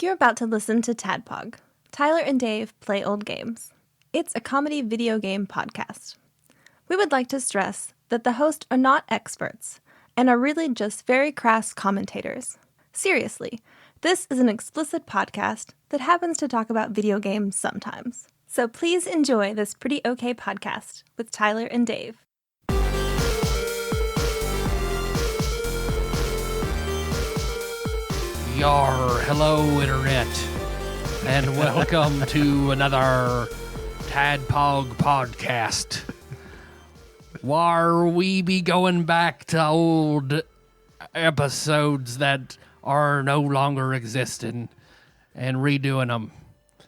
You're about to listen to TADPOG. Tyler and Dave play old games. It's a comedy video game podcast. We would like to stress that the hosts are not experts and are really just very crass commentators. Seriously, this is an explicit podcast that happens to talk about video games sometimes. So please enjoy this pretty okay podcast with Tyler and Dave. Yar, hello internet, and welcome to another TADPOG podcast, where we be going back to old episodes that are no longer existing and redoing them.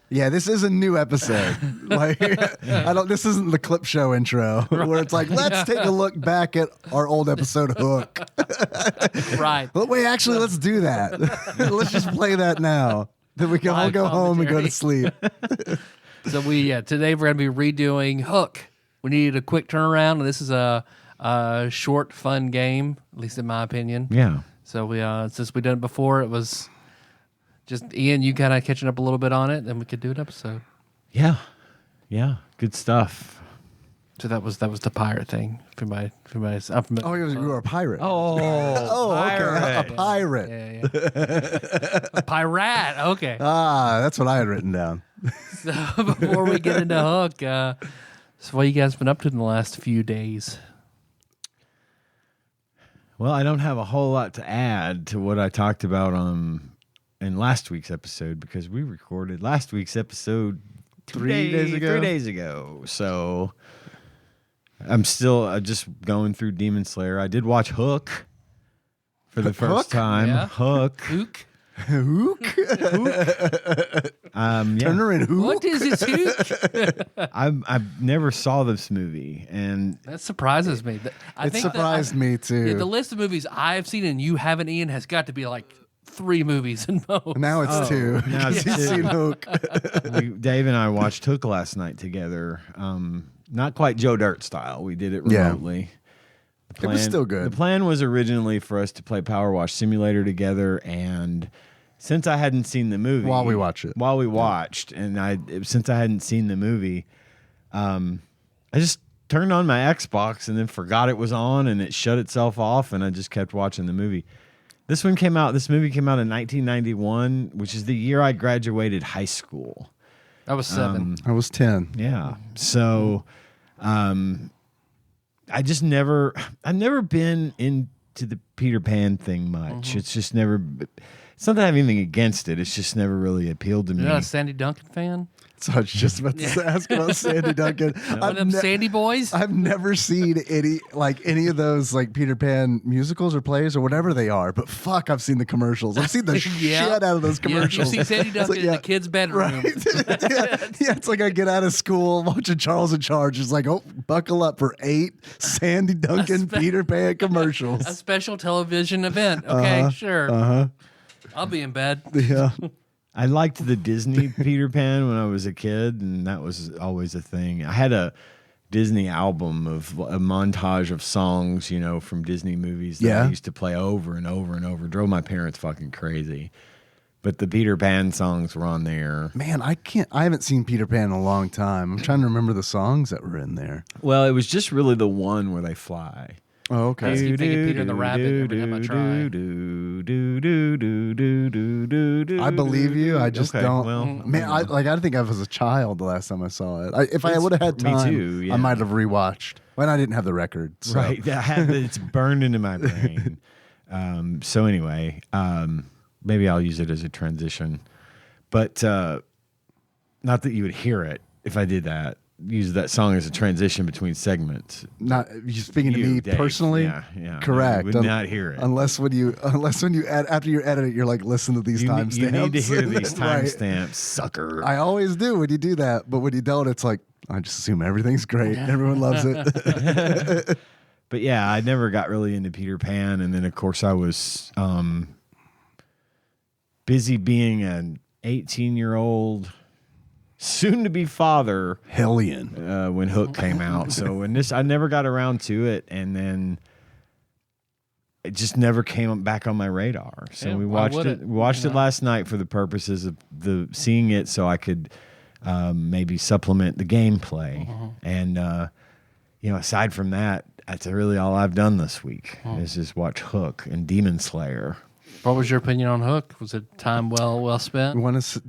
Yeah, this is a new episode. This isn't the clip show intro where it's like, let's take a look back at our old episode Hook. Right. But wait, actually, let's do that. Let's just play that now. Then we can all go home and go to sleep. So today we're going to be redoing Hook. We needed a quick turnaround, and this is a short, fun game, at least in my opinion. Yeah. So since we done it before, it was just Ian, you kind of catching up a little bit on it, and we could do an episode. Yeah. Good stuff. So that was the pirate thing. I'm familiar. Oh, you were a pirate. Oh, okay. A pirate. Yeah. A pirate. Okay. That's what I had written down. So before we get into Hook, so what you guys been up to in the last few days? Well, I don't have a whole lot to add to what I talked about in last week's episode because we recorded last week's episode 3 days ago. 3 days ago. So I'm still just going through Demon Slayer. I did watch Hook for the first time. Yeah. Hook. Hook? Hook? Turner and Hook? What is it, Hook? I never saw this movie, and That surprises me. It surprised me too. Yeah, the list of movies I've seen and you haven't, Ian, has got to be like 3 movies in most. Now it's 2. now it's You've 2. seen Hook. Dave and I watched Hook last night together. Not quite Joe Dirt style. We did it remotely. It was still good. The plan was originally for us to play Power Wash Simulator together, and since I hadn't seen the movie While we watched, and since I hadn't seen the movie, I just turned on my Xbox and then forgot it was on, and it shut itself off, and I just kept watching the movie. This movie came out in 1991, which is the year I graduated high school. I was 7. I was 10. Yeah. So, I've never been into the Peter Pan thing much. Mm-hmm. It's just never, it's not that I have anything against it. It's just never really appealed to me. You're not a Sandy Duncan fan? So I was just about to ask about Sandy Duncan. One of them Sandy boys? I've never seen any of those like Peter Pan musicals or plays or whatever they are, but fuck, I've seen the commercials. I've seen the shit out of those commercials. You see Sandy Duncan in the kid's bedroom. Right. yeah, it's like I get out of school watching Charles in Charge. It's like, oh, buckle up for 8 Sandy Duncan Peter Pan commercials. A special television event. Okay, sure. I'll be in bed. Yeah. I liked the Disney Peter Pan when I was a kid, and that was always a thing. I had a Disney album of a montage of songs, from Disney movies that I used to play over and over and over. Drove my parents fucking crazy. But the Peter Pan songs were on there. Man, I haven't seen Peter Pan in a long time. I'm trying to remember the songs that were in there. Well, it was just really the one where they fly. Oh, okay. I just keep thinking Peter and the Rabbit every time I try. I believe you. I just don't. Well, man, I think I was a child the last time I saw it. If I would have had time, me too, yeah. I might have rewatched. When I didn't have the record. So. Right. It's burned into my brain. So anyway, maybe I'll use it as a transition. But not that you would hear it if I did that. Use that song as a transition between segments. Not you speaking to me Dave. personally. Yeah. Correct. No, you would not hear it unless when you after you edit it, you're like, listen to these timestamps. You need to hear these Right. timestamps, sucker. I always do when you do that, but when you don't, it's like I just assume everything's great. Everyone loves it. But yeah, I never got really into Peter Pan, and then of course I was busy being an 18-year-old. Soon-to-be father, Hellion, when Hook came out. So I never got around to it, and then it just never came back on my radar. So Yeah, we why watched would it. it? We watched You it know? last night for the purposes of seeing it, so I could maybe supplement the gameplay. And aside from that, that's really all I've done this week is just watch Hook and Demon Slayer. What was your opinion on Hook? Was it time well spent?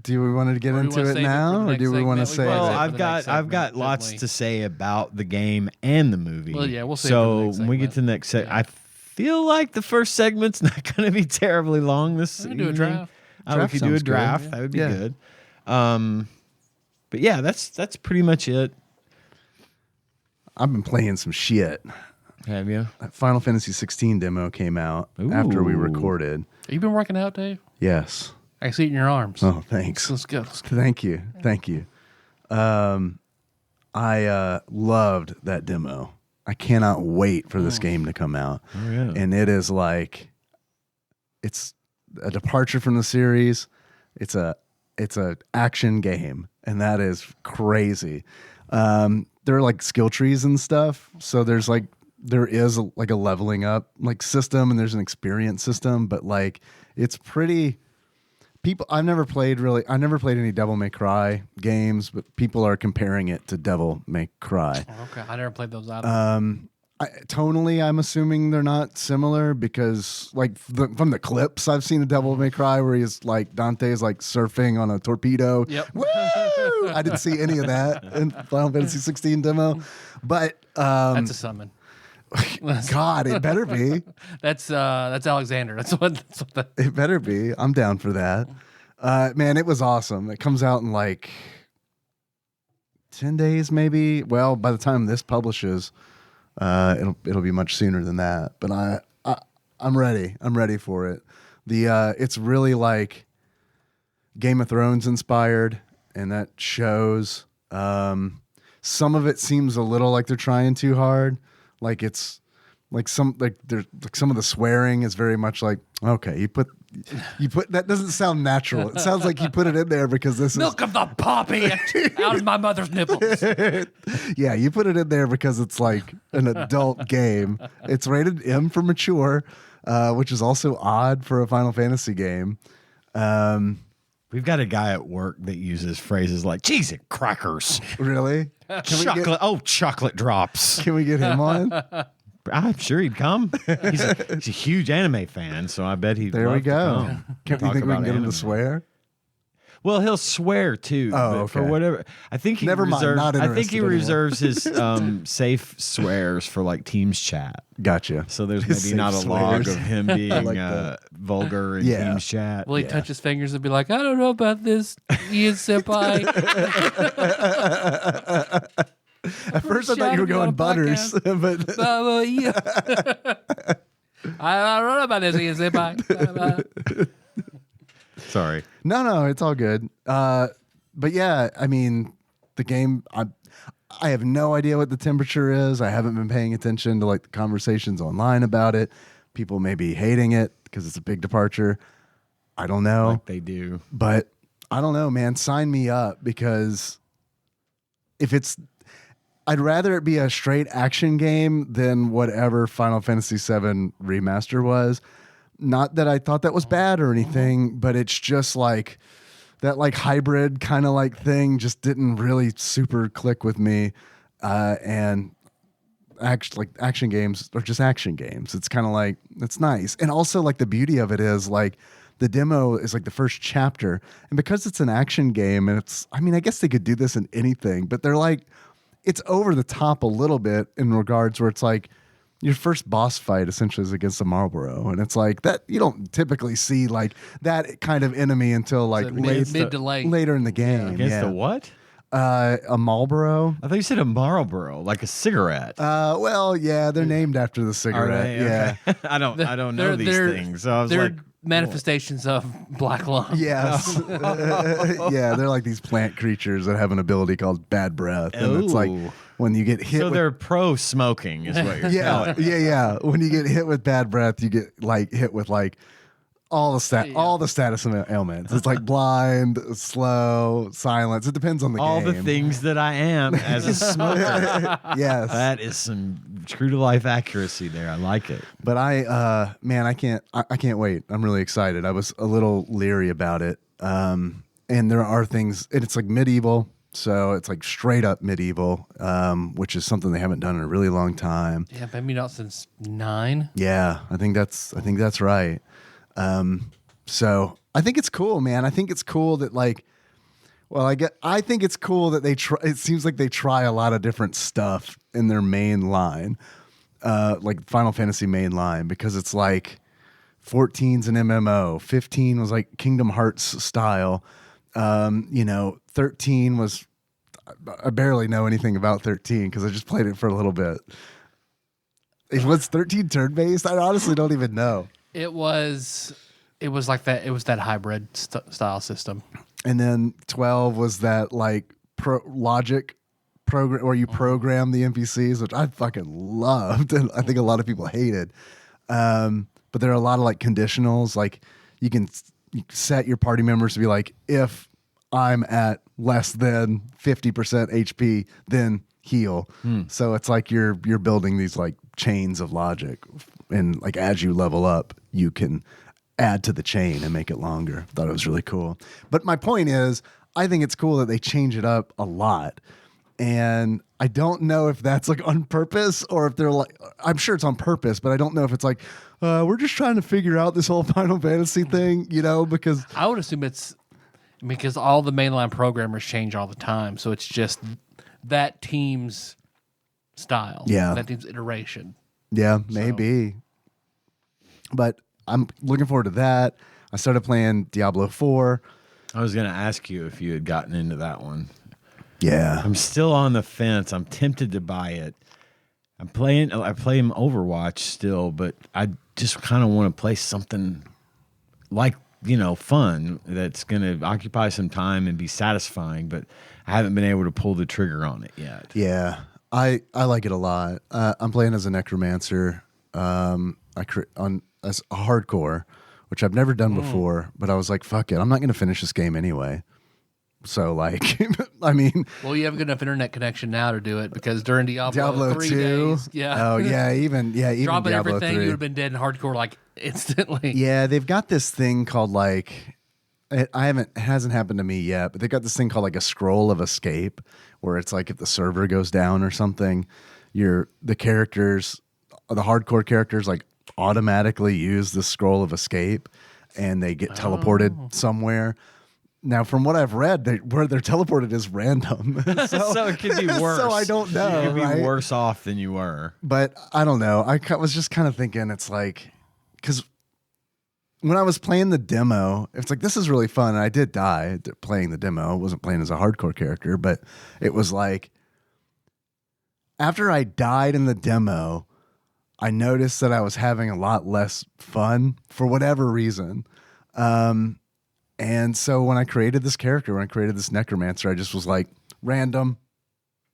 Do we want to get Or do we into wanna it save it for now, the or next do we want to segment? say Well, Well, save it I've for the got next I've got segment, lots shouldn't we? to say about the game and the movie. Well, yeah, we'll save it for the So next when we get to the next segment, I feel like the first segment's not going to be terribly long this We can do a evening. draft. We Draft could do a sounds good. draft. That would be Yeah. good. But yeah, that's pretty much it. I've been playing some shit. Have you? That Final Fantasy 16 demo came out after we Ooh. recorded. Have you been working out, Dave? Yes. I see it in your arms. Oh, thanks. Let's go. Thank you. I loved that demo. I cannot wait for this game to come out. Oh, yeah. And it is like, it's a departure from the series. It's a action game, and that is crazy. There are like skill trees and stuff, so there is a leveling up like system, and there's an experience system, but like it's pretty. I never played any Devil May Cry games, but people are comparing it to Devil May Cry. Okay, I never played those either. Tonally, I'm assuming they're not similar because, like, from the clips I've seen of Devil May Cry, where he's like Dante's like surfing on a torpedo. Yep. Woo! I didn't see any of that in Final Fantasy 16 demo, but That's a summon. God, it better be. That's Alexander. That's what It better be. I'm down for that. Man, it was awesome. It comes out in like 10 days, maybe. Well, by the time this publishes, it'll be much sooner than that. But I'm ready. I'm ready for it. It's really like Game of Thrones inspired, and that shows. Some of it seems a little like they're trying too hard. Like it's like some of the swearing is very much like, okay, you put that doesn't sound natural. It sounds like you put it in there because this milk of the poppy out of my mother's nipples. yeah, you put it in there because it's like an adult game. It's rated M for mature, which is also odd for a Final Fantasy game. We've got a guy at work that uses phrases like "cheese and crackers," Really? chocolate drops. Can we get him on? I'm sure he'd come. He's a huge anime fan, so I bet he'd. There we love to go. come. Can you Talk think we about can get him anime. to swear? Well, he'll swear too. Oh, but for okay. whatever. I think he Never mind, reserves, not I think he interested anymore. reserves his safe swears for like Teams chat. Gotcha. So there's His maybe not a safe log swears. of him being like that. vulgar in Yeah. Teams chat. Will he touch his fingers and be like, I don't know about this, Ian Senpai? At first, I thought you were going Butters, but I don't know about this, Ian Senpai. Sorry. no, it's all good. But yeah, I mean, the game. I have no idea what the temperature is. I haven't been paying attention to like the conversations online about it. People may be hating it because it's a big departure. I don't know. Like they do. But I don't know, man. Sign me up because I'd rather it be a straight action game than whatever Final Fantasy VII Remaster was. Not that I thought that was bad or anything, but it's just like that like hybrid kind of like thing just didn't really super click with me. And action games are just action games. It's kind of like, it's nice. And also like the beauty of it is like the demo is like the first chapter. And because it's an action game and I guess they could do this in anything, but they're like, it's over the top a little bit in regards where it's like your first boss fight essentially is against a Marlboro. And it's like that, you don't typically see like that kind of enemy until like So mid to late. later in the game. Against the what? A Marlboro. I thought you said a Marlboro, like a cigarette. Well, yeah, they're named after the cigarette. Are they? Yeah. Okay. I don't know these things. So I was they're like, manifestations of black lung. Yes. Yeah, they're like these plant creatures that have an ability called bad breath. And it's like Ooh. when you get hit so with, they're pro smoking, is what you're yeah, telling. yeah. When you get hit with bad breath, you get like hit with like all the status ailments. It's like blind, slow, silence. It depends on the All game. the things that I am as a smoker. Yes. That is some true to life accuracy there. I like it. But man, I can't wait. I'm really excited. I was a little leery about it. And there are things, and it's like medieval. So it's like straight up medieval, which is something they haven't done in a really long time. Yeah, maybe not since 9. Yeah, I think that's right. So I think it's cool, man. I think it's cool that I think it's cool that they try. It seems like they try a lot of different stuff in their main line, like Final Fantasy main line, because it's like 14's an MMO, 15 was like Kingdom Hearts style. 13 was, I barely know anything about 13 because I just played it for a little bit. Was 13 turn based? I honestly don't even know. It was like that. It was that hybrid style system. And then 12 was that like logic program where you program the NPCs, which I fucking loved, and I think a lot of people hated. But there are a lot of like conditionals, like you set your party members to be like, if I'm at less than 50% HP, then heal. So it's like you're building these like chains of logic, and like as you level up, you can add to the chain and make it longer. Thought it was really cool. But my point is, I think it's cool that they change it up a lot. And I don't know if that's like on purpose or if they're like, I'm sure it's on purpose, but I don't know if it's like, we're just trying to figure out this whole Final Fantasy thing, because I would assume it's because all the mainline programmers change all the time. So it's just that team's style. Yeah. That team's iteration. yeah, maybe. But I'm looking forward to that. I started playing Diablo 4. I was going to ask you if you had gotten into that one. Yeah. I'm still on the fence. I'm tempted to buy it. I play Overwatch still, but I just kind of want to play something like, fun that's going to occupy some time and be satisfying, but I haven't been able to pull the trigger on it yet. Yeah. I like it a lot. I'm playing as a necromancer. As a hardcore, which I've never done before, but I was like, fuck it, I'm not going to finish this game anyway. So like, I mean, well, you have a good enough internet connection now to do it, because during Diablo 3 2, days, yeah, oh yeah, even dropping Diablo everything, 3. you would have been dead in hardcore like instantly. Yeah, they've got this thing called like, it hasn't happened to me yet, but they've got this thing called like a scroll of escape, where it's like if the server goes down or something, the hardcore characters like automatically use the scroll of escape and they get teleported somewhere. Now, from what I've read, where they're teleported is random. So it could be worse. So I don't know. You could be right? worse off than you were. But I don't know. I was just kind of thinking, it's like, because when I was playing the demo, it's like, this is really fun. And I did die playing the demo. I wasn't playing as a hardcore character, but it was like, after I died in the demo, I noticed that I was having a lot less fun for whatever reason. And so when I created this character, when I created this necromancer, I just was like, random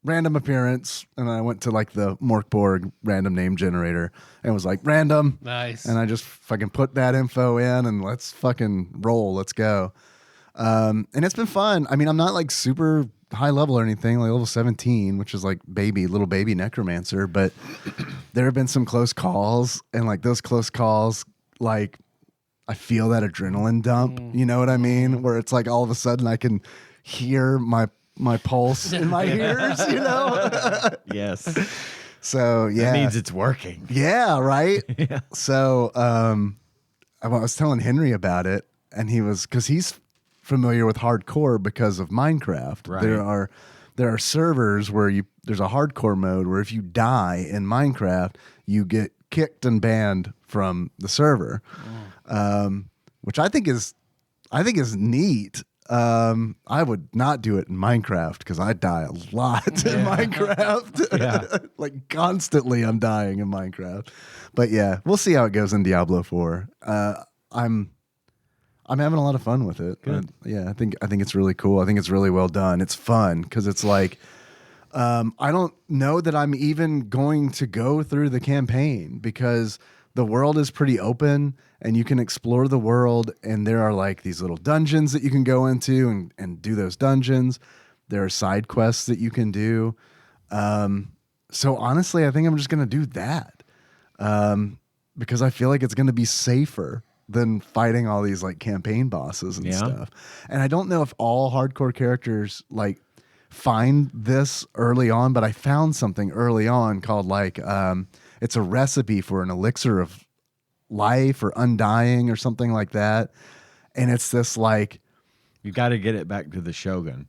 appearance. And I went to like the Morkborg random name generator and was like, random. Nice. And I just fucking put that info in and let's fucking roll. Let's go. And it's been fun. I mean, I'm not like super high level or anything, like level 17, which is like little baby necromancer, but there have been some close calls, and like those close calls, like I feel that adrenaline dump, you know what I mean? Where it's like all of a sudden I can hear my pulse in my ears, Yes. So yeah. That means it's working. Yeah, right? Yeah. So I was telling Henry about it, and because he's familiar with hardcore because of Minecraft. Right. There are servers where there's a hardcore mode where if you die in Minecraft, you get kicked and banned from the server, which I think is neat. I would not do it in Minecraft because I die a lot in Minecraft. Yeah. Like constantly I'm dying in Minecraft. But yeah, we'll see how it goes in Diablo 4. I'm having a lot of fun with it. Yeah, I think it's really cool. I think it's really well done. It's fun because it's like, I don't know that I'm even going to go through the campaign because the world is pretty open and you can explore the world, and there are like these little dungeons that you can go into and do those dungeons. There are side quests that you can do. So honestly, I think I'm just going to do that. Because I feel like it's going to be safer than fighting all these like campaign bosses and stuff. And I don't know if all hardcore characters like find this early on, but I found something early on called like it's a recipe for an elixir of life or undying or something like that. And it's this like You got to get it back to the Shogun.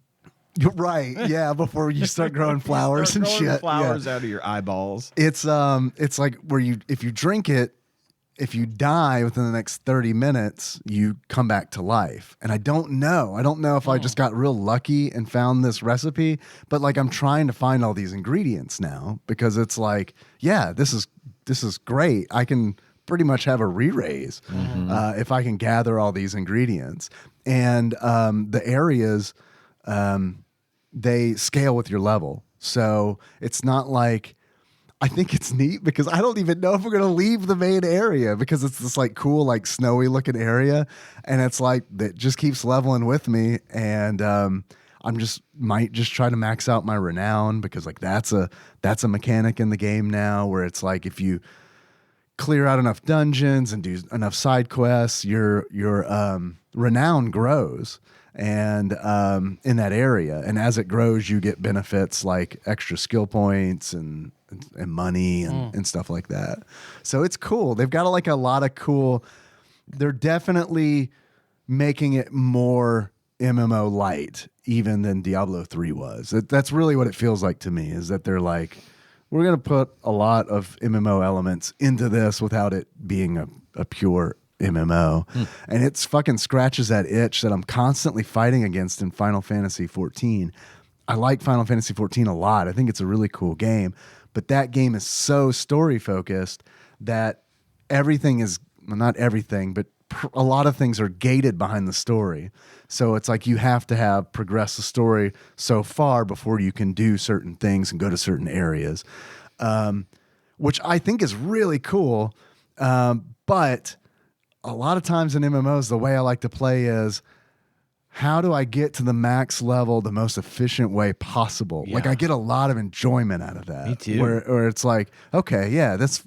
You're right. Yeah, before you start growing flowers and shit. Flowers out of your eyeballs. It's like where if you drink it, if you die within the next 30 minutes, you come back to life. And I don't know if I just got real lucky and found this recipe, but like I'm trying to find all these ingredients now because it's like, yeah, this is great. I can pretty much have a re-raise if I can gather all these ingredients. And the areas, they scale with your level. So it's not like, I think it's neat because I don't even know if we're going to leave the main area because it's this like cool, like snowy looking area. And it's like, that just keeps leveling with me. And might just try to max out my renown because like that's a mechanic in the game now where it's like, if you clear out enough dungeons and do enough side quests, your renown grows and in that area. And as it grows, you get benefits like extra skill points and money and stuff like that. So it's cool. They've got like a lot of cool. They're definitely making it more MMO light even than Diablo 3 was. That's really what it feels like to me, is that they're like, we're going to put a lot of MMO elements into this without it being a pure MMO. And it's fucking scratches that itch that I'm constantly fighting against in Final Fantasy 14. I like Final Fantasy 14 a lot. I think it's a really cool game. But that game is so story focused that everything is, well, not everything, but a lot of things are gated behind the story. So it's like you have to have progressed the story so far before you can do certain things and go to certain areas, which I think is really cool. But a lot of times in MMOs, the way I like to play is, how do I get to the max level the most efficient way possible? Yeah. Like I get a lot of enjoyment out of that. Me too. Where it's like, okay, yeah, that's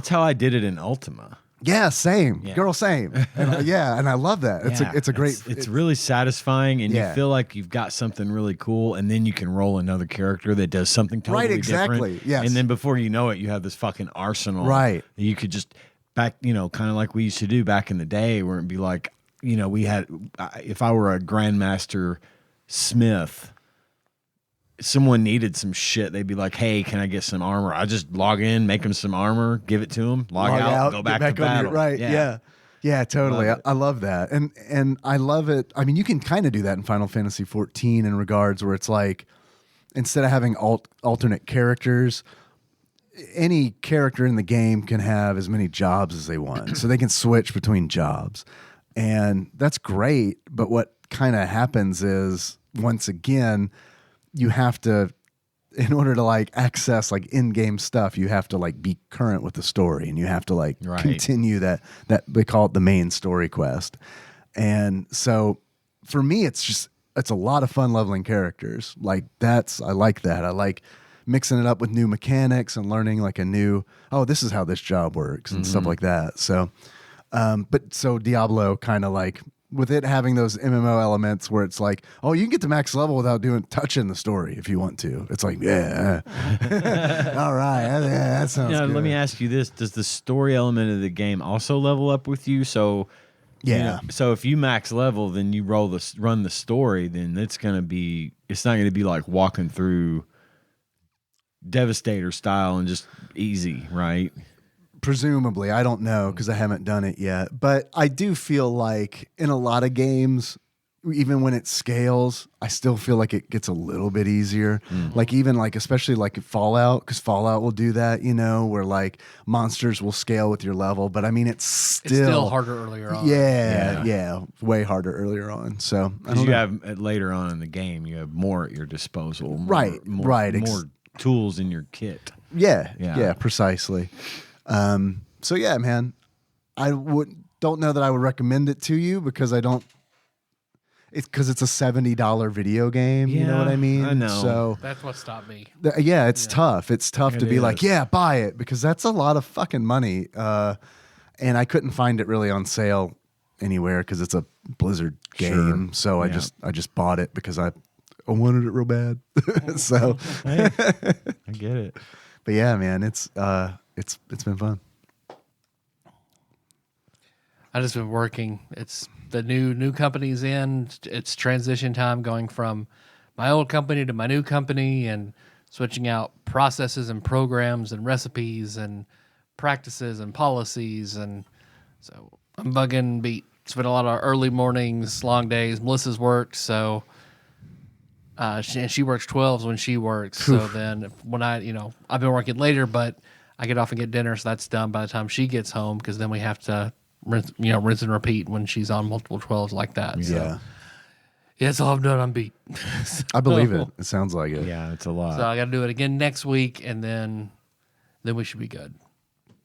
how I did it in Ultima. Yeah, same. Yeah. Girl, same. And, and I love that. It's a great. It's really satisfying, and you feel like you've got something really cool, and then you can roll another character that does something totally Right, exactly. different. Yes. And then before you know it, you have this fucking arsenal. Right. That you could just kind of like we used to do back in the day, where it'd be like, we had, if I were a Grandmaster Smith, someone needed some shit, they'd be like, hey, can I get some armor? I just log in, make them some armor, give it to them, log out, go back to battle. Right, yeah, totally. I love that. And I love it. I mean, you can kind of do that in Final Fantasy 14 in regards where it's like, instead of having alternate characters, any character in the game can have as many jobs as they want. So they can switch between jobs. And that's great. But what kind of happens is, once again, you have to, in order to like access like in-game stuff, you have to like be current with the story, and you have to like continue that they call it the main story quest. And so for me, it's a lot of fun leveling characters. Like I like that. I like mixing it up with new mechanics and learning like a new, this is how this job works and stuff like that. So, so Diablo kind of like, with it having those MMO elements where it's like, you can get to max level without touching the story if you want to. It's like, yeah. All right. Yeah, that sounds good. Let me ask you this. Does the story element of the game also level up with you? So, yeah. So if you max level, then you run the story, then it's not going to be like walking through Devastator style and just easy, right? Presumably, I don't know because I haven't done it yet. But I do feel like in a lot of games, even when it scales, I still feel like it gets a little bit easier. Like even like, especially like Fallout, because Fallout will do that, where like monsters will scale with your level. But I mean, it's still harder earlier on. Yeah, way harder earlier on. So because you have later on in the game, you have more at your disposal. More tools in your kit. Yeah, precisely. So yeah, man, don't know that I would recommend it to you because I don't. it's because it's a $70 video game. You know what I mean? I know. So That's what stopped me. yeah, it's tough. It's tough It to be like, is. yeah, buy it, because that's a lot of fucking money. And I couldn't find it really on sale anywhere because it's a Blizzard game. So I just bought it because I wanted it real bad. So Hey, I get it. but yeah, man, it's been fun. I just been working. It's the new company's in. It's transition time, going from my old company to my new company, and switching out processes and programs and recipes and practices and policies. And so I'm bugging beat. It's been a lot of early mornings, long days. Melissa's worked, so she works 12s when she works. So then when I've been working later, but I get off and get dinner, so that's done by the time she gets home, because then we have to rinse and repeat when she's on multiple 12s like that. So, Yeah, that's all I've done. I'm beat. I believe it. It sounds like it. Yeah, it's a lot. So I got to do it again next week, and then we should be good.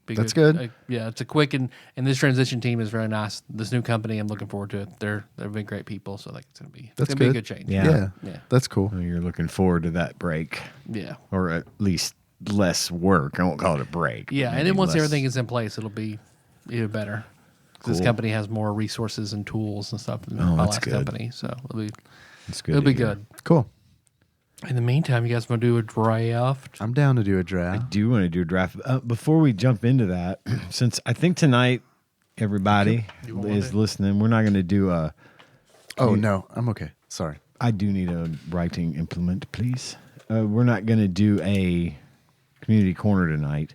That's good. Yeah, it's a quick, and this transition team is very nice. This new company, I'm looking forward to it. They've been great people, so like it's gonna be That's be a good. good change. Yeah. Yeah, that's cool. Well, you're looking forward to that break, Yeah. or at least less work. I won't call it a break. Yeah, and Maybe then once less- everything is in place, it'll be even better. 'Cause This Cool. company has more resources and tools and stuff than Oh, my that's last good. company, so it's good. it'll to be hear. good. Cool. In the meantime, you guys want to do a draft? I'm down to do a I draft. do want to do a draft. Before we jump into that, since I think tonight everybody You want is one? listening, we're not going to do a. Oh no, I'm okay. Sorry. I do need a writing implement, please. We're not going to do a community corner tonight.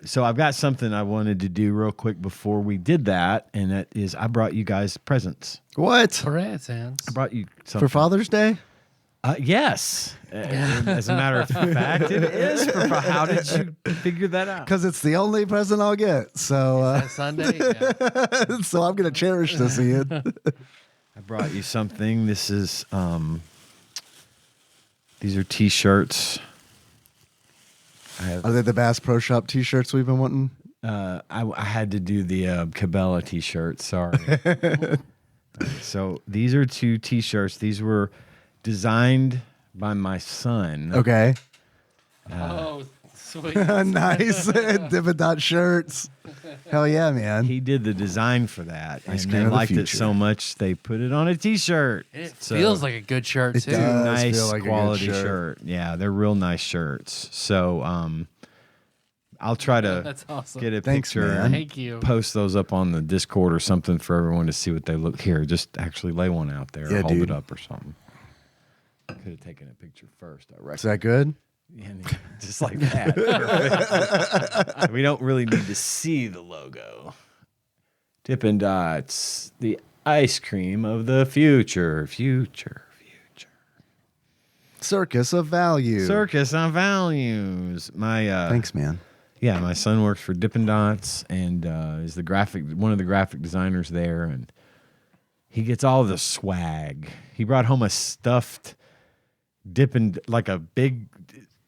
So I've got something I wanted to do real quick before we did that, and that is I brought you guys presents. What I brought you something. for Father's Day? Yes. As a matter of fact, it is. How did you figure that out? Because it's the only present I'll get. So That Sunday? Yeah. so I'm gonna cherish this, Ian. I brought you something. This is these are T-shirts. Are they the Bass Pro Shop T-shirts we've been wanting? I had to do the Cabela T-shirt. Sorry. So these are two T-shirts. These were designed by my son. Okay. Oh, sweet. Nice. Dippin' Dot shirts. Hell yeah, man. He did the design for that, Ice and cream they of the liked it future. so much they put it on a T-shirt. It So- feels like a good shirt, It too. does. Nice feel like a good quality shirt. shirt. Yeah, they're real nice shirts. So I'll try to That's awesome. get a Thanks, picture man. and Thank you. post those up on the Discord or something for everyone to see what they look here. Just actually lay one out there, Yeah, or hold dude. it up or something. Could have taken a picture first, I Is reckon. that good? And just like that. We don't really need to see the logo. Dippin' Dots, the ice cream of the future. Future. Circus of value. Circus on values. My Thanks, man. Yeah, my son works for Dippin' Dots and is one of the graphic designers there, and he gets all the swag. He brought home a stuffed like a big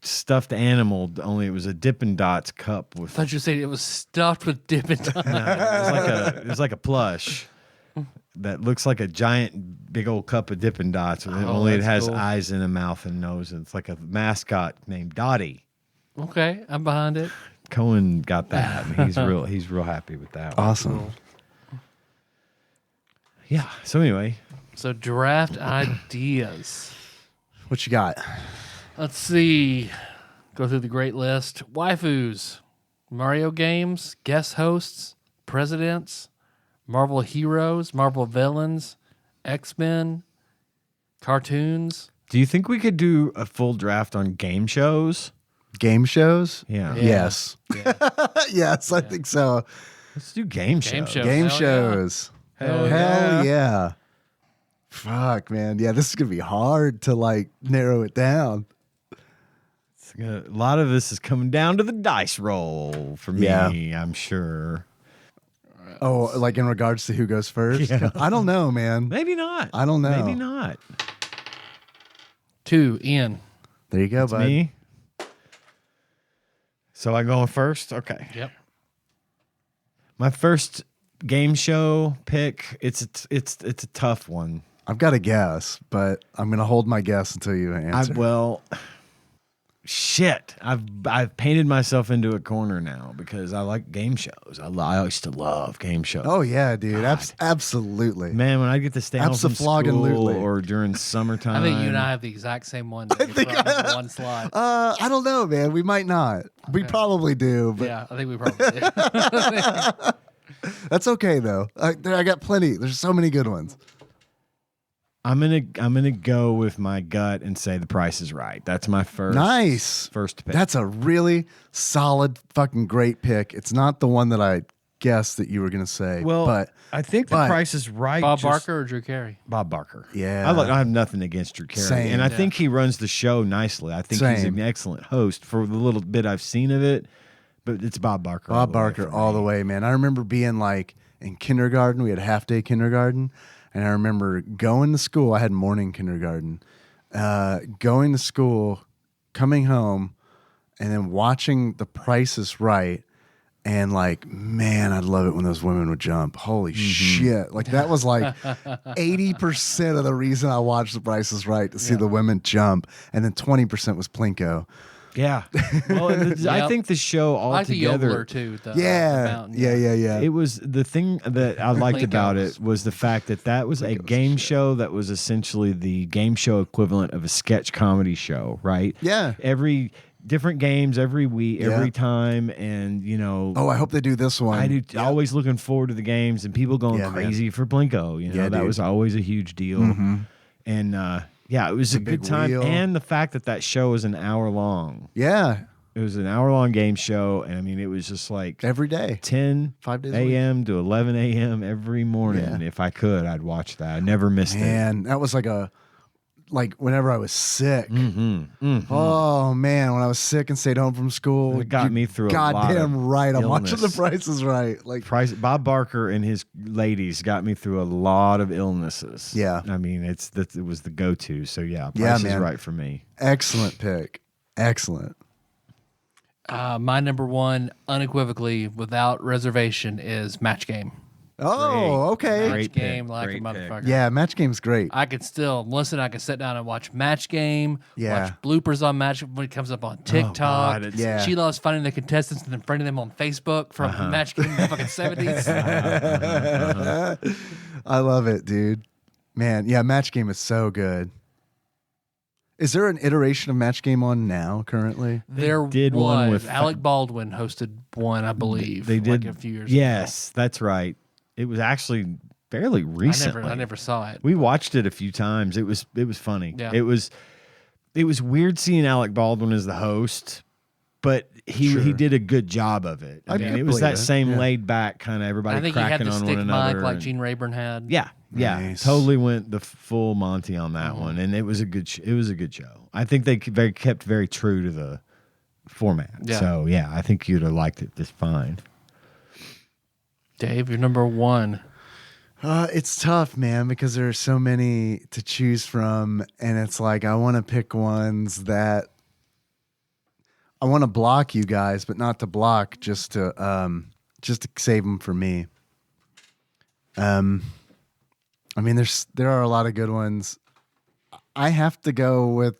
stuffed animal, only it was a Dippin' Dots cup with. I thought you said it was stuffed with Dippin' Dots. It was like a plush that looks like a giant, big old cup of Dippin' Dots. Only it that's has cool. eyes and a mouth and nose, and it's like a mascot named Dottie. Okay, I'm behind it. Cohen got that, and he's real happy with that. Awesome. Yeah. So anyway, So draft ideas. What you got? Let's see. Go through the great list. Waifus, Mario games, guest hosts, presidents, Marvel heroes, Marvel villains, X-Men, cartoons. do you think we could do a full draft on game shows? Game shows? Yeah. Yeah. Yes. Yeah. Yes, I think so. Let's do game Game shows. shows. Game Hell shows. Hell Hell yeah. Fuck, man. Yeah, this is going to be hard to like narrow it down. A lot of this is coming down to the dice roll for me, Yeah. I'm sure. Oh, like in regards to who goes first? Yeah. I don't know, man. Maybe not. I don't know. Maybe not. 2, Ian. There you go, It's bud. me. So I going first? Okay. Yep. My first game show pick, it's a tough one. I've got a guess, but I'm going to hold my guess until you answer. Shit. I've painted myself into a corner now because I like game shows. I used to love game shows. Oh, yeah, dude. God. Absolutely. Man, when I get to stay home from school Abso-flogging-lutely. or during summertime. I think you and I have the exact same one. I think one slot. I don't know, man. We might not. We probably do, but Yeah, I think we probably do. that's okay, though. I got plenty. There's so many good ones. I'm gonna go with my gut and say The Price is Right. That's my first pick. That's a really solid, fucking great pick. It's not the one that I guessed that you were going to say. Well, but I think The Price is Right. Bob Barker or Drew Carey? Bob Barker. Yeah. I have nothing against Drew Carey. Same. And I think he runs the show nicely. I think he's Same. an excellent host for the little bit I've seen of it. But it's Bob Barker. Bob Barker all the way, man. I remember being like in kindergarten. We had half-day kindergarten. And I remember going to school. I had morning kindergarten. Going to school, coming home, and then watching The Price is Right. And like, man, I'd love it when those women would jump. Holy shit. Like that was like 80% of the reason I watched The Price is Right, to see the women jump. And then 20% was Plinko. Yeah. Well, I think the show I like the altogether. yodeler too. The mountain, Yeah. It was the thing that I liked about it was the fact that was a game show that was essentially the game show equivalent of a sketch comedy show, right? Yeah. Every different games every week, every time, and Oh, I hope they do this one. I do. Always looking forward to the games and people going crazy for Plinko. That was always a huge deal. And it was a good time. Wheel. And the fact that show was an hour long. Yeah. It was an hour-long game show, and I mean, it was just like every day, 10 5 days a week. a.m. to 11 a.m. every morning. Yeah. If I could, I'd watch that. I never missed it. And that was like whenever I was sick. Oh man, when I was sick and stayed home from school, It got me through a lot goddamn of right. I'm watching The illness. Price is Right. Like Bob Barker and his ladies got me through a lot of illnesses. Yeah. I mean, it was the go-to. So Yeah, Price is man. Right for me. excellent pick. Excellent. My number one, unequivocally, without reservation, is Match Game. Oh, okay. Great Match Game, pick. like a Great pick. motherfucker. Yeah, Match Game's great. I could still listen. I could sit down and watch Match Game. Yeah. Watch bloopers on Match when it comes up on TikTok. God, it's- Yeah. She loves finding the contestants and then friending them on Facebook from Match Game in the fucking 70s. I love it, dude. Man, yeah, Match Game is so good. Is there an iteration of Match Game on now currently? There did was. one with Alec Baldwin hosted one, I believe. They did like a few years Yes, that's right. It was actually fairly ago. recently. I never saw it. We watched it a few times. It was funny. Yeah. It was weird seeing Alec Baldwin as the host, but he did a good job of it. I mean, could it was believe that it. same Yeah. laid back kind of everybody I think he had cracking the on stick one mic another. like and- Gene Rayburn had. Yeah, Nice. totally went the full Monty on that one, and it was a good. It was a good show. I think they kept very true to the format. Yeah. So yeah, I think you'd have liked it just fine. Dave, you're number one. It's tough, man, because there are so many to choose from, and it's like I want to pick ones that I want to block you guys, but not to block, just to save them for me. I mean, there are a lot of good ones. I have to go with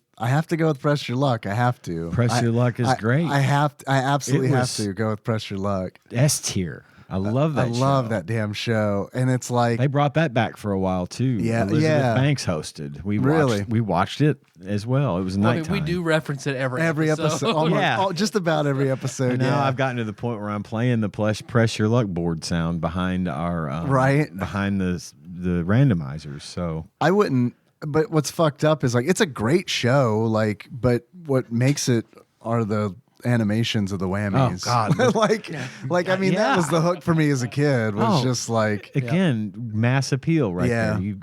Press Your Luck. I have to. Press Your Luck is great. I absolutely It have was- to go with Press Your Luck. S tier. I love that. I love show. that damn show, and it's like They brought that back for a while too. Yeah, Elizabeth yeah. Banks hosted. We Really? watched it as well. It was Well, I nighttime. mean, we do reference it every episode, almost, Yeah. just about every episode. And now yeah. I've gotten to the point where I'm playing the Press Your Luck board sound behind our Right. behind the randomizers. So I wouldn't. But what's fucked up is like it's a great show. Like, but what makes it are the animations of the whammies. Oh, God. like I mean, that was the hook for me as a kid. Was Oh. just like again, mass appeal right Yeah. there.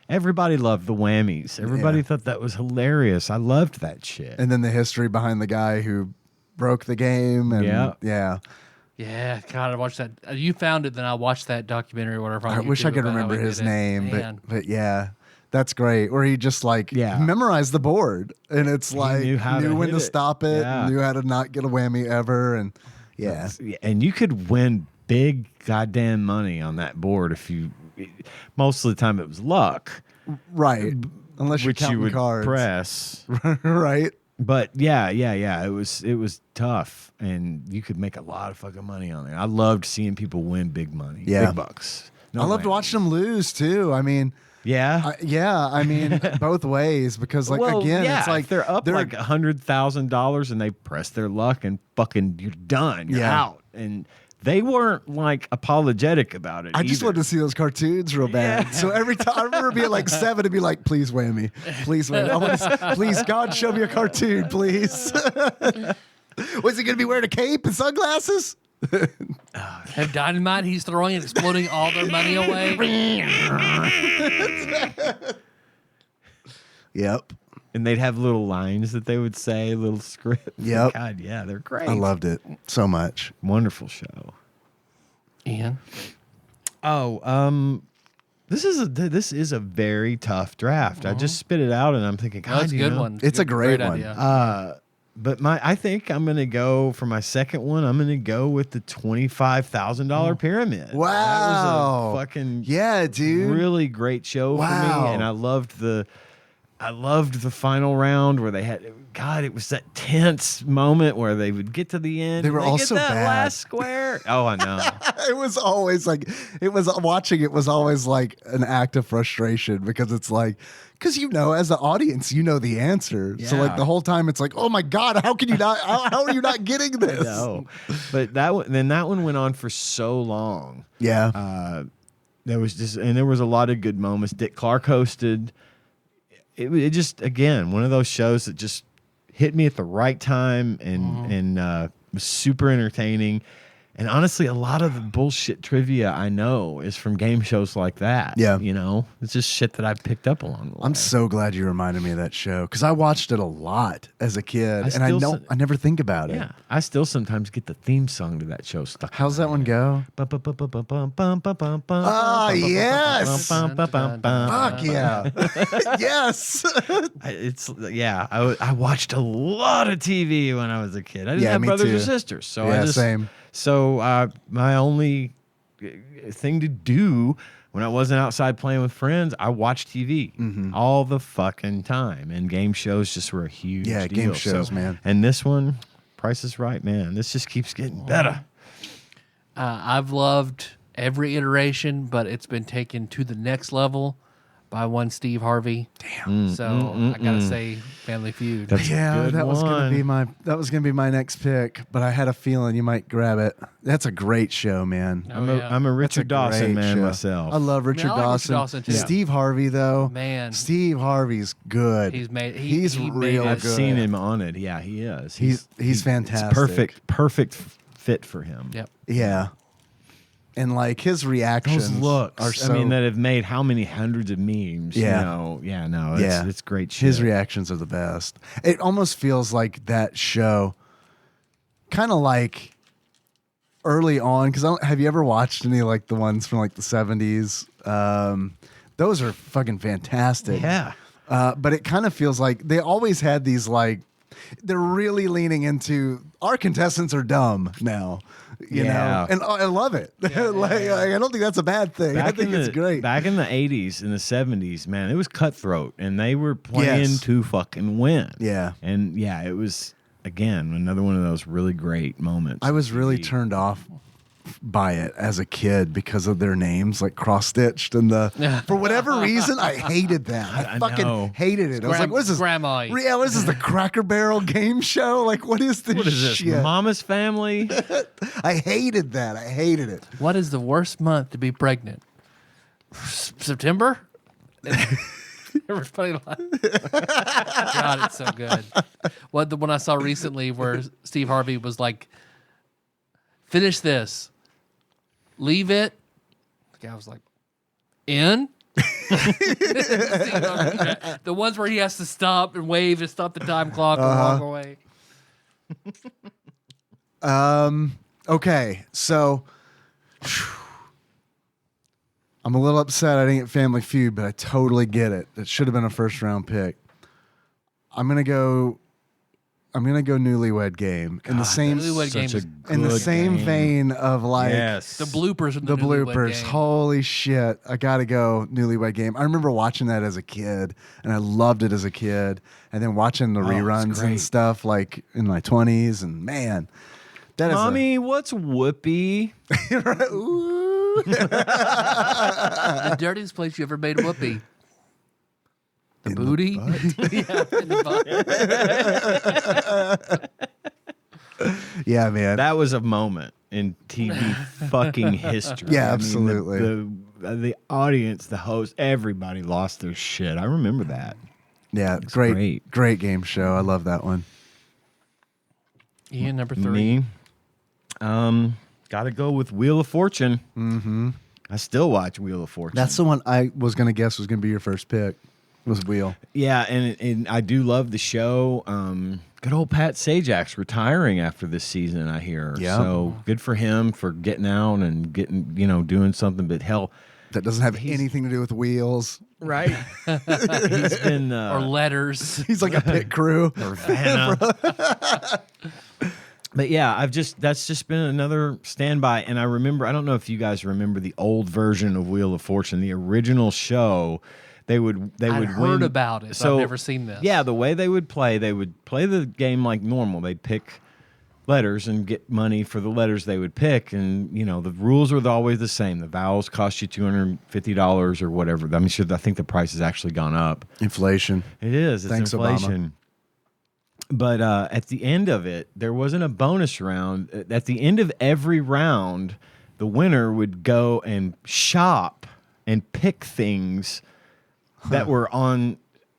Everybody loved the whammies. Everybody Yeah. thought that was hilarious. I loved that shit. and then the history behind the guy who broke the game. And Yeah. yeah. Yeah, God, I watched that. You found it, then I watched that documentary or whatever. On I wish I YouTube could about how remember he his did it. name, Man. but yeah. That's great. Where he just like Yeah. memorized the board, and it's like knew how to when hit to it. stop it, Yeah. knew how to not get a whammy ever, and yeah, And you could win big goddamn money on that board if you. Most of the time it was luck, Right. Unless you're which you counting would cards. press. Right. But yeah. It was tough, and you could make a lot of fucking money on there. I loved seeing people win big money, Yeah. big bucks. No I loved whammies. watching them lose too. I mean, Yeah. I mean, both ways because, like, well, again, yeah, it's like if they're up like $100,000 and they press their luck and fucking you're done, you're Yeah. out, and they weren't like apologetic about it. I just either. wanted to see those cartoons real bad. Yeah. So every time I remember being like 7 and be like, please whammy. Please whammy. I want to, please, God, show me a cartoon, please. Was he going to be wearing a cape and sunglasses? And Dynamite, he's throwing and exploding all their money away. Yep. And they'd have little lines that they would say, little scripts. Yep. God, yeah, they're great. I loved it so much. Wonderful show. Ian? Oh, this is a very tough draft. I just spit it out, and I'm thinking, God, That's a good one. It's a great one. idea. But I think I'm gonna go for my second one. I'm gonna go with the $25,000 pyramid. Wow. That was a fucking Yeah, dude. really great show for Wow. me, and I loved the final round where they had. God, it was that tense moment where they would get to the end. They were and all get so that bad. last square. Oh, I know. It was always like, watching it was always like an act of frustration because it's like, because as the audience, the answer. So like Yeah. the whole time it's like, oh my God, how can you not, how are you not getting this? No, but that one went on for so long. Yeah. There was a lot of good moments. Dick Clark hosted. It just, again, one of those shows that just hit me at the right time and was super entertaining. And honestly, a lot of the bullshit trivia I know is from game shows like that. Yeah. It's just shit that I've picked up along the way. I'm so glad you reminded me of that show because I watched it a lot as a kid, and I never think about it. Yeah, I still sometimes get the theme song to that show stuck. How's that one go? Ah, yes. Fuck yeah. Yes. I watched a lot of TV when I was a kid. I didn't Yeah, have me brothers too. or sisters, so Yeah, same. So my only thing to do when I wasn't outside playing with friends, I watched TV all the fucking time, and game shows just were a huge deal. game shows, man. And this one, Price is Right, man. This just keeps getting better. I've loved every iteration, but it's been taken to the next level by one Steve Harvey. Damn. So I gotta say, Family Feud. That's a good that was gonna one. be my next pick, but I had a feeling you might grab it. That's a great show, man. Oh, yeah. I'm a That's a Richard Dawson great man show. myself. I love Richard I like Richard Dawson. Dawson, too. Steve Harvey though, Man. Steve Harvey's good. He's made. He's he real made I've good. seen him on it. Yeah, he is. He's fantastic. It's perfect fit for him. Yep. Yeah, and like his reactions Those looks, are so. that have made how many hundreds of memes? Yeah. It's great shit. His reactions are the best. It almost feels like that show, kind of like early on. Because have you ever watched any like the ones from like the 70s? Those are fucking fantastic. Yeah. But it kind of feels like they always had these like they're really leaning into our contestants are dumb now. You know, and I love it. Like, I don't think that's a bad thing. I think it's great. Back in the 80s and the 70s, man, it was cutthroat, and they were playing to fucking win. Yeah. And yeah, it was, again, another one of those really great moments. I was really turned off by it as a kid because of their names, like cross-stitched, and for whatever reason, I hated that. I fucking know. hated it. I was like, "What is this? Grandma. Yeah, what is this? The Cracker Barrel game show? Like, what is this? What is this? shit? Mama's Family? I hated that. I hated it. What is the worst month to be pregnant? September. Everybody laughed. God, it's so good. What the one I saw recently where Steve Harvey was like, "Finish this, leave it." The guy was like, "In." The ones where he has to stop and wave and stop the time clock and walk away. Okay, so I'm a little upset I didn't get Family Feud, but I totally get it. It should have been a first round pick. I'm gonna go. I'm gonna go Newlywed Game in the same Newlywed Game Such is a in the good same game. vein of like Yes. the bloopers. In the Newlywed bloopers. Game. Holy shit! I gotta go Newlywed Game. I remember watching that as a kid, and I loved it as a kid. And then watching the it's reruns great. and stuff like in my 20s, and man, that is Mommy, what's whoopee? Ooh. The dirtiest place you ever made whoopee. The In the booty. Yeah, in the butt. Yeah, man. That was a moment in TV fucking history. Yeah, I mean, absolutely. the audience, the host, everybody lost their shit. I remember that. Yeah, great game show. I love that one. Ian, number 3. Me, gotta go with Wheel of Fortune. Mm-hmm. I still watch Wheel of Fortune. That's the one I was gonna guess was gonna be your first pick. Was Wheel. Yeah, and I do love the show. Good old Pat Sajak's retiring after this season, I hear. Yeah. So good for him for getting out and getting, doing something. But hell, That doesn't have anything to do with wheels. right? He's been Or letters. He's like a pit crew. or Vanna. But yeah, that's just been another standby. And I remember, I don't know if you guys remember the old version of Wheel of Fortune, the original show. They would I'd heard win. about it. So I've never seen this. Yeah, the way they would play the game like normal. They'd pick letters and get money for the letters they would pick, and the rules were always the same. The vowels cost you $250 or whatever. I think the price has actually gone up. Inflation. It is. It's Thanks, inflation. But at the end of it, there wasn't a bonus round. At the end of every round, the winner would go and shop and pick things that were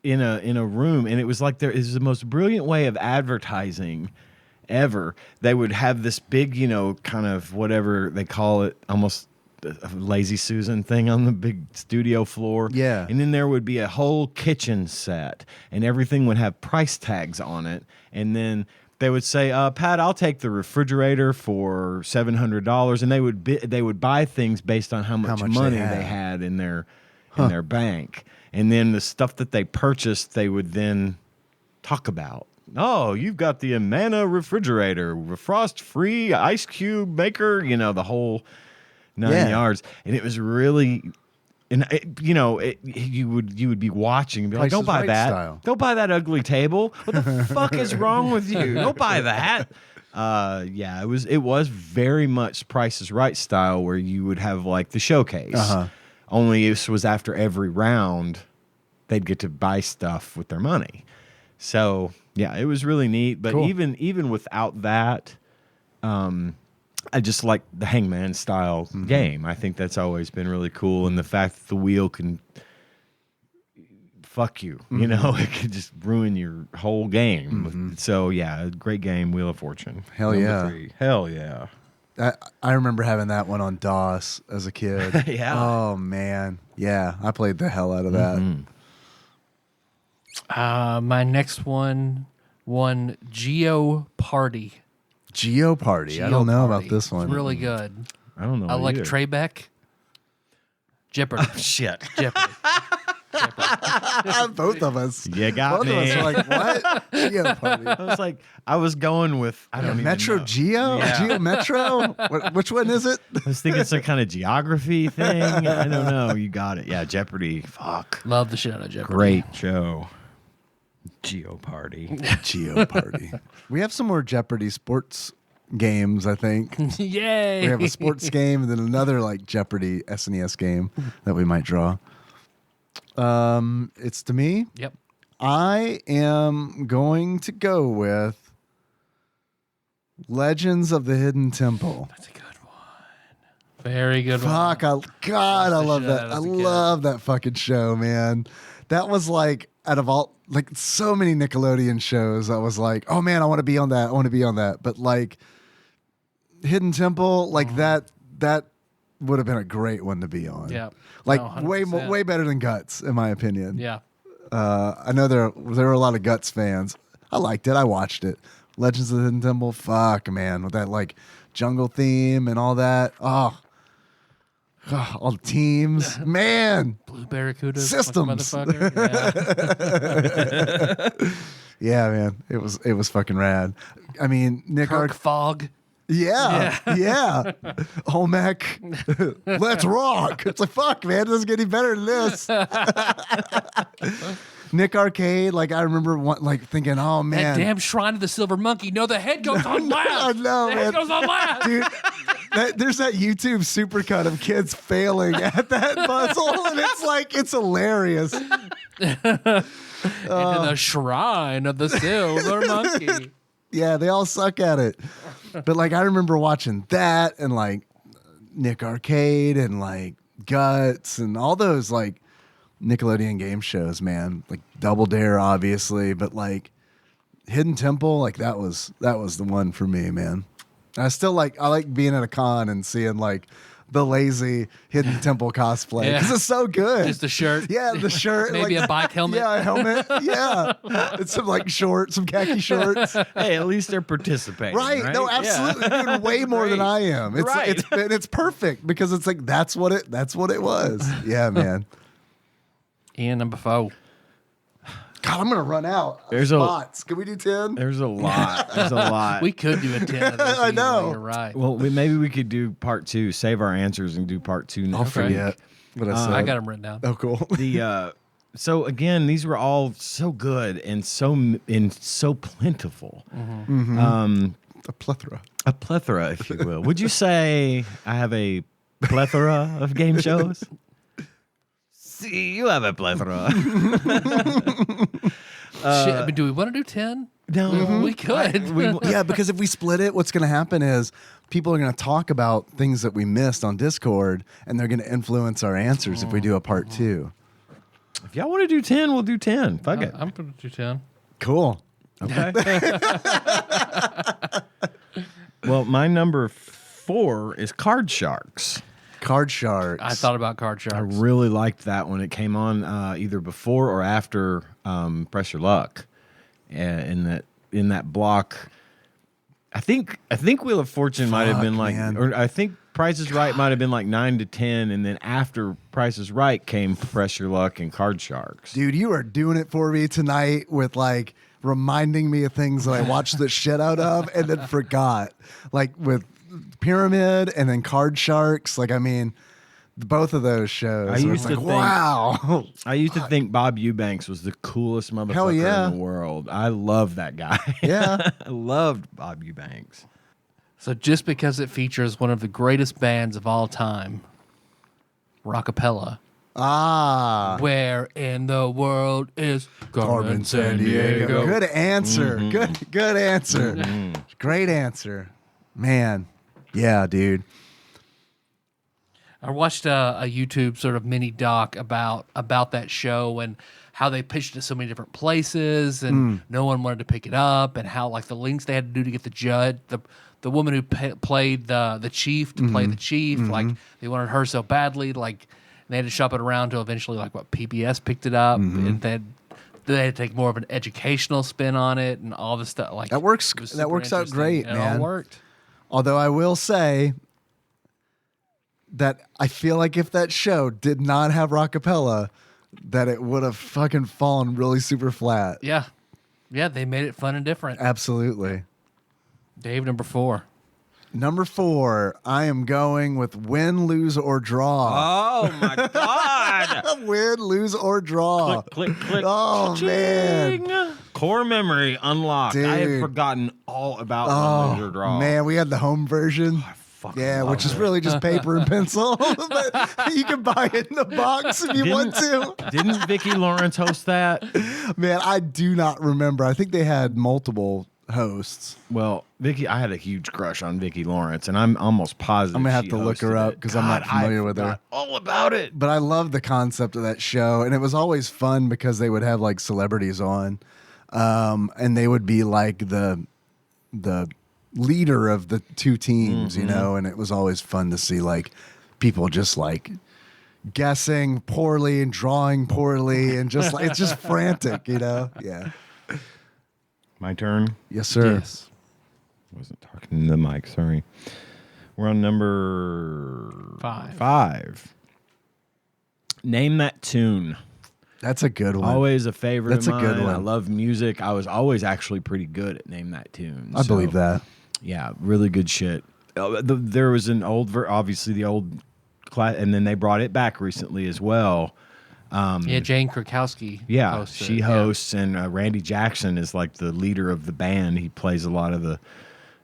in a room, and it was like there is the most brilliant way of advertising ever. They would have this big, kind of whatever they call it, almost a Lazy Susan thing on the big studio floor. Yeah. And then there would be a whole kitchen set, and everything would have price tags on it. And then they would say, Pat, I'll take the refrigerator for $700. And they would buy things based on how much money they had in their bank. And then the stuff that they purchased, they would then talk about. Oh, you've got the Amana refrigerator, frost-free ice cube maker, the whole 9 yards. And it was really, and you would be watching and be like, Price don't is buy Right that. style. Don't buy that ugly table. What the fuck is wrong with you? Don't buy that. Yeah, it was very much Price is Right style, where you would have like the showcase. Uh-huh. Only this was after every round, they'd get to buy stuff with their money. So yeah, it was really neat. But Cool. even without that, I just like the Hangman style game. I think that's always been really cool, and the fact that the wheel can fuck you, it could just ruin your whole game. So yeah, great game, Wheel of Fortune. Hell Number yeah. 3. Hell yeah. I remember having that one on DOS as a kid. Yeah. Oh man. Yeah, I played the hell out of that. My next one Geo Party. Geo Party. I don't know about this one. It's really good. I don't know. I like either. Trebek. Jeopardy. Shit. Jeopardy. Both of us. You got Both of me. us are like, what? Geo Party. I was going with, I don't even Metro know. Geo? Yeah. Geo Metro? Which one is it? I was thinking some kind of geography thing. I don't know. You got it. Yeah, Jeopardy. Fuck. Love the shit out of Jeopardy. Great show. Geo Party. Geo Party. We have some more Jeopardy sports games, I think. Yay. We have a sports game and then another like Jeopardy SNES game that we might draw. It's to me. Yep. I am going to go with Legends of the Hidden Temple. That's a good one. Very good Fuck, one. I love shit that. out I of the kid. love that fucking show, man. That was like out of all like so many Nickelodeon shows, I was like, oh man, I want to be on that. I want to be on that. But like Hidden Temple, like that would have been a great one to be on. Yeah. Like No, way 100%. way better than Guts, in my opinion. Yeah. I know there were a lot of Guts fans. I liked it. I watched it. Legends of the Hidden Temple. Fuck, man, with that like jungle theme and all that. Oh, all the teams, man. Blue Barracuda. Systems. Motherfucker. Yeah. Yeah, man. It was fucking rad. I mean, Nick Kirk Fogg. Yeah. Olmec, let's rock. It's like, fuck, man, it doesn't get any better than this. Nick Arcade, like I remember thinking, oh man. That damn Shrine of the Silver Monkey. No, the head goes on last. I know, the man. head goes on last. Dude, there's that YouTube supercut of kids failing at that puzzle, and it's hilarious. Into the Shrine of the Silver Monkey. Yeah, they all suck at it. But like I remember watching that and like Nick Arcade and like Guts and all those like Nickelodeon game shows, man. Like Double Dare, obviously, but like Hidden Temple, like that was the one for me, man. I like being at a con and seeing like the lazy Hidden Temple cosplay because it's so good. Just the shirt. Yeah, the shirt. Maybe like, a bike helmet. Yeah, a helmet. Yeah. It's some like shorts, some khaki shorts. Hey, at least they're participating. Right. No, absolutely. Yeah. Dude, way more than I am. It's Right. it's perfect because it's like that's what it was. Yeah, man. And number 4. God, I'm gonna run out. There's spots. Can we do 10? There's a lot. There's a lot. We could do a 10 of those. I know. You're right. Well, maybe we could do part 2. Save our answers and do part 2 next I'll week. forget what I said. I got them written down. Oh, cool. So again, these were all so good and so plentiful. Mm-hmm. A plethora. A plethora, if you will. Would you say I have a plethora of game shows? See, you have a plethora. Shit, do we want to do 10? No, We could. Yeah, because if we split it, what's going to happen is people are going to talk about things that we missed on Discord, and they're going to influence our answers if we do a part 2. If y'all want to do 10, we'll do 10. Fuck it. I'm going to do 10. Cool. Okay. Well, my number 4 is Card Sharks. Card Sharks. I thought about Card I Sharks. really liked that when it came on, either before or after Press Your Luck. In that block, I think Wheel of Fortune might have been like, man. or I think Price is Right might have been like 9 to 10, and then after Price is Right came Press Your Luck and Card Sharks. Dude, you are doing it for me tonight with like reminding me of things that I watched the shit out of and then forgot. Like with Pyramid and then Card Sharks. Like, I mean, both of those shows. I used to think, wow. I used to think Bob Eubanks was the coolest motherfucker in the world. I love that guy. Yeah. I loved Bob Eubanks. So just because it features one of the greatest bands of all time, Rockapella, Ah. where in the world is Carmen Sandiego. Good answer. Mm-hmm. Good answer. Great answer. Man. Yeah, dude. I watched a YouTube sort of mini doc about that show and how they pitched it so many different places and no one wanted to pick it up and how like the links they had to do to get the judge, the woman who played the chief to play the chief, like they wanted her so badly, like they had to shop it around till eventually like what PBS picked it up and they had to take more of an educational spin on it and all this stuff. Like That works it was super out interesting. great, It man. all worked. Although I will say that I feel like if that show did not have Rockapella, that it would have fucking fallen really super flat. Yeah. Yeah, they made it fun and different. Absolutely. Dave, number 4. Number 4, I am going with Win, Lose, or Draw. Oh my God! Win, lose, or draw. Click, click. Oh, man. Core memory unlocked. I had Dude. forgotten all about Win, Lose, or Draw. Man, we had the home version. Fucking Yeah, love which is it. really just paper and pencil. But you can buy it in the box if you want to. Didn't Vicki Lawrence host that? Man, I do not remember. I think they had multiple hosts. Well, I had a huge crush on Vicki Lawrence, and I'm almost positive I'm gonna have she to look her hosted up it. 'cause I'm not God, familiar I with her. forgot all about it. But I love the concept of that show, and it was always fun because they would have like celebrities on, and they would be like the leader of the two teams, you know, and it was always fun to see like people just like guessing poorly and drawing poorly and just like it's just frantic, you know. Yeah. My turn. Yes, sir. Yes. Wasn't talking to the mic. Sorry. We're on number 5. 5. Name that tune. That's a good one. Always a favorite That's of a mine. good one. I love music. I was always actually pretty good at Name That Tune. I believe that. Yeah, really good shit. There was an obviously the old class, and then they brought it back recently as well. Jane Krakowski. Yeah, hosted she it. hosts, and Randy Jackson is like the leader of the band. He plays a lot of the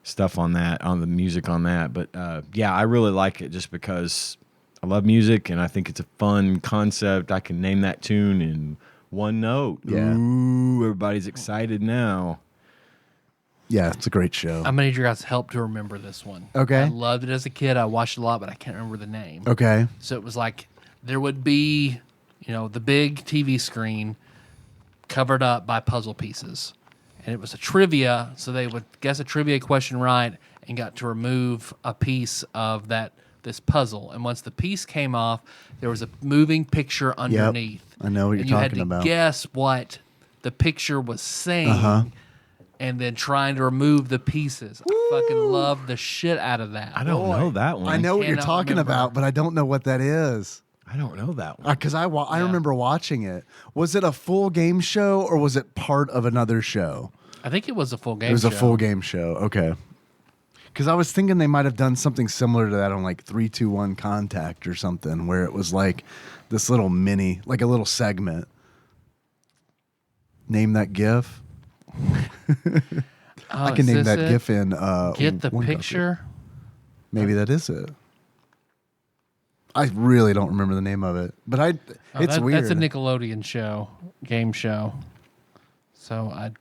stuff on the music on that. But yeah, I really like it just because I love music, and I think it's a fun concept. I can name that tune in one note. Yeah. Ooh, everybody's excited now. Yeah, it's a great show. I'm gonna need your guys' help to remember this one. Okay. I loved it as a kid. I watched it a lot, but I can't remember the name. Okay. So it was like there would be, the big TV screen covered up by puzzle pieces. And it was a trivia, so they would guess a trivia question right and got to remove a piece of this puzzle. And once the piece came off, there was a moving picture underneath. I know what you're and talking you had to about. guess what the picture was saying. And then trying to remove the pieces. I fucking love the shit out of that. I don't know that one. I know what you're cannot talking remember. about, but I don't know what that is. I don't know that one. Because I remember watching it. Was it a full game show or was it part of another show? I think it was a full game It was show. a full game show. Okay. Because I was thinking they might have done something similar to that on like 3-2-1 Contact or something, where it was like this little mini, like a little segment. Name that GIF. I can name that GIF in. Get the one picture. bucket. Maybe that is it. I really don't remember the name of it, but it's weird. That's a Nickelodeon show, game show. So I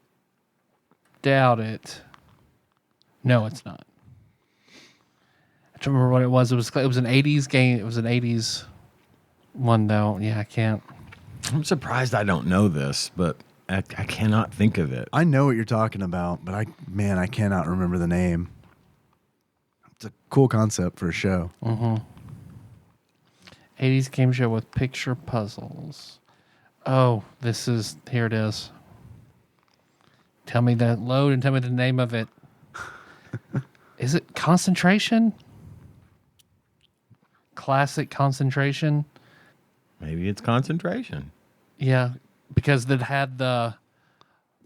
doubt it. No, it's not. I don't remember what it was. It was an 80s game. It was an 80s one, though. Yeah, I can't. I'm surprised I don't know this, but I cannot think of it. I know what you're talking about, but I cannot remember the name. It's a cool concept for a show. 80s game show with picture puzzles. Oh, here it is. Tell me the load and tell me the name of it. Is it Concentration? Classic Concentration? Maybe it's Concentration. Yeah, because it had the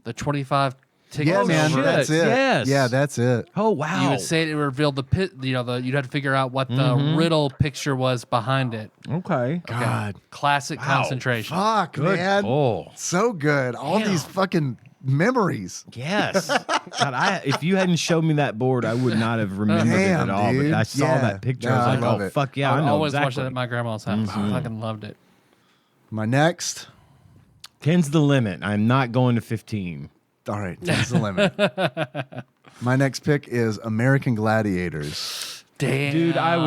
25 tickets. Yeah, man, shit. that's it. Yes. Yeah, that's it. Oh, wow. You would say it revealed the pit. You'd have to figure out what the riddle picture was behind it. Okay. God. Classic Concentration. Fuck, Good man. pull. So good. All these fucking memories. Yes. God, if you hadn't shown me that board, I would not have remembered it Damn, at all. dude. But I saw Yeah. that picture. No, I I was like, love oh, it. fuck yeah. I I know always exactly. watched it at my grandma's house. I fucking loved it. My next. 10's the limit. I'm not going to 15. All right, that's the limit. My next pick is American Gladiators. Damn. Dude, I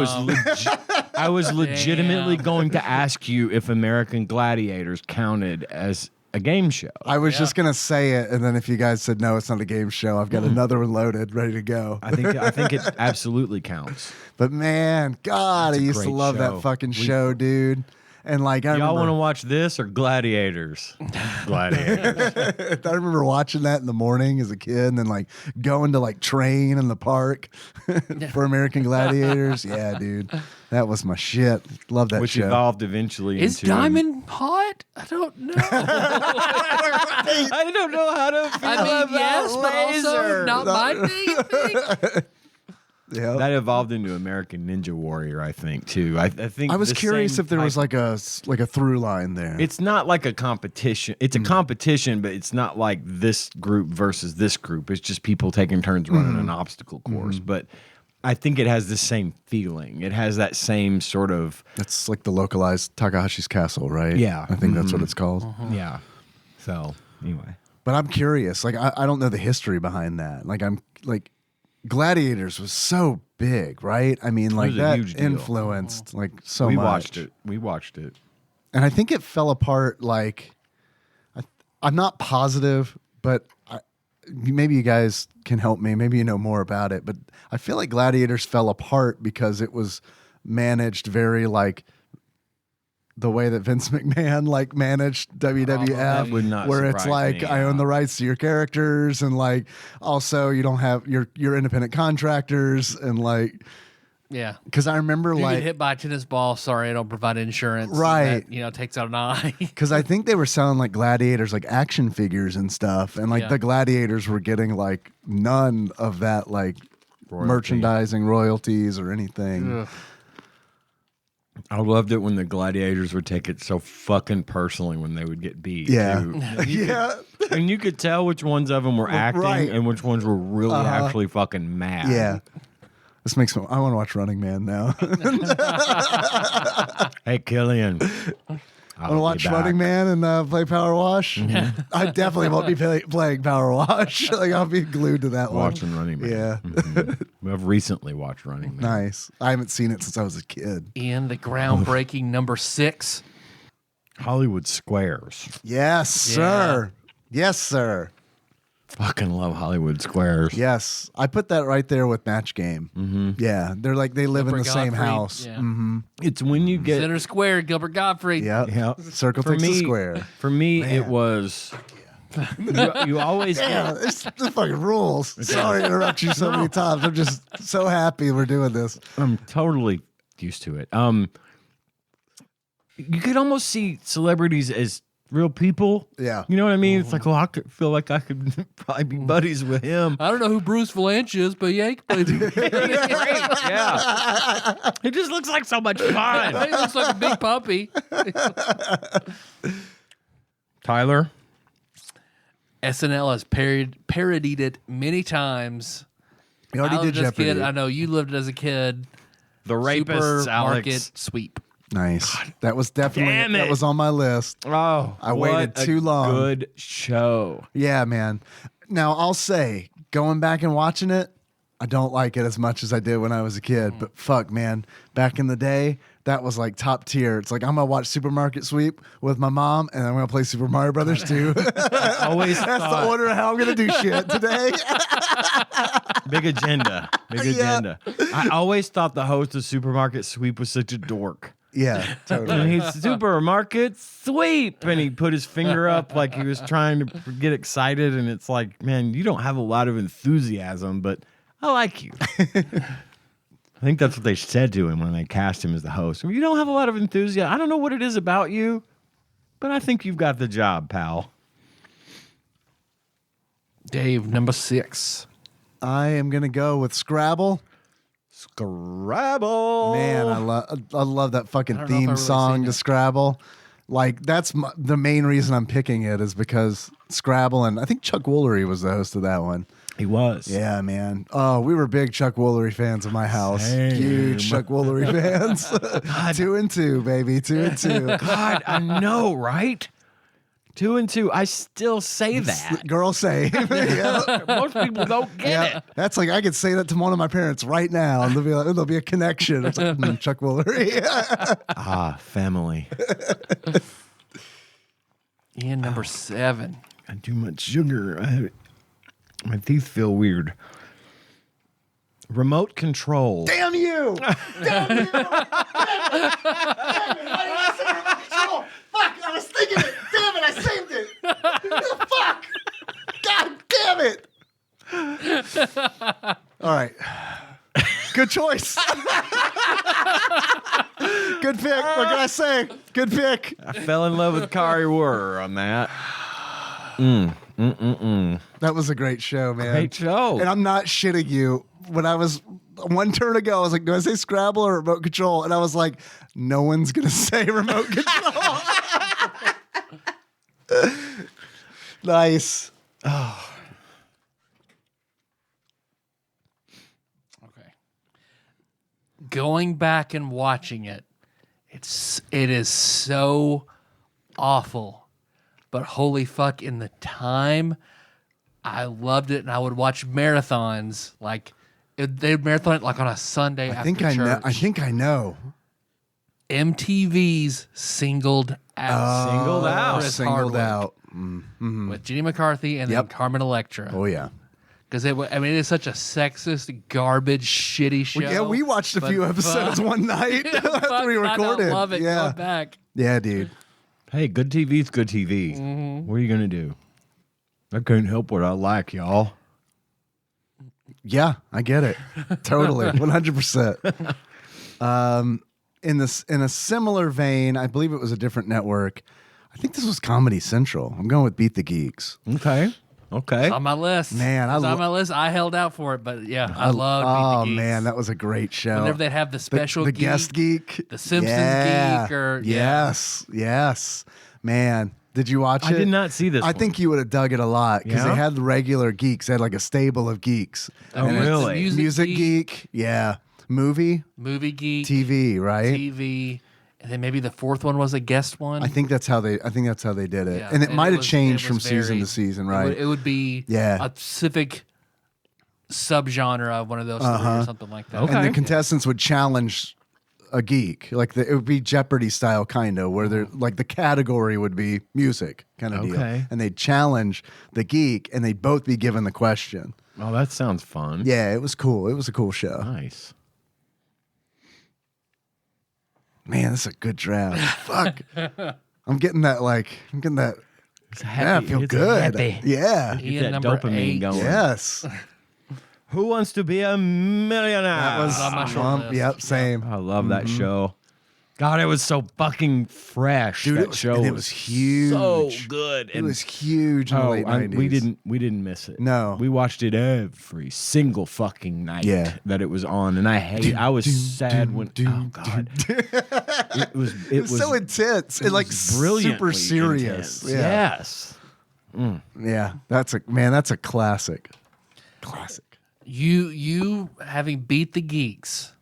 was legitimately going to ask you if American Gladiators counted as a game show. I was just gonna say it, and then if you guys said no, it's not a game show, I've got another one loaded, ready to go. I think it absolutely counts. But man, God, I It's a used to great love show. that fucking show, dude. And like, I Y'all want to remember, watch this or Gladiators? Gladiators. I remember watching that in the morning as a kid, and then like going to like train in the park for American Gladiators. Yeah, dude, that was my shit. Love that Which show. evolved eventually Is into... Diamond hot? I don't know. I don't know how to feel I mean, about yes, but also Laser. not my thing. Yeah. That evolved into American Ninja Warrior, I think, too. I think I was the curious same if there was type- like a through line there. It's not like a competition. It's a competition, but it's not like this group versus this group. It's just people taking turns running an obstacle course. But I think it has the same feeling. It has that same sort of... It's like the localized Takahashi's Castle, right? Yeah. I think that's what it's called. Yeah. So, anyway. But I'm curious. Like, I don't know the history behind that. Like, I'm like, Gladiators was so big, right? I mean, like was a that huge deal. influenced like so We much. We watched it. And I think it fell apart. Like, I'm not positive, but maybe you guys can help me. Maybe you know more about it. But I feel like Gladiators fell apart because it was managed very like the way that Vince McMahon like managed WWF, That would not where it's surprise like me, I own the rights to your characters, and like also you don't have your independent contractors, and like Yeah. Because I remember You like get hit by a tennis ball. Sorry, I don't provide insurance. Right. That, takes out an eye. because I think they were selling like gladiators, like action figures and stuff, and like Yeah. the gladiators were getting like none of that like Royalty. merchandising royalties or anything. Ugh. I loved it when the gladiators would take it so fucking personally when they would get beat. Yeah. too. Yeah. And you could tell which ones of them were acting right. and which ones were really actually fucking mad. Yeah. This makes me. I want to watch Running Man now. Hey, Killian. I want to watch Running Man and play Power Wash. I definitely won't be playing Power Wash. Like I'll be glued to that Watching one. Running Man. Yeah. I've recently watched Running Man. Nice. I haven't seen it since I was a kid. And the groundbreaking number 6. Hollywood Squares. Yes, sir. Yes, sir. Fucking love Hollywood Squares. Yes, I put that right there with Match Game. Mm-hmm. Yeah, they're like they live in the Gilbert same Gottfried, house. yeah. Mm-hmm. It's when you get Center Square, Gilbert Gottfried. Yep. Yeah. Circle takes the square. For me, Man. it was. You always Yeah, this fucking rules. Sorry to interrupt you so many times. I'm just so happy we're doing this. I'm totally used to it. You could almost see celebrities as real people. Yeah. You know what I mean? It's like, I could feel like I could probably be buddies with him. I don't know who Bruce Valanche is, but yeah, he can play the Yeah. It just looks like so much fun. He looks like a big puppy. Tyler? SNL has parodied it many times. You already I did lived as a Jeopardy. kid. I know you lived as a kid. The rapist, Supermarket Alex. sweep. Nice. That was definitely Damn that it. was on my list. Oh, I waited what a too long. Good show. Yeah, man. Now I'll say, going back and watching it, I don't like it as much as I did when I was a kid. But fuck, man, back in the day, that was like top tier. It's like I'm gonna watch Supermarket Sweep with my mom, and I'm gonna play Super Mario Brothers 2. Always That's the order of how I'm gonna do shit today. Big agenda. Big Yeah. agenda. I always thought the host of Supermarket Sweep was such a dork. Yeah, And totally. he's Supermarket Sweep. And he put his finger up like he was trying to get excited. And it's like, man, you don't have a lot of enthusiasm, but I like you. I think that's what they said to him when they cast him as the host. You don't have a lot of enthusiasm. I don't know what it is about you, but I think you've got the job, pal. Dave, number 6. I am gonna go with Scrabble. Scrabble. Man, I love that fucking I don't know if I've theme really song seen to it. Scrabble. Like that's the main reason I'm picking it is because Scrabble, and I think Chuck Woolery was the host of that one. He was. Yeah, man. Oh, we were big Chuck Woolery fans in my house. Same. Huge Chuck Woolery fans. 2 and 2, baby. 2 and 2. God, I know, right? 2 and 2. I still say that. Girl say. Yeah. Most people don't get Yeah. it. That's like I could say that to one of my parents right now, and there'll be a connection. It's like Chuck Woolery. Ah, family. And number 7. I too much sugar. My teeth feel weird. Remote control. Damn you! Damn you! Damn it! Why did I say remote control? Fuck! I was thinking it. Damn it! I saved it. Fuck! God damn it! All right. Good choice. Good pick. What can I say? Good pick. I fell in love with Kari Wurr on that. That was a great show, man. Great show. And I'm not shitting you. When I was one turn ago, I was like, do I say Scrabble or remote control? And I was like, no one's going to say remote control. Nice. Okay. Going back and watching it, it is so awful. But holy fuck, in the time, I loved it, and I would watch marathons. Like they'd marathon it like on a Sunday after I church. think I know. MTV's Singled Out. Singled Out. Chris Singled Hardwick out. with Jenny McCarthy and then Yep. Carmen Electra. Oh, yeah. Because it is such a sexist, garbage, shitty show. Yeah, we watched a but few episodes fuck- one night after we fuck, recorded. I love it. Yeah. Come back. Yeah, dude. Hey, good TV's good TV. What are you going to do? I couldn't help what I like, y'all. Yeah, I get it. Totally. 100%. In a similar vein, I believe it was a different network. I think this was Comedy Central. I'm going with Beat the Geeks. Okay. It's on my list. Man, it's on my list. I held out for it, but yeah, I love Beat the Geeks. Oh man, that was a great show. Whenever they'd have the special the geek, guest geek, the Simpsons geek, or yes, man. Did you watch it? I did not see this. I think you would have dug it a lot because they had the regular geeks. They had like a stable of geeks. Oh, And it's really? Music geek, yeah. Movie geek, TV, right? TV, and then maybe the fourth one was a guest one. I think that's how they did it. Yeah, and it might have was- changed it from was season very- to season, right? It would be a specific subgenre of one of those three or something like that. Okay. And the contestants would challenge a geek, like it would be Jeopardy style, kind of, where they're like the category would be music, kind of deal, Okay. and they'd challenge the geek, and they'd both be given the question. Oh, that sounds fun. Yeah, it was cool. It was a cool show. Nice. Man, that's a good draft. Fuck, I'm getting that. It's Yeah, I feel It's good. happy. Yeah. Ian, Get that number dopamine 8. going. Yes. Who wants to be a millionaire? That was on my short list. Yep, same. I love that show. God, it was so fucking fresh. Dude, that show it was huge. so good. It was huge in the late 90s. we didn't miss it. No. We watched it every single fucking night that it was on, and I was sad when oh god. It was so intense and like super brilliantly serious. intense. Yeah. Yes. Yeah, that's a classic. Classic. You having Beat the Geeks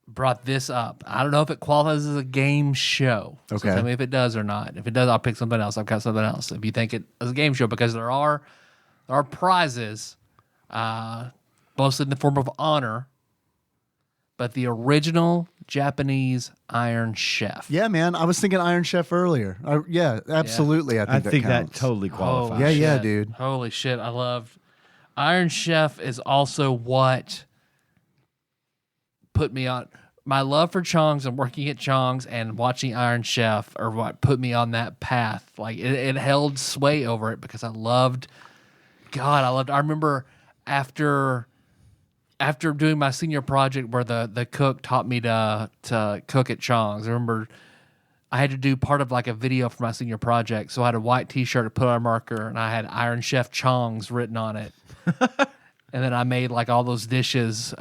brought this up. I don't know if it qualifies as a game show. So Okay. tell me if it does or not. If it does, I'll pick something else. I've got something else. If you think it is a game show, because there are prizes, mostly in the form of honor, but the original Japanese Iron Chef. Yeah, man. I was thinking Iron Chef earlier. Yeah, absolutely. I think that counts. totally qualifies. Yeah, yeah, shit. dude. Holy shit. I love Iron Chef is also what put me on my love for Chong's and working at Chong's and watching Iron Chef or what put me on that path. Like it held sway over it because I remember after doing my senior project where the cook taught me to cook at Chong's. I remember I had to do part of like a video for my senior project. So I had a white t-shirt to put on a marker and I had Iron Chef Chong's written on it. And then I made like all those dishes,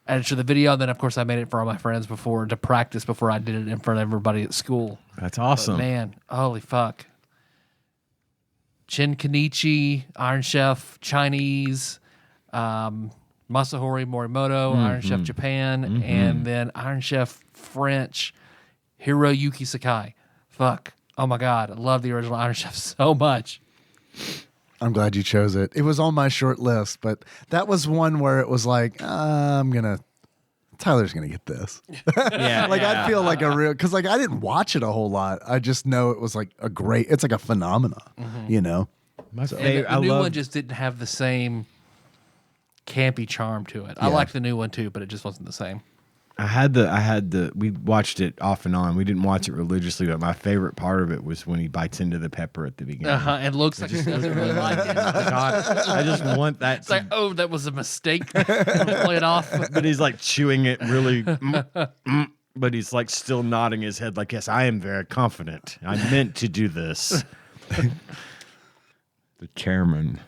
added to the video. And then of course I made it for all my friends to practice before I did it in front of everybody at school. That's awesome. But man, holy fuck. Chin Kenichi, Iron Chef Chinese, Masahori Morimoto, Iron Chef Japan, and then Iron Chef French, Hiroyuki Sakai. Fuck. Oh my God. I love the original Iron Chef so much. I'm glad you chose it. It was on my short list, but that was one where it was like, Tyler's gonna get this. Yeah. I feel like because I didn't watch it a whole lot. I just know it was like it's like a phenomenon, you know? My And favorite. the new one just didn't have the same campy charm to it. I Yeah. liked the new one too, but it just wasn't the same. we watched it off and on. We didn't watch it religiously, but my favorite part of it was when he bites into the pepper at the beginning. And looks like he doesn't really like it. God, I just want that. It's like, oh, that was a mistake. Play it off. But he's like chewing it really, but he's like still nodding his head like, yes, I am very confident. I meant to do this. The chairman.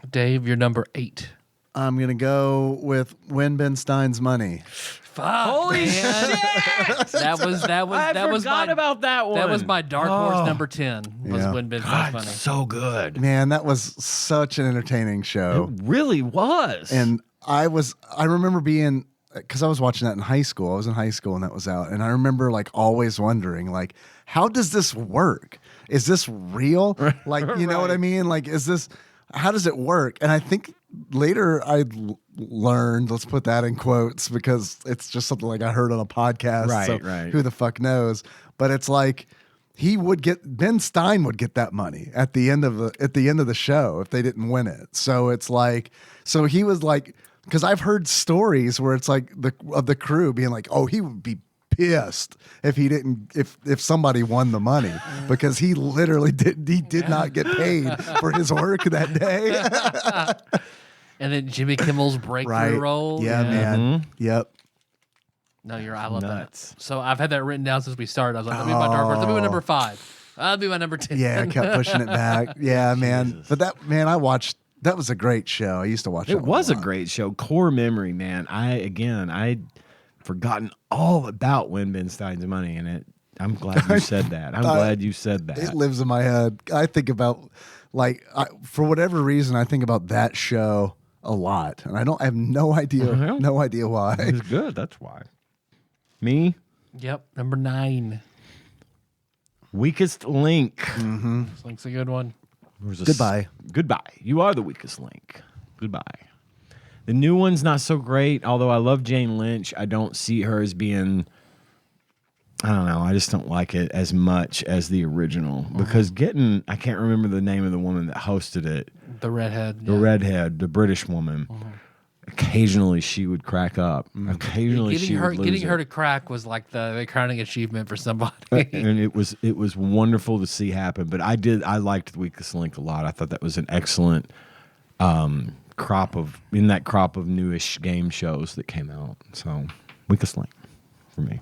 Dave, you're number 8. I'm gonna go with Win Ben Stein's Money. Fuck, Holy man. shit! That was I was forgot my about that one. That was my dark horse number 10. Was Yeah. when Ben God, Funny. so good. Man, that was such an entertaining show. It really was. And I remember being, because I was watching that in high school. I was in high school and that was out. And I remember like always wondering, like, how does this work? Is this real? Like, you know what I mean? Like, how does it work? And I think later I learned, let's put that in quotes because it's just something like I heard on a podcast. Right, so right. who the fuck knows? But it's like, Ben Stein would get that money at the end of the show if they didn't win it. So it's like, so he was like, because I've heard stories where it's like the crew being like, oh, he would be pissed if he didn't if somebody won the money because he literally did not get paid for his work that day. And then Jimmy Kimmel's breakthrough roll. Yeah, man. Yep. No, I love Nuts. that. So I've had that written down since we started. I was like, let me be my dark horse. Let me be my number 5. I'll be my number 10. Yeah, I kept pushing it back. Yeah, man. But I watched. That was a great show. I used to watch it. It was a great show. Core memory, man. I'd forgotten all about Win Ben Stein's Money, and I'm glad you said that. I'm glad you said that. It lives in my head. I think about for whatever reason, I think about that show a lot, and I have no idea why. It was good. That's why. Me? Yep, number 9. Weakest link. Mm-hmm. This link's a good one. Goodbye. Goodbye. You are the weakest link. Goodbye. The new one's not so great, although I love Jane Lynch. I don't see her as being, I don't know, I just don't like it as much as the original. Because I can't remember the name of the woman that hosted it. The redhead. The redhead, the British woman. Occasionally she would crack up. Occasionally getting her to crack was like the crowning achievement for somebody. And it was wonderful to see happen. But I liked the Weakest Link a lot. I thought that was an excellent crop of newish game shows that came out. So Weakest Link for me.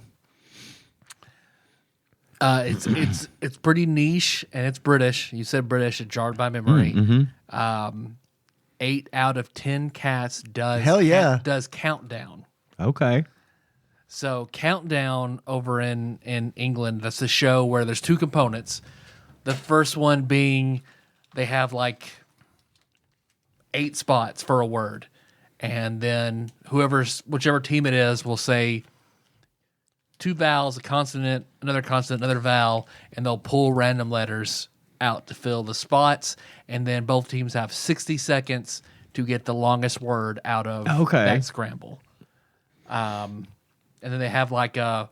It's pretty niche and it's British. You said British. It jarred my memory. 8 out of 10 cats does does Countdown. Okay. So Countdown over in England, that's the show where there's 2 components. The first one being they have like 8 spots for a word. And then whichever team it is will say 2 vowels, a consonant, another vowel, and they'll pull random letters out to fill the spots, and then both teams have 60 seconds to get the longest word out of that scramble. And then they have like a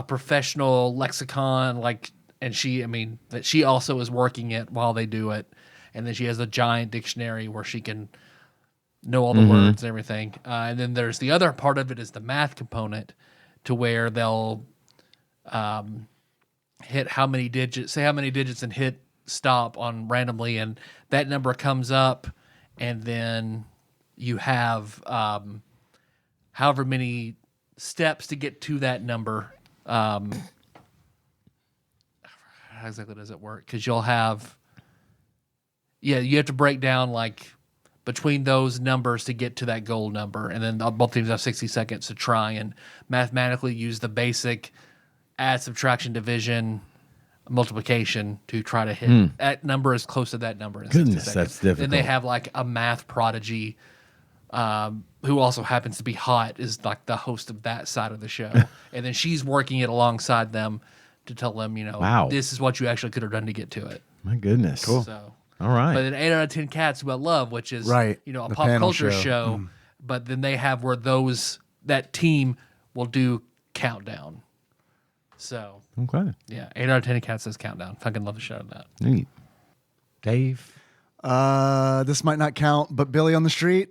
professional lexicon, that she also is working it while they do it, and then she has a giant dictionary where she can know all the words and everything. And then there's the other part of it is the math component, to where they'll hit how many digits, and hit stop on randomly, and that number comes up, and then you have however many steps to get to that number. How exactly does it work? Because you'll have, you have to break down like between those numbers to get to that goal number, and then both teams have 60 seconds to try and mathematically use the basic add, subtraction, division, multiplication to try to hit that number as close to that number in 60 seconds. That's difficult. Then they have like a math prodigy who also happens to be hot, is like the host of that side of the show. And then she's working it alongside them to tell them, this is what you actually could have done to get to it. My goodness. Cool. So, all right. but then 8 out of 10 Cats About Love, which is a pop culture show. But then they have where that team will do Countdown. So okay. Yeah, 8 out of 10 Cats says Countdown. Fucking love the show of that. Neat. Dave? This might not count, but Billy on the Street.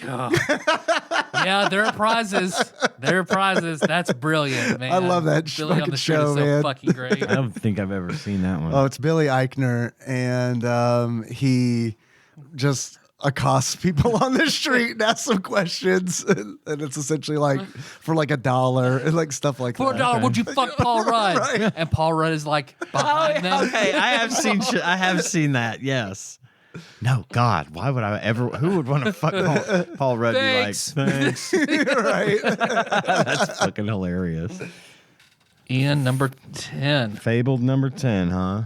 Yeah, there are prizes. That's brilliant, man. I love that Billy on the Street show, is so man. fucking great. I don't think I've ever seen that one. Oh, it's Billy Eichner, and he just accosts people on the street and asks them questions, and it's essentially like for like $1 and like stuff like For that. $1, would you fuck Paul Rudd? Right. And Paul Rudd is like behind them. Okay, I have seen that. Yes. No, God, why would I ever? Who would want to fuck Paul Rudd? Thanks. Be like, thanks. Right. That's fucking hilarious. Ian, number 10. Fabled number 10, huh?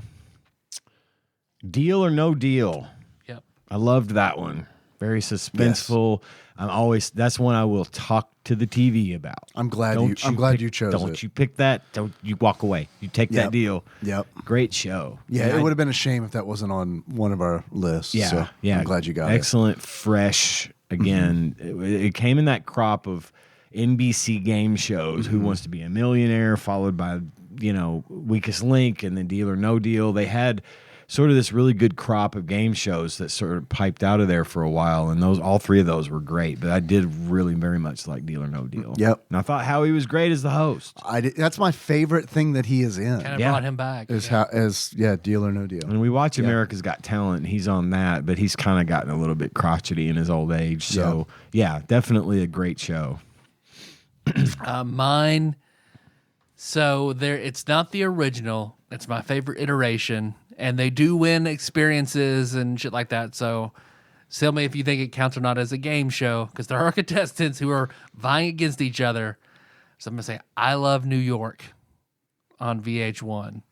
Deal or No Deal. Yep. I loved that one. Very suspenseful. Yes. That's one I will talk to the TV about. I'm glad you chose it. Don't you pick that. Don't you walk away. You take that deal. Yep. Great show. Yeah, it would have been a shame if that wasn't on one of our lists. Yeah. So yeah. I'm glad you got Excellent, fresh. Again, it came in that crop of NBC game shows. Who Wants to Be a Millionaire, followed by, Weakest Link, and then Deal or No Deal. They had sort of this really good crop of game shows that sort of piped out of there for a while, and all three of those were great. But I did really very much like Deal or No Deal. Yep. And I thought Howie was great as the host. That's my favorite thing that he is in. Kind of Yeah. brought him back. Deal or No Deal. And we watch America's Got Talent. He's on that, but he's kind of gotten a little bit crotchety in his old age. So yeah, definitely a great show. Mine. So it's not the original. It's my favorite iteration, and they do win experiences and shit like that. So, tell me if you think it counts or not as a game show, because there are contestants who are vying against each other. So I'm gonna say I Love New York on VH1.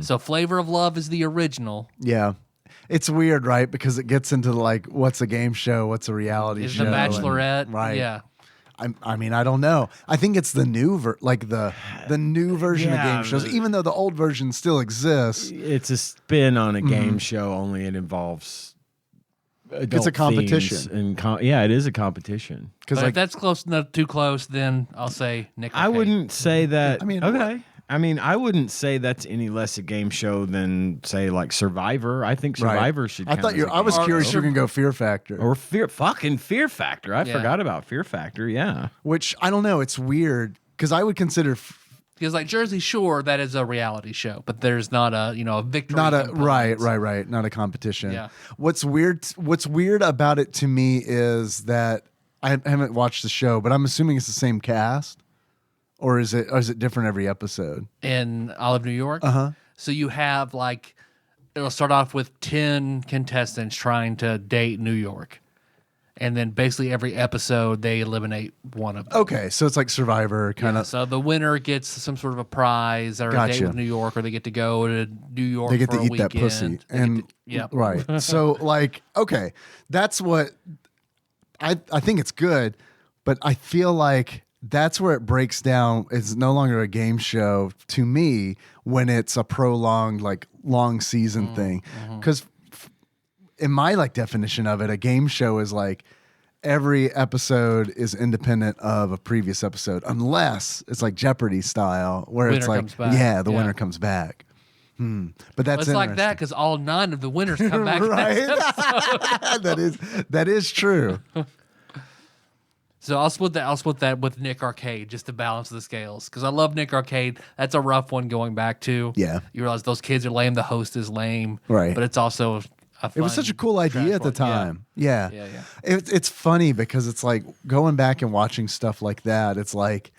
So Flavor of Love is the original. Yeah. It's weird, right? Because it gets into like, what's a game show? What's a reality Is show? the Bachelorette? Right. Yeah. I mean, I don't know. I think it's the new the new version of game shows, even though the old version still exists. It's a spin on a game show, only it involves adult It's a competition. themes and it is a competition. But Because if that's not too close, then I'll say Nick. I Arcade. wouldn't say that. I mean, okay. I mean, I wouldn't say that's any less a game show than, say, like Survivor. I think Survivor should. I count thought as a I was game curious show. you were gonna go Fear Factor, Or Fear Factor. I Yeah. forgot about Fear Factor. Yeah. which I don't know. It's weird because I would consider Because like Jersey Shore, that is a reality show, but there's not a victory. not a component. right, not a competition. Yeah. What's weird about it to me is that I haven't watched the show, but I'm assuming it's the same cast, or is it different every episode? In Olive, New York. Uh-huh. So you have it'll start off with 10 contestants trying to date New York. And then basically every episode they eliminate one of them. Okay, so it's like Survivor kind of. So the winner gets some sort of a prize or a date Gotcha. with New York, or they get to go to New York. They get for to a eat weekend. that pussy, They and get to- yep. right. So like, okay, that's what I think it's good, but I feel like that's where it breaks down. It's no longer a game show to me when it's a prolonged, like long season thing. Because in my definition of it, a game show is like every episode is independent of a previous episode, unless it's like Jeopardy style, where it's Winner like, comes back. the Yeah. winner comes back. But that's It's like that because all 9 of the winners come back. right? that is true. So I'll split that with Nick Arcade just to balance the scales because I love Nick Arcade. That's a rough one going back to. Yeah. You realize those kids are lame. The host is lame. Right. But it's also It was such a cool idea at the time. Yeah. Yeah. It's funny because it's like going back and watching stuff like that. It's like,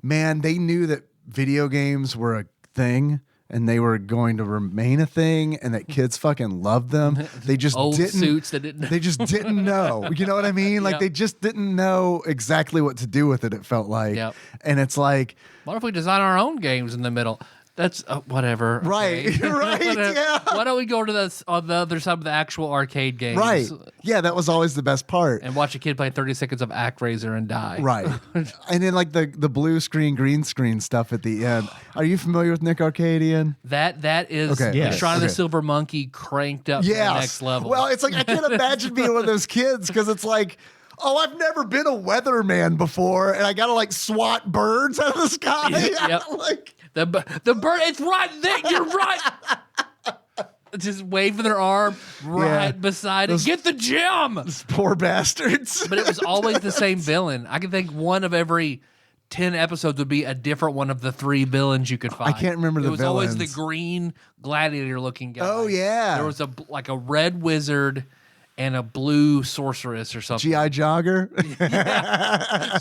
man, they knew that video games were a thing and they were going to remain a thing and that kids fucking loved them. They just Old didn't. suits that didn't. They just didn't know. You know what I mean? Like Yep. they just didn't know exactly what to do with it. It felt like. Yep. And it's like, What if we design our own games in the middle? That's whatever. Right, okay. right, Whatever. yeah. Why don't we go to this on the other side of the actual arcade games? right. Yeah, that was always the best part. And watch a kid play 30 seconds of ActRaiser and die. Right. And then like the blue screen, green screen stuff at the end. Are you familiar with Nick Arcadian? That is Okay. Yes. Shrine of the Okay. Silver Monkey cranked up to the next level. Well, it's like I can't imagine being one of those kids because it's like, oh, I've never been a weatherman before, and I gotta like swat birds out of the sky. Yep. Like, the bird, it's right there. You're right. Just waving their arm right beside it. Get the gem. poor bastards. But it was always the same villain. I can think one of every 10 episodes would be a different one of the 3 villains you could find. can't remember the It was always the villains. green gladiator looking guy. Oh, yeah. There was a red wizard and a blue sorceress or something. G.I. Jogger.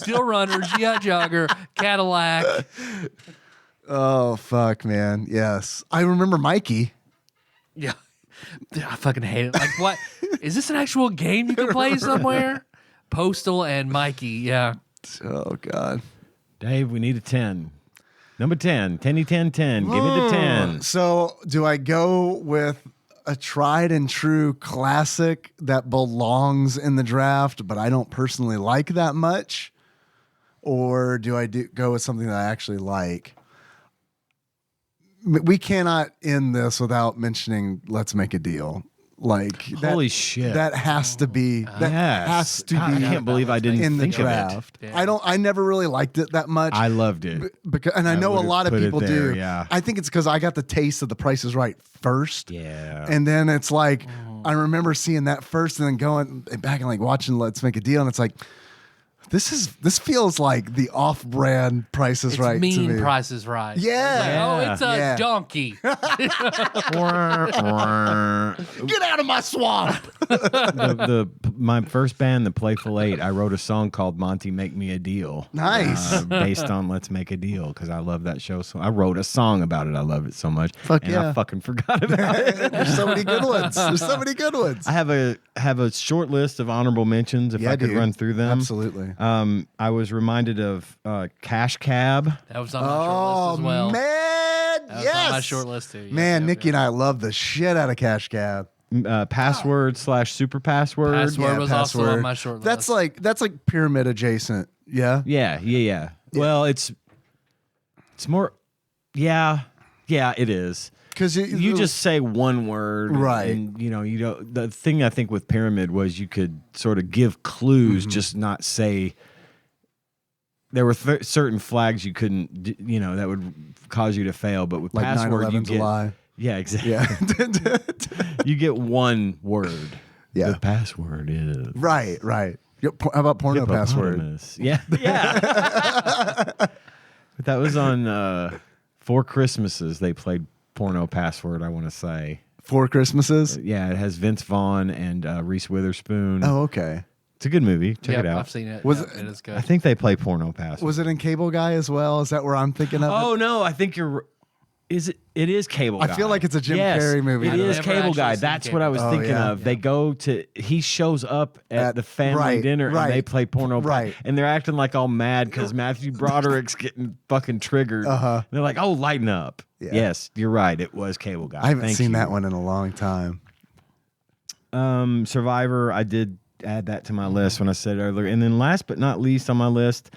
Steel Runner, G.I. Jogger, Cadillac. Oh, fuck, man. Yes. I remember Mikey. Yeah. Dude, I fucking hate it. Like, what? Is this an actual game you can play somewhere? Postal and Mikey, yeah. Oh, God. Dave, we need a 10. Number 10. 10 10 10. Give me the 10. So, do I go with a tried and true classic that belongs in the draft, but I don't personally like that much? Or do I go with something that I actually like? We cannot end this without mentioning Let's Make a Deal. Like Holy shit. That has to be. That has to God, be. I can't believe I didn't in the think draft. of it. Yeah. I never really liked it that much. I loved it. Because, and I know a would've lot of put it people there, do. yeah. I think it's because I got the taste of The Price is Right first. Yeah. And then it's like, I remember seeing that first and then going back and like watching Let's Make a Deal. And it's like, this feels like the off-brand Price is It's Right mean to me. Price is Right. Yeah. It's like, oh, it's a Yeah. donkey. Get out of my swamp. My first band, the Playful Eight, I wrote a song called Monty Make Me a Deal. Nice. Based on Let's Make a Deal, because I love that show. So I wrote a song about it. I love it so much. Fuck and yeah. I fucking forgot about it. There's so many good ones. I have a short list of honorable mentions if I could dude. run through them. Absolutely. I was reminded of Cash Cab. That was on my short list as well. Man, That was yes. on my short list too. Man, Nikki and I love the shit out of Cash Cab. Password / super password. Password was also on Password. my short list. That's like pyramid adjacent. Yeah. Yeah. Well, it's more. Yeah, it is. Because You just say one word, Right. And you know, the thing I think with Pyramid was you could sort of give clues, just not say. There were certain flags you couldn't, that would cause you to fail. But with like password, you 9/11's a get lie. yeah, exactly. Yeah. You get one word. Yeah. The password is Right. How about porno password? hippopotamus. Yeah. But that was on 4 Christmases. They played porno password. I want to say. 4 Christmases. Yeah, it has Vince Vaughn and Reese Witherspoon. Oh, okay. It's a good movie. Check Yep, it out. I've seen it. Was Yep, it- it is good. I think they play porno password. Was it in Cable Guy as well? Is that where I'm thinking of? Oh it? no, I think you're. Is it? It is Cable I Guy. feel like it's a Jim Yes, Carrey movie. It I've is never Cable actually Guy. seen That's Cable what I was Guy. thinking Oh, yeah. of. They go to. He shows up at the family right, dinner right. and they play porno. Right. And they're acting like all mad because Matthew Broderick's getting fucking triggered. Uh-huh. They're like, "Oh, lighten up." Yeah. Yes, you're right. It was Cable Guy. I haven't Thank seen you. that one in a long time. Survivor, I did add that to my list when I said earlier. And then last but not least on my list,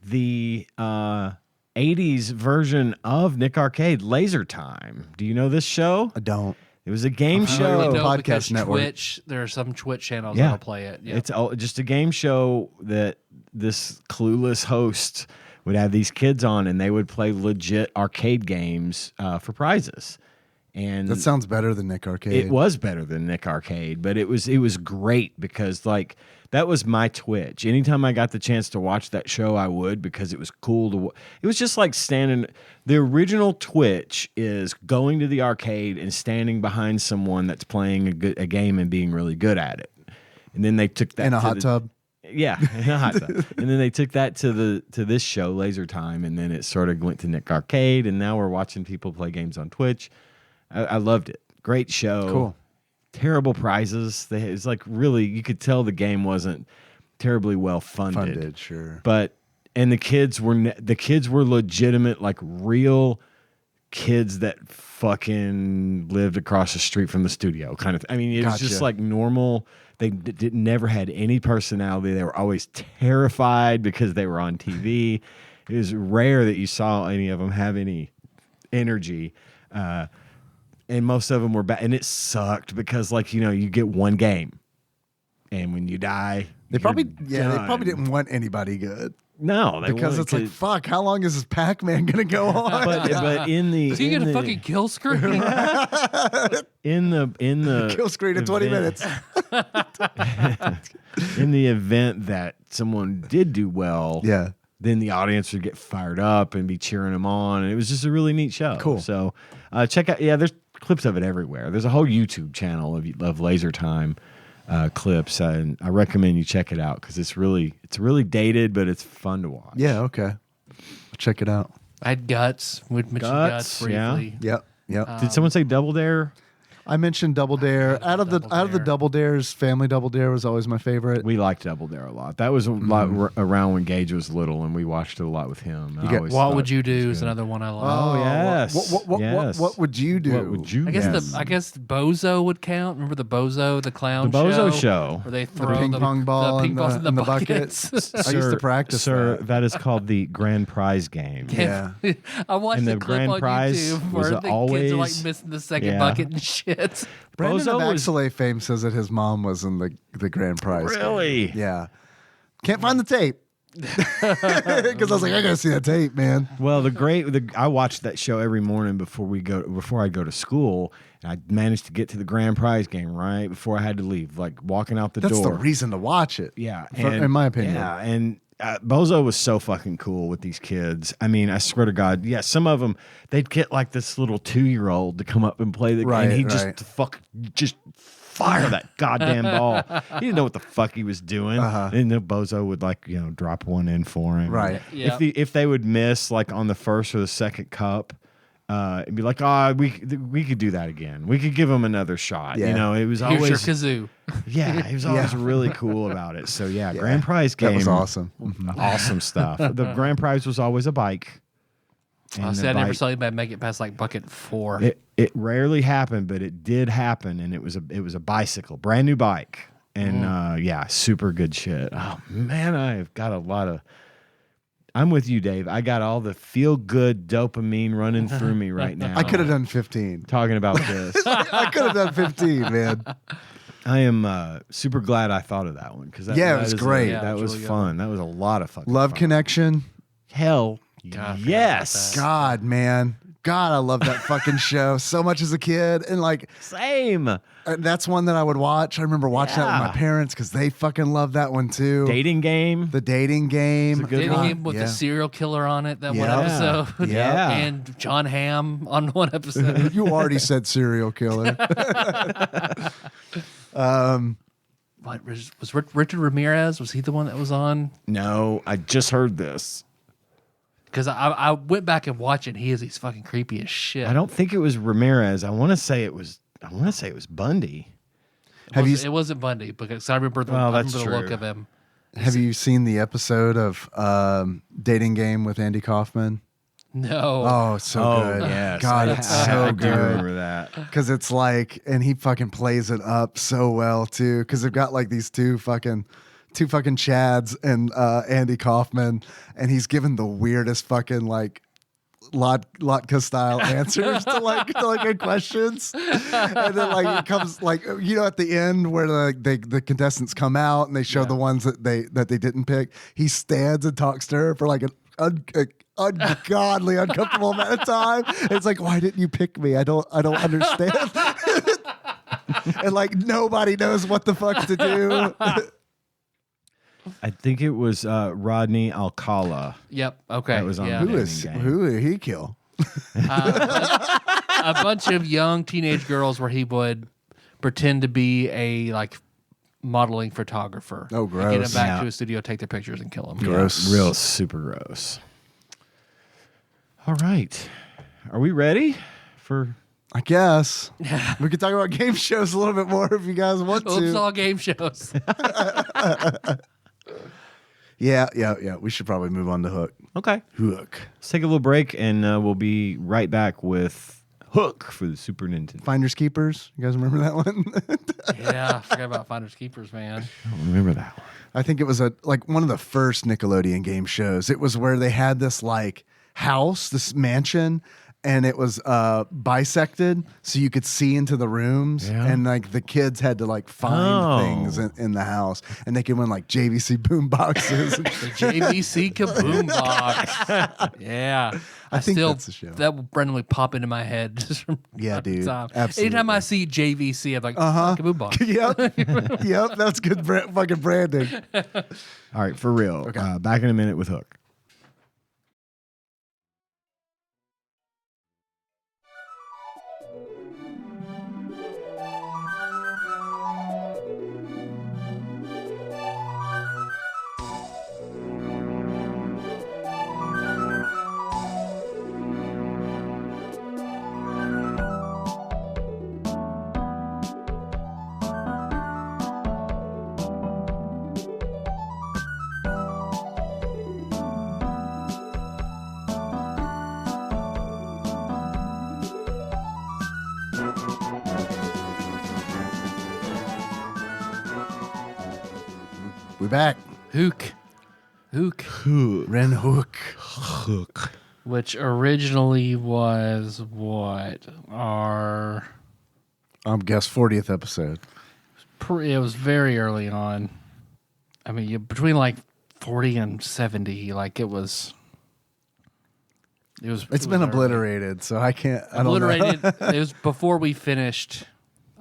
the 80s version of Nick Arcade, Laser Time. Do you know this show? I don't. It was a game I show. really don't Podcast because network. Twitch, there are some Twitch channels Yeah. that'll play it. Yep. It's just a game show that this clueless host would have these kids on and they would play legit arcade games for prizes. And That sounds better than Nick Arcade. it was better than Nick Arcade, but it was great because like that was my Twitch. Anytime I got the chance to watch that show, I would because it was cool to. It was just like standing. The original Twitch is going to the arcade and standing behind someone that's playing a game and being really good at it. And then they took that in a to hot the- tub. Yeah, in a hot tub. And then they took that to this show, Laser Time, and then it sort of went to Nick Arcade, and now we're watching people play games on Twitch. I loved it. Great show. Cool. Terrible prizes. It's like really, you could tell the game wasn't terribly well funded. Sure. But and the kids were legitimate, like real kids that fucking lived across the street from the studio, kind of. I mean, it was just Gotcha. like normal. They never had any personality. They were always terrified because they were on TV. It was rare that you saw any of them have any energy. And most of them were bad, and it sucked because, like, you get one game, and when you die, They probably you're they done. probably didn't want anybody good No, they because wanted it's like to- fuck. How long is this Pac-Man gonna go on? but in the Do you in get a the- fucking kill screen? in the Kill screen in 20 event- minutes. in the event that someone did do well, Yeah. then the audience would get fired up and be cheering them on, and it was just a really neat show. Cool. So check out. Yeah, there's clips of it everywhere. There's a whole YouTube channel of Laser Time clips, and I recommend you check it out because it's really dated, but it's fun to watch. Yeah. Okay. Check it out. I had Guts. We'd mention Guts, Guts yeah. briefly. Yep. Did someone say Double Dare? I mentioned Double Dare. Out of the Double Dares, Family Double Dare was always my favorite. We liked Double Dare a lot. That was a lot around when Gage was little, and we watched it a lot with him. I get- always What thought would you it was do is good. another one I love. Oh, yes. Yes. What would you do? What would you I guess do? I guess Bozo would count. Remember the Bozo, the clown The Bozo show. where they The throw ping pong ball the ping balls in the buckets. buckets. I used to practice Sir, that. that is called the grand prize game. Yeah. I watched And the the clip grand on prize YouTube was where the kids are like always- missing the second Yeah. bucket and shit. kids. Brandon Bozo of was- Axelay fame says that his mom was in the grand prize. Really? game. Yeah. Can't find the tape. Because I was like, I gotta see that tape, man. Well, I watched that show every morning before I go to school, and I managed to get to the grand prize game right before I had to leave, like walking out the That's door. the reason to watch it. Yeah, in my opinion. Yeah, and Bozo was so fucking cool with these kids. I mean, I swear to God, yeah, some of them they'd get like this little 2-year-old to come up and play the game. Right, And he'd right. just fire that goddamn ball. He didn't know what the fuck he was doing. And then Bozo would drop one in for him. Right. Yeah. If they would miss like on the first or the second cup. It'd be like, we could do that again. We could give him another shot. Yeah. You know, it was Here's always your kazoo. yeah, he was always really cool about it. So yeah, grand prize game. That was awesome. Awesome stuff. The grand prize was always a bike. And Honestly, the I never bike- saw anybody make it past like bucket 4. It rarely happened, but it did happen, and it was a bicycle, brand new bike, and yeah, super good shit. Oh man, I've got a lot of. I'm with you, Dave. I got all the feel good dopamine running through me right now. I could have done 15. talking about this. I could have done 15, man. I am super glad I thought of that one because Yeah, it was great. Yeah, that it was was really good. fun. That was a lot of fucking Love fun. Connection. Hell, God, I forgot yes. about God, man. God, I love that fucking show so much as a kid. And like, Same. that's one that I would watch. I remember watching that with my Yeah. parents because they fucking love that one too. Dating game. The dating game. It's a good Dating one. game with Yeah. the serial killer on it, that one Yeah. episode. Yeah. And John Hamm on one episode. You already said serial killer. What, was Richard Ramirez? Was he the one that was on? No, I just heard this. Because I went back and watched it. He's fucking creepy as shit. I don't think it was Ramirez. I want to say it was Bundy. It wasn't Bundy because I remember the, Well, I that's remember the look true. of him. Have you seen the episode of Dating Game with Andy Kaufman? No. Oh, it's so good. Yes. God, I- it's I so do good. remember that. Because it's like, and he fucking plays it up so well too. Because they've got like these two fucking Chads and Andy Kaufman, and he's given the weirdest fucking like Lotka style answers to good questions. And then like it comes like at the end where the contestants come out and they show the ones that they didn't pick. He stands and talks to her for like an ungodly uncomfortable amount of time. It's like, why didn't you pick me? I don't understand. And like nobody knows what the fuck to do. I think it was Rodney Alcala. Yep. Okay. That was on yeah. Who did he kill? A bunch of young teenage girls where he would pretend to be a like modeling photographer. Oh, And get gross. them back Yeah. to a studio, take their pictures, and kill them. Gross. Real super gross. All right. Are we ready for I guess we could talk about game shows a little bit more if you guys want Oops, to. all game shows. Yeah. We should probably move on to Hook. Okay. Hook. Let's take a little break and we'll be right back with Hook for the Super Nintendo. Finders Keepers. You guys remember that one? Yeah, I forgot about Finders Keepers, man. I don't remember that one. I think it was one of the first Nickelodeon game shows. It was where they had this like house, this mansion, and it was bisected so you could see into the rooms. Yeah. And like the kids had to like find things in the house, and they could win like JVC boom boxes. The JVC Kaboom Box. Yeah. I think still, that's the show. That will randomly pop into my head. Just from Yeah, time to dude. time. Absolutely. Anytime I see JVC, I'm like, Kaboom Box. Yep. That's good fucking branding. All right, for real. Okay. Back in a minute with Hook. We back. Hook. Ren Hook. Hook. Which originally was what? Guess 40th episode. It was very early on. I mean, between like 40 and 70, like it was. It's been obliterated, so I can't. Obliterated. I don't know. It was before we finished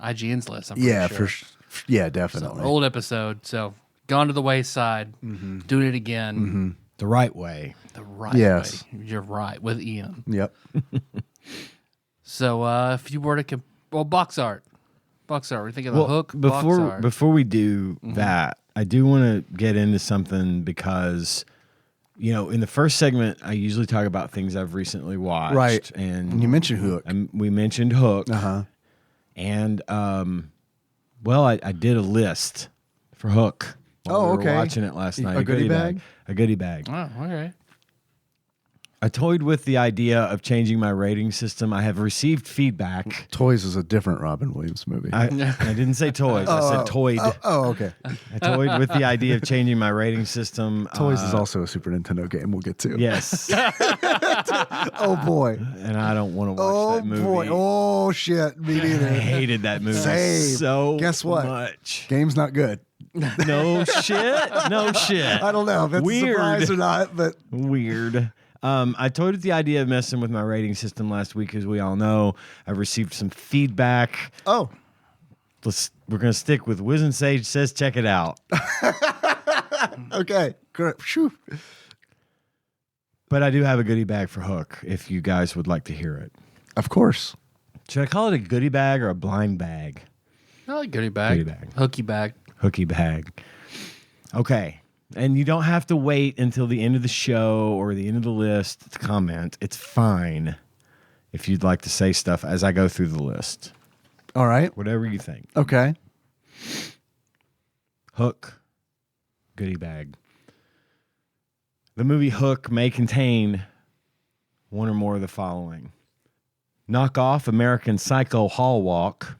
IGN's list. I'm pretty sure. Yeah, So, definitely. old episode. So gone to the wayside. Doing it again. The right way. The right Yes. way. You're right with Ian. Yep. So if you were to box art. Box art. We think of the hook. Box art. Before we do that, I do want to get into something because, in the first segment, I usually talk about things I've recently watched. Right. And you mentioned Hook. We mentioned Hook. Uh-huh. And, I did a list for Hook while we were watching it last night. A goodie bag? A goodie bag. Oh, okay. I toyed with the idea of changing my rating system. I have received feedback. Toys is a different Robin Williams movie. I didn't say toys. I said toyed. Okay. I toyed with the idea of changing my rating system. Toys is also a Super Nintendo game we'll get to. Yes. Oh, boy. And I don't want to watch that movie. Boy. Oh, shit. Me neither. I hated that movie Same. so Guess what? much. Game's not good. No shit. No shit. I don't know if it's Weird. a surprise or not, but Weird. I toyed with the idea of messing with my rating system last week, as we all know. I've received some feedback. oh, We're gonna stick with Wiz and Sage says check it out. okay. Great. Phew. But I do have a goodie bag for Hook, if you guys would like to hear it. Of course. Should I call it a goodie bag or a blind bag? I like goodie bag. Goodie bag. Hooky bag. Hooky bag. Okay. And you don't have to wait until the end of the show or the end of the list to comment. It's fine if you'd like to say stuff as I go through the list. All right. Whatever you think. Okay. Hook. Goodie bag. The movie Hook may contain one or more of the following: knock off American Psycho Hall Walk.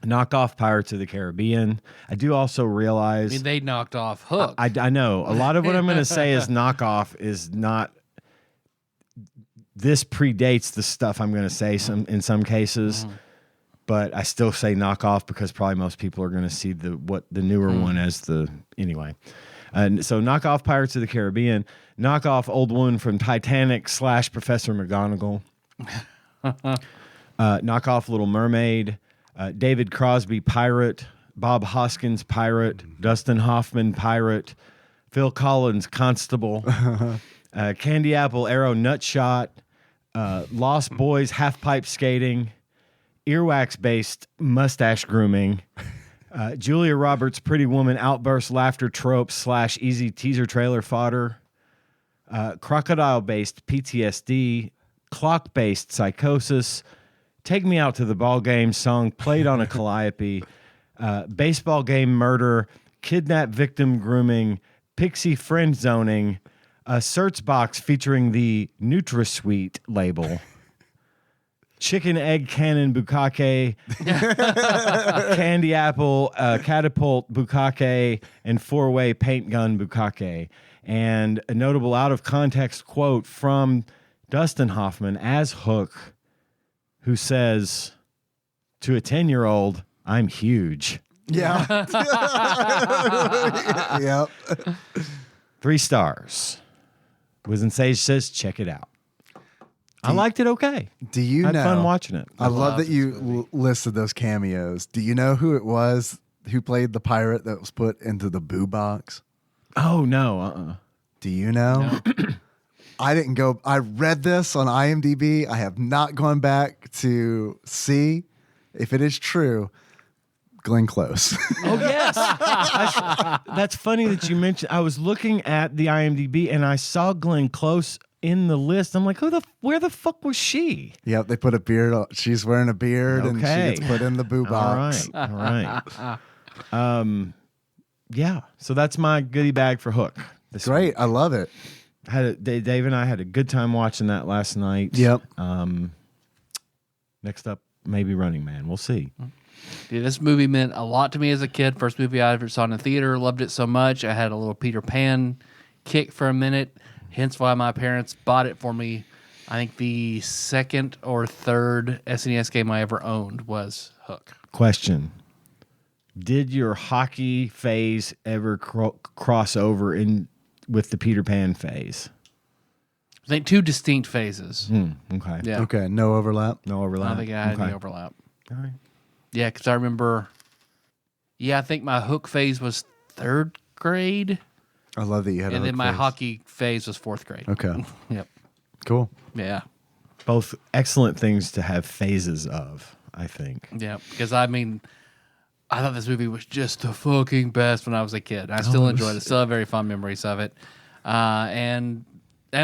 Knock off Pirates of the Caribbean. I do also realize... I mean, they knocked off Hook. I know. A lot of what I'm going to say is knockoff is not... This predates the stuff I'm going to say in some cases, but I still say knockoff because probably most people are going to see the newer one as the... Anyway. So knock off Pirates of the Caribbean. Knock off Old Woman from Titanic / Professor McGonagall. Knock off Little Mermaid. David Crosby, pirate. Bob Hoskins, pirate. Dustin Hoffman, pirate. Phil Collins, constable. Candy Apple, Arrow, Nutshot. Lost Boys, half pipe skating. Earwax-based mustache grooming. Julia Roberts, Pretty Woman, outburst laughter trope / easy teaser trailer fodder. Crocodile-based PTSD. Clock-based psychosis. Take Me Out to the Ball Game song played on a calliope, baseball game murder, kidnap victim grooming, pixie friend zoning, a search box featuring the NutraSweet label, chicken egg cannon bukkake, candy apple, catapult bukkake, and four-way paint gun bukkake. And a notable out-of-context quote from Dustin Hoffman as Hook, who says to a 10-year-old, "I'm huge." Yeah. Yep. 3 stars. Wiz and Sage says, check it out. I liked it okay. Do you I had know? fun watching it. I love that you listed those cameos. Do you know who it was who played the pirate that was put into the boo box? Oh, no. Do you know? No. I didn't go. I read this on IMDb. I have not gone back to see if it is true. Glenn Close. Oh, yes. That's funny that you mentioned. I was looking at the IMDb and I saw Glenn Close in the list. I'm like, where the fuck was she? Yep, they put a beard on. She's wearing a beard and she Okay. gets put in the boo box. All right. Yeah. So that's my goodie bag for Hook. Great. I love it. Dave and I had a good time watching that last night. Yep. Next up, maybe Running Man. We'll see. Dude, this movie meant a lot to me as a kid. First movie I ever saw in the theater. Loved it so much. I had a little Peter Pan kick for a minute. Hence why my parents bought it for me I think the second or third SNES game I ever owned was Hook. Question. Did your hockey phase ever cross over in with the Peter Pan phase? I think 2 distinct phases. Okay. Yeah. Okay, no overlap. No I overlap. don't think I had Okay. any overlap. All right. Yeah, because I remember, I think my Hook phase was 3rd grade, I love that you had a and then hook my face. hockey phase was 4th grade. Okay, Yep. cool. Yeah. Both excellent things to have phases of, I think. Yeah. Because, I mean, I thought this movie was just the fucking best when I was a kid. I still enjoyed it. Still have very fond memories of it. And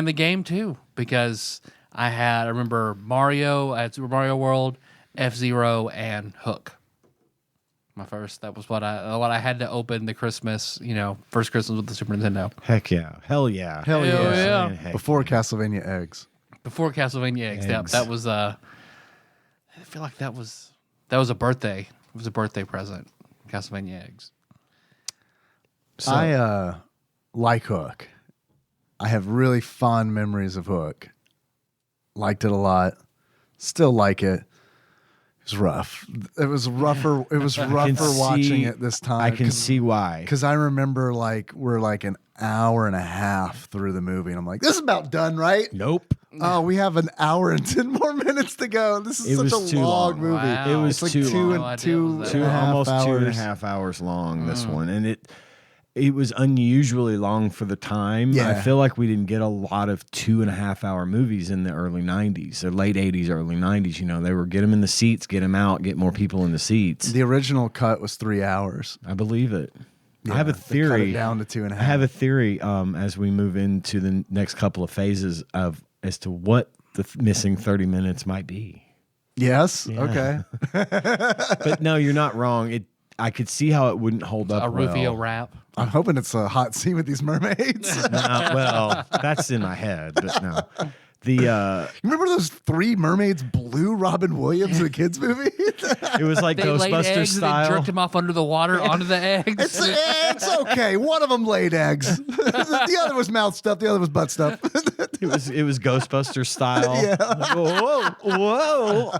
the game, too, because I remember Mario, I had Super Mario World, F-Zero, and Hook. My first, that was what I had to open the Christmas, first Christmas with the Super Nintendo. Heck yeah. Hell yeah. Hell yeah. yeah. Man, heck Before yeah. Castlevania Eggs. Before Castlevania Eggs. Yeah, Eggs. that was, I feel like that was a birthday. It was a birthday present, Castlevania Eggs. So, I like Hook. I have really fond memories of Hook. Liked it a lot. Still like it. It was rough. It was rougher. It was rougher watching it this time. I can see why. Because I remember we're like an hour and a half through the movie, and I'm like, this is about done, right? Nope. Oh, we have an hour and 10 more minutes to go. This is It such was a too long long. movie. Wow. It was It's like too two long. and No idea two, it was that and a half Almost hours. 2.5 hours long, this one. And it was unusually long for the time. Yeah. I feel like we didn't get a lot of 2.5 hour movies in the early 90s, or late 80s, early 90s. They were get them in the seats, get them out, get more people in the seats. The original cut was 3 hours. I believe it. Yeah, I have a they cut theory. it down to 2.5. I have a theory as we move into the next couple of phases as to what the missing 30 minutes might be. Yes. Yeah. Okay. But no, you're not wrong. I could see how it wouldn't hold up A Rufio well. rap. I'm hoping it's a hot scene with these mermaids. Well, that's in my head, but no. The Remember those 3 mermaids blew Robin Williams in the kids movie? it was like They laid Ghostbusters eggs and then style. jerked them off under the water onto the eggs. it's okay. One of them laid eggs. The other was mouth stuff. The other was butt stuff. It was Ghostbusters style. Yeah. Whoa.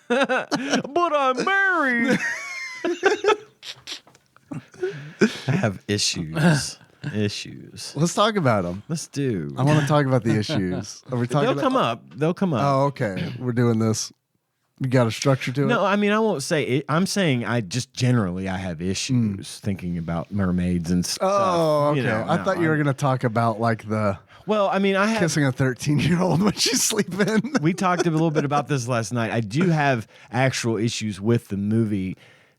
But I'm married. I have issues. Let's talk about them. Let's do. I want to talk about the issues. Are we talking They'll about? come up. They'll come up. Oh, okay. We're doing this. You got a structure to it? No, I mean I won't say it. I'm saying I just generally I have issues thinking about mermaids and stuff. Oh, okay. I no, thought you were going to talk about like the Well, I mean I have. kissing a 13-year-old when she's sleeping. We talked a little bit about this last night. I do have actual issues with the movie.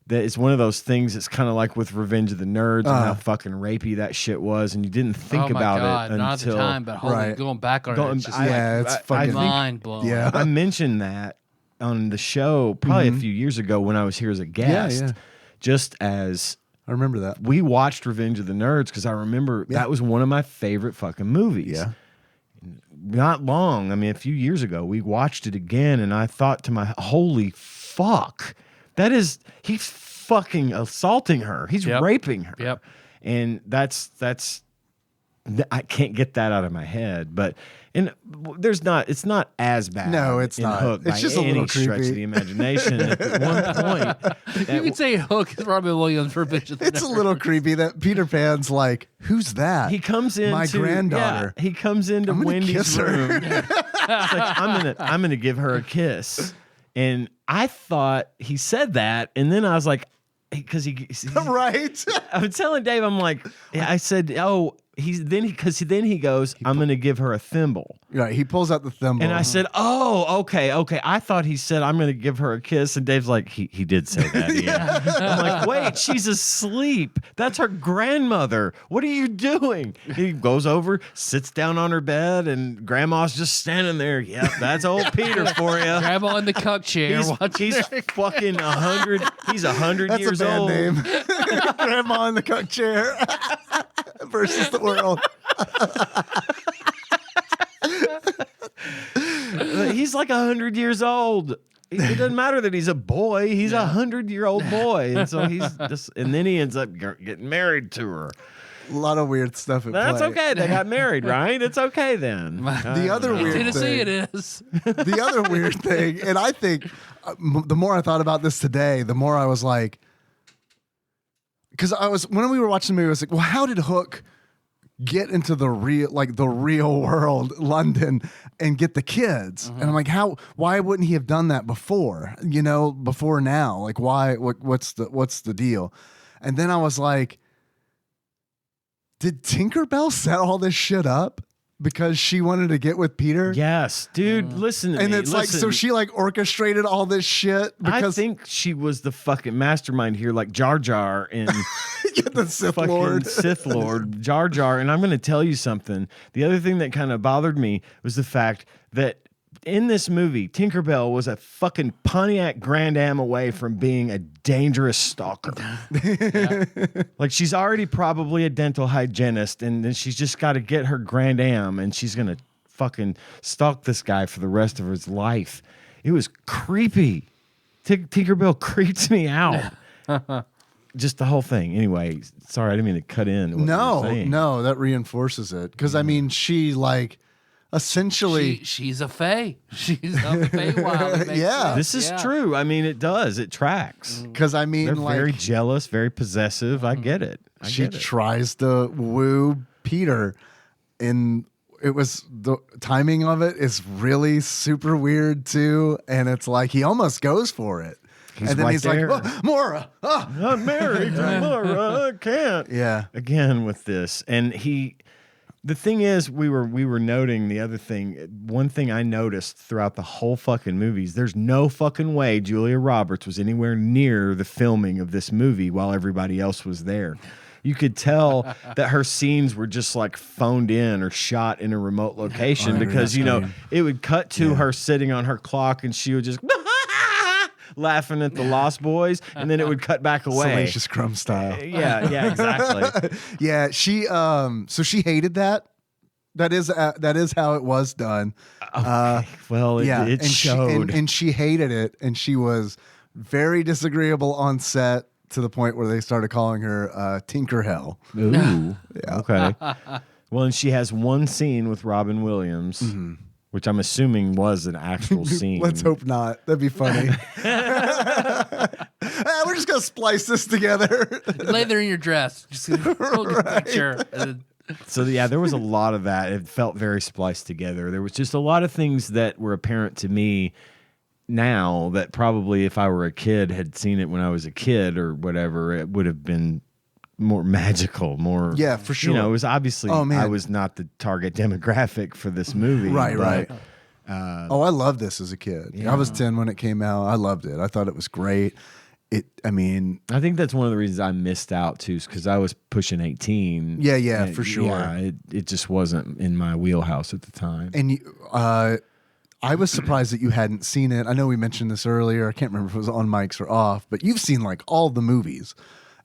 That it's one of those things that's kind of like with Revenge of the Nerds and how fucking rapey that shit was, and you didn't think oh my about God, it not until at the time, but holy, Right. going back on Going- it, it's just yeah, it's I fucking. think- mind blowing. Yeah. I mentioned that on the show probably a few years ago when I was here as a guest. yeah. Just as I remember that. we watched Revenge of the Nerds because I remember that was one of my favorite fucking movies. Yeah. Not long. I mean, a few years ago, we watched it again, and I thought to my, holy fuck, he's fucking assaulting her. He's Yep. raping her. Yep. And that's I can't get that out of my head. But it's not as bad. No, it's in not. Hook It's by just a any little stretch creepy. of the imagination. At one point, You could say Hook is Robin Williams for Revenge of the It's a Nerds. little creepy that Peter Pan's like, who's that? he comes into my granddaughter. Yeah, he comes into I'm gonna Wendy's kiss her. room. It's like, I'm gonna give her a kiss, and I thought he said that, and then I was like, because he Right? I'm telling Dave, I'm like, I said, oh, because then he goes, I'm gonna give her a thimble. Right. He pulls out the thimble. And I said, oh, okay. I thought he said, I'm going to give her a kiss. And Dave's like, he did say that. Yeah. I'm like, wait, she's asleep. That's her grandmother. What are you doing? He goes over, sits down on her bed, and grandma's just standing there. Yep, that's old Peter for you. Grandma in the cuck chair. He's fucking 100. He's 100 That's years a bad old. name. Grandma in the cook chair versus the world. He's like 100 years old. It doesn't matter that he's a boy. He's 100-year-old boy, and so he's just. And then he ends up getting married to her. lot of weird stuff at That's play. okay. They got married, right? It's okay then. The other weird Tennessee, thing, it is. the other weird thing, and I think the more I thought about this today, the more I was like, because when we were watching the movie, I was like, well, how did Hook get into the real world, London, and get the kids? And I'm like, why wouldn't he have done that before? Before now? Like, why? What's the deal? And then I was like, did Tinkerbell set all this shit up because she wanted to get with Peter? Yes, dude, listen to me. And it's like, so she like orchestrated all this shit because I think she was the fucking mastermind here, like Jar Jar in the Sith fucking Lord. Sith Lord, Jar Jar. And I'm going to tell you something. The other thing that kind of bothered me was the fact that in this movie, Tinkerbell was a fucking Pontiac Grand Am away from being a dangerous stalker. Like, she's already probably a dental hygienist, and then she's just got to get her Grand Am, and she's going to fucking stalk this guy for the rest of his life. It was creepy. Tinkerbell creeps me out. Just the whole thing. Anyway, sorry, I didn't mean to cut in. No, that reinforces it. Because, I mean, she, like, essentially... She's a fae. She's of the Feywild. It makes sense. This is true. I mean, it does. It tracks. Because, I mean, They're like... very jealous, very possessive. I get it. She tries to woo Peter, and it was the timing of it is really super weird, too. And it's like, he almost goes for it. And then right he's there. like, oh, Maura, I'm married to Maura. I can't. Yeah. Again with this. And the thing is, we were noting the other thing. One thing I noticed throughout the whole fucking movies, there's no fucking way Julia Roberts was anywhere near the filming of this movie while everybody else was there. You could tell that her scenes were just like phoned in or shot in a remote location because, it would cut to her sitting on her clock and she would just laughing at the Lost Boys, and then it would cut back away. Salacious Crumb style. Yeah, exactly. Yeah, she so she hated that. That is how it was done. Well, it showed. And she hated it, and she was very disagreeable on set to the point where they started calling her Tinker Hell. Ooh. Yeah. Okay. Well, and she has one scene with Robin Williams, which I'm assuming was an actual scene. Let's hope not. That'd be funny. We're just gonna splice this together. Lay there in your dress. Just hold your picture. So yeah, there was a lot of that. It felt very spliced together. There was just a lot of things that were apparent to me now that probably if I were a kid had seen it when I was a kid or whatever, it would have been more magical, more. Yeah, for sure. It was obviously I was not the target demographic for this movie. Right. I loved this as a kid. Yeah. I was 10 when it came out. I loved it. I thought it was great. I think that's one of the reasons I missed out too, is because I was pushing 18. Yeah, for sure. Yeah, it just wasn't in my wheelhouse at the time. And I was surprised that you hadn't seen it. I know we mentioned this earlier. I can't remember if it was on mics or off, but you've seen like all the movies.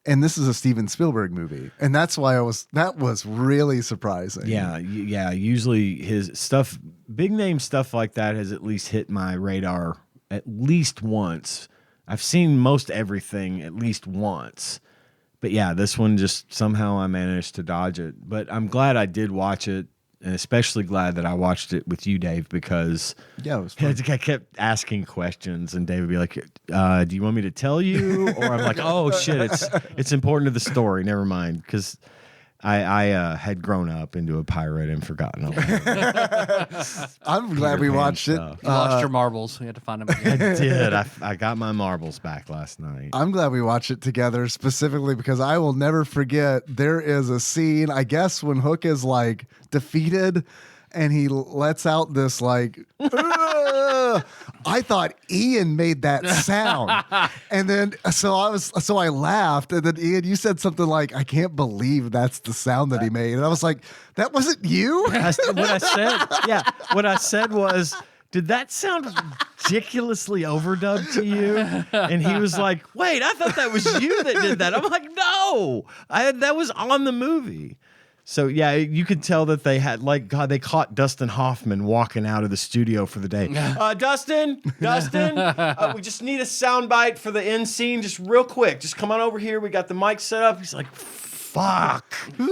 And this is a Steven Spielberg movie. And that's why that was really surprising. Yeah. Usually his stuff, big name stuff like that has at least hit my radar at least once. I've seen most everything at least once. But yeah, this one just somehow I managed to dodge it. But I'm glad I did watch it. And especially glad that I watched it with you, Dave, because it was fun. I kept asking questions, and Dave would be like, "Do you want me to tell you?" Or I'm like, "Oh shit, it's important to the story. Never mind," because I had grown up into a pirate and forgotten all that. I'm glad we watched it. You lost your marbles. We had to find them again. I did. I got my marbles back last night. I'm glad we watched it together specifically because I will never forget. There is a scene, I guess, when Hook is like defeated and he lets out this like, I thought Ian made that sound. And then, so I laughed. And then Ian, you said something like, I can't believe that's the sound that he made. And I was like, that wasn't you? What I said was, did that sound ridiculously overdubbed to you? And he was like, wait, I thought that was you that did that. I'm like, no, that was on the movie. So yeah, you could tell that they had they caught Dustin Hoffman walking out of the studio for the day. Dustin, we just need a soundbite for the end scene, just real quick. Just come on over here. We got the mic set up. He's like, Fuck. All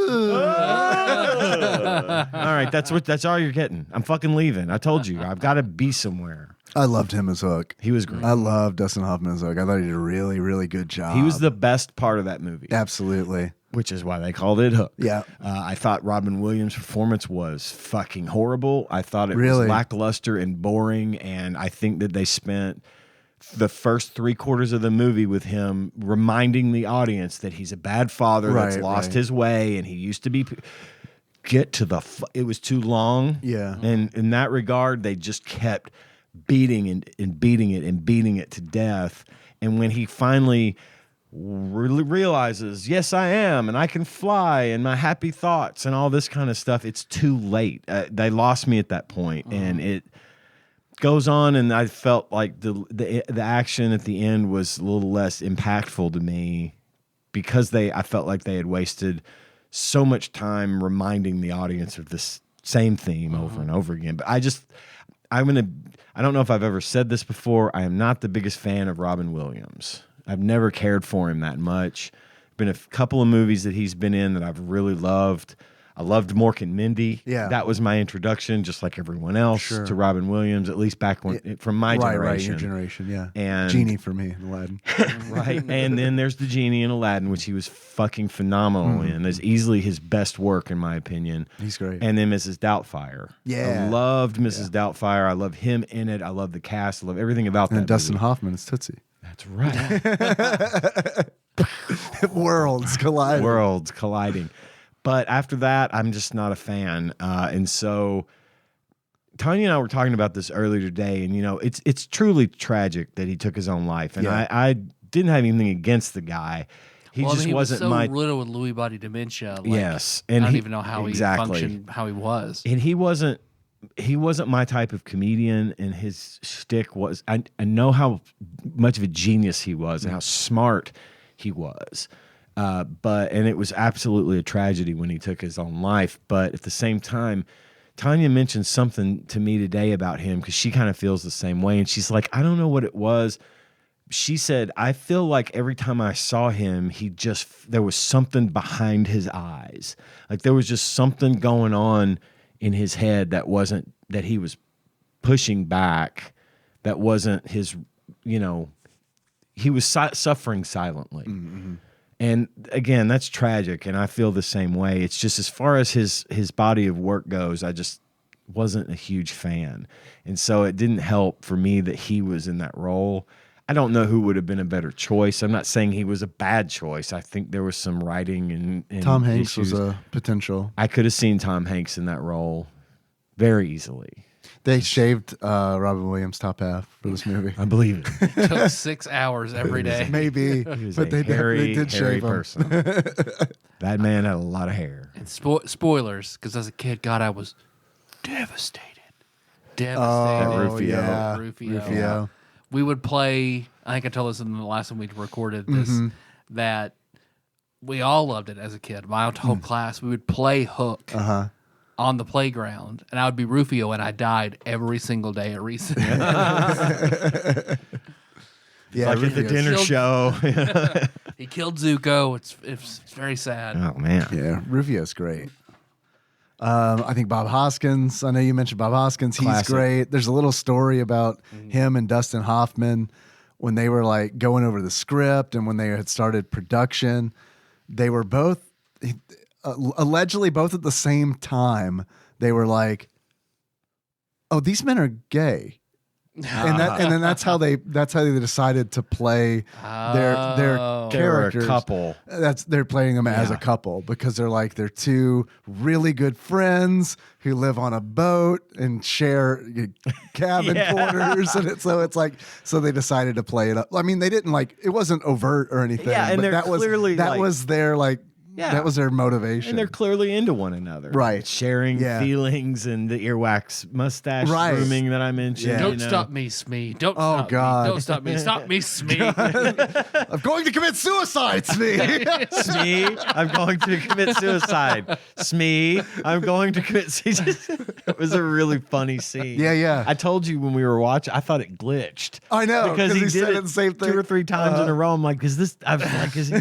right, that's all you're getting. I'm fucking leaving. I told you. I've got to be somewhere. I loved him as Hook. He was great. I love Dustin Hoffman as Hook. I thought he did a really, really good job. He was the best part of that movie. Absolutely. Which is why they called it Hook. Yeah. I thought Robin Williams' performance was fucking horrible. I thought it Really? was lackluster and boring, and I think that they spent the first 3/4 of the movie with him reminding the audience that he's a bad father that's lost his way, and he used to be... Get to the... It was too long. Yeah. And in that regard, they just kept beating and beating it and beating it to death. And when he finally realizes, yes, I am, and I can fly, and my happy thoughts and all this kind of stuff, it's too late. They lost me at that point, and it goes on, and I felt like the action at the end was a little less impactful to me because I felt like they had wasted so much time reminding the audience of this same theme over and over again. But I don't know if I've ever said this before. I am not the biggest fan of Robin Williams. I've never cared for him that much. Been a couple of movies that he's been in that I've really loved. I loved Mork and Mindy. Yeah. That was my introduction, just like everyone else, to Robin Williams, at least back when, from my generation. Right, your generation, yeah. And Genie for me, Aladdin. Right. And then there's the Genie in Aladdin, which he was fucking phenomenal in. It's easily his best work, in my opinion. He's great. And then Mrs. Doubtfire. Yeah. I loved Mrs. Doubtfire. I love him in it. I love the cast. I love everything about that And Dustin movie. Hoffman is Tootsie. That's right. Worlds colliding. Worlds colliding. But after that, I'm just not a fan. And so Tanya and I were talking about this earlier today, and it's truly tragic that he took his own life. And I didn't have anything against the guy. He just wasn't was so my riddled with Lewy body dementia. Like, yes, and I don't even know how he functioned, how he was. And he wasn't my type of comedian, and his shtick was I know how much of a genius he was and how smart he was. And it was absolutely a tragedy when he took his own life. But at the same time, Tanya mentioned something to me today about him because she kind of feels the same way. And she's like, I don't know what it was. She said, I feel like every time I saw him, there was something behind his eyes. Like there was just something going on in his head that he was pushing back. That wasn't his, he was suffering silently. Mm-hmm. And again, that's tragic, and I feel the same way. It's just as far as his body of work goes, I just wasn't a huge fan. And so it didn't help for me that he was in that role. I don't know who would have been a better choice. I'm not saying he was a bad choice. I think there was some writing and Tom Hanks issues. was a potential. I could have seen Tom Hanks in that role very easily. They shaved Robin Williams' top half for this movie. I believe it. It took 6 hours every day. Maybe, He was but they did shave him. person. That man had a lot of hair. And spoilers, because as a kid, God, I was devastated. Oh, Rufio. yeah. Rufio. We would play, I think I told this in the last time we recorded this, that we all loved it as a kid. My whole class, we would play Hook on the playground, and I would be Rufio, and I died every single day at recess. Yeah, Like at the dinner show. He killed Zuko. It's very sad. Oh, man. Yeah, Rufio's great. I think Bob Hoskins. I know you mentioned Bob Hoskins. He's Classic. great. There's a little story about him and Dustin Hoffman when they were like going over the script and when they had started production. They were both allegedly both at the same time. They were like, "Oh, these men are gay." And then that's how they decided to play their Oh. They were a characters. couple. They're playing them as a couple because they're two really good friends who live on a boat and share cabin quarters, and so they decided to play it up. I mean, they didn't it wasn't overt or anything. Yeah, and but they're that clearly, was their that was their motivation. And they're clearly into one another. Right. Sharing feelings and the earwax mustache grooming that I mentioned. Yeah. Don't stop me, Smee. Don't Oh, stop God. me. Don't stop me. Stop me, Smee. I'm going to commit suicide, Smee. Smee, I'm going to commit suicide. Smee, I'm going to commit suicide. It was a really funny scene. Yeah. I told you when we were watching, I thought it glitched. I know, because he he did said it the same thing. 2 or 3 times in a row. I'm like, is this? I was like, is he?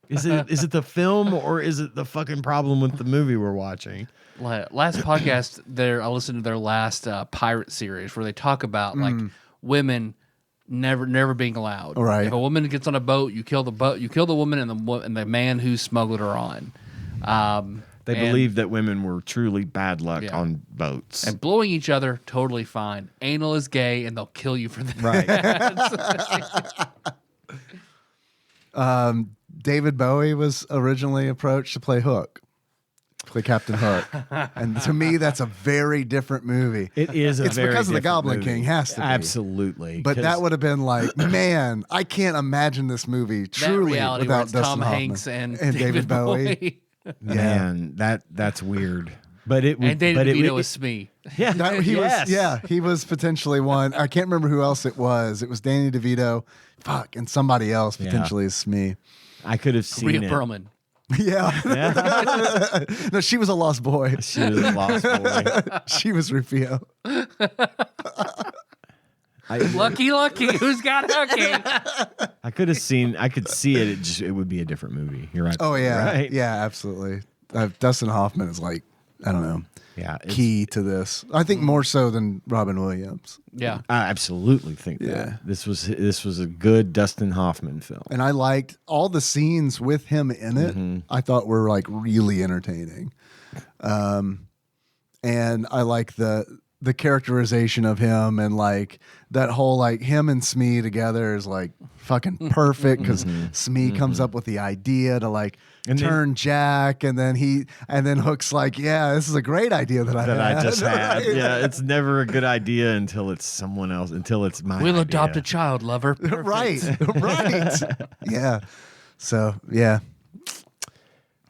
Is it the film or is it the fucking problem with the movie we're watching? Last podcast, I listened to their last pirate series where they talk about like women never being allowed. Right. If a woman gets on a boat, you kill the woman and the man who smuggled her on. They believe that women were truly bad luck on boats. And blowing each other, totally fine. Anal is gay, and they'll kill you for that. Right. David Bowie was originally approached to play Hook. Play Captain Hook. And to me, that's a very different movie. It is It's very because of the different Goblin movie. King, has to be. Absolutely. But that would have been like, man, I can't imagine this movie truly reality where without it's Dustin Tom Hoffman Hanks and David Bowie. Man, that's weird. But it would, And Danny but DeVito it, was Smee. yeah, He was potentially one. I can't remember who else it was. It was Danny DeVito, and somebody else potentially is Smee. I could have seen Rhea it. Perlman. Yeah. No, she was a lost boy. She was a lost boy. She was Rufio. Lucky. Who's got Hooky? I could see it. It would be a different movie. You're right. Oh yeah, right? yeah, absolutely. Dustin Hoffman is like, I don't know, key to this. I think more so than Robin Williams. Yeah. I absolutely think that this was a good Dustin Hoffman film. And I liked all the scenes with him in it. I thought were like really entertaining. And I like the characterization of him, and like that whole like him and Smee together is like fucking perfect because Smee comes up with the idea to like turn Jack, and then Hook's like, yeah, this is a great idea that I just had. Yeah, it's never a good idea until it's someone else, until it's my We'll idea. adopt a child, lover. Perfect. right. Yeah. So yeah.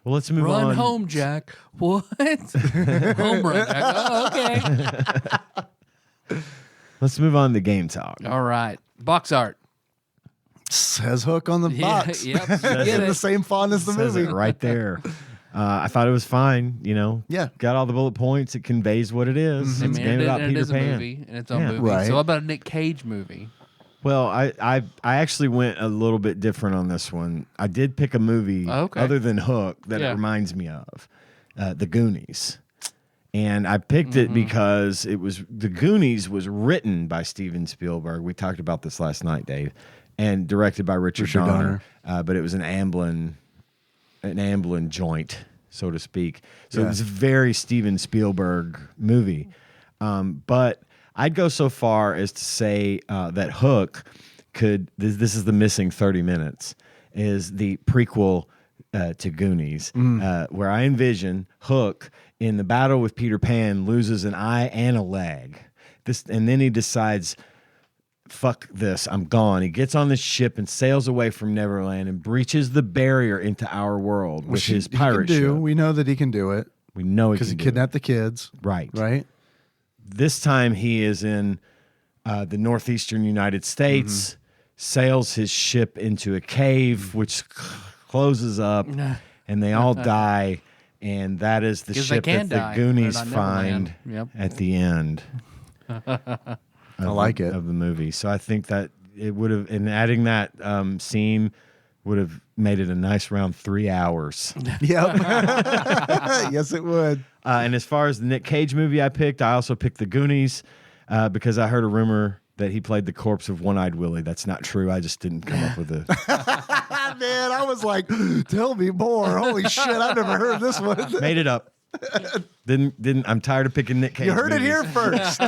Well, let's move on. Run home, Jack. What? Home run, Jack. Oh, okay. Let's move on to game talk. All right. Box art. Says Hook on the box. Yep. It's in the same font as the Says movie. it right there. I thought it was fine. Yeah. Got all the bullet points. It conveys what it is. It's a game about it Peter is a Pan. movie, and its own Yeah. movie. Right. So how about a Nick Cage movie? Well, I actually went a little bit different on this one. I did pick a movie other than Hook that it reminds me of, The Goonies. And I picked it because The Goonies was written by Steven Spielberg. We talked about this last night, Dave, and directed by Richard Donner. But it was an Amblin joint, so to speak. So it was a very Steven Spielberg movie. But I'd go so far as to say that Hook this is the missing 30 minutes, is the prequel to Goonies, where I envision Hook in the battle with Peter Pan loses an eye and a leg. And then he decides, fuck this, I'm gone. He gets on the ship and sails away from Neverland and breaches the barrier into our world with his pirate ship. We know that he can do it. We know because he kidnapped the kids. Right. Right. This time he is in the northeastern United States, sails his ship into a cave, which closes up, and they all die. And that is the ship that the Goonies find at the end. I like it. Of the movie. So I think that it would have, and adding that scene would have made it a nice round 3 hours. Yep. Yes, it would. And as far as the Nick Cage movie I picked, I also picked The Goonies because I heard a rumor that he played the corpse of One-Eyed Willie. That's not true. I just didn't come up with it. Man, I was like, tell me more. Holy shit, I've never heard this one. Made it up. Didn't. I'm tired of picking Nick Cage. You heard movies. it here first.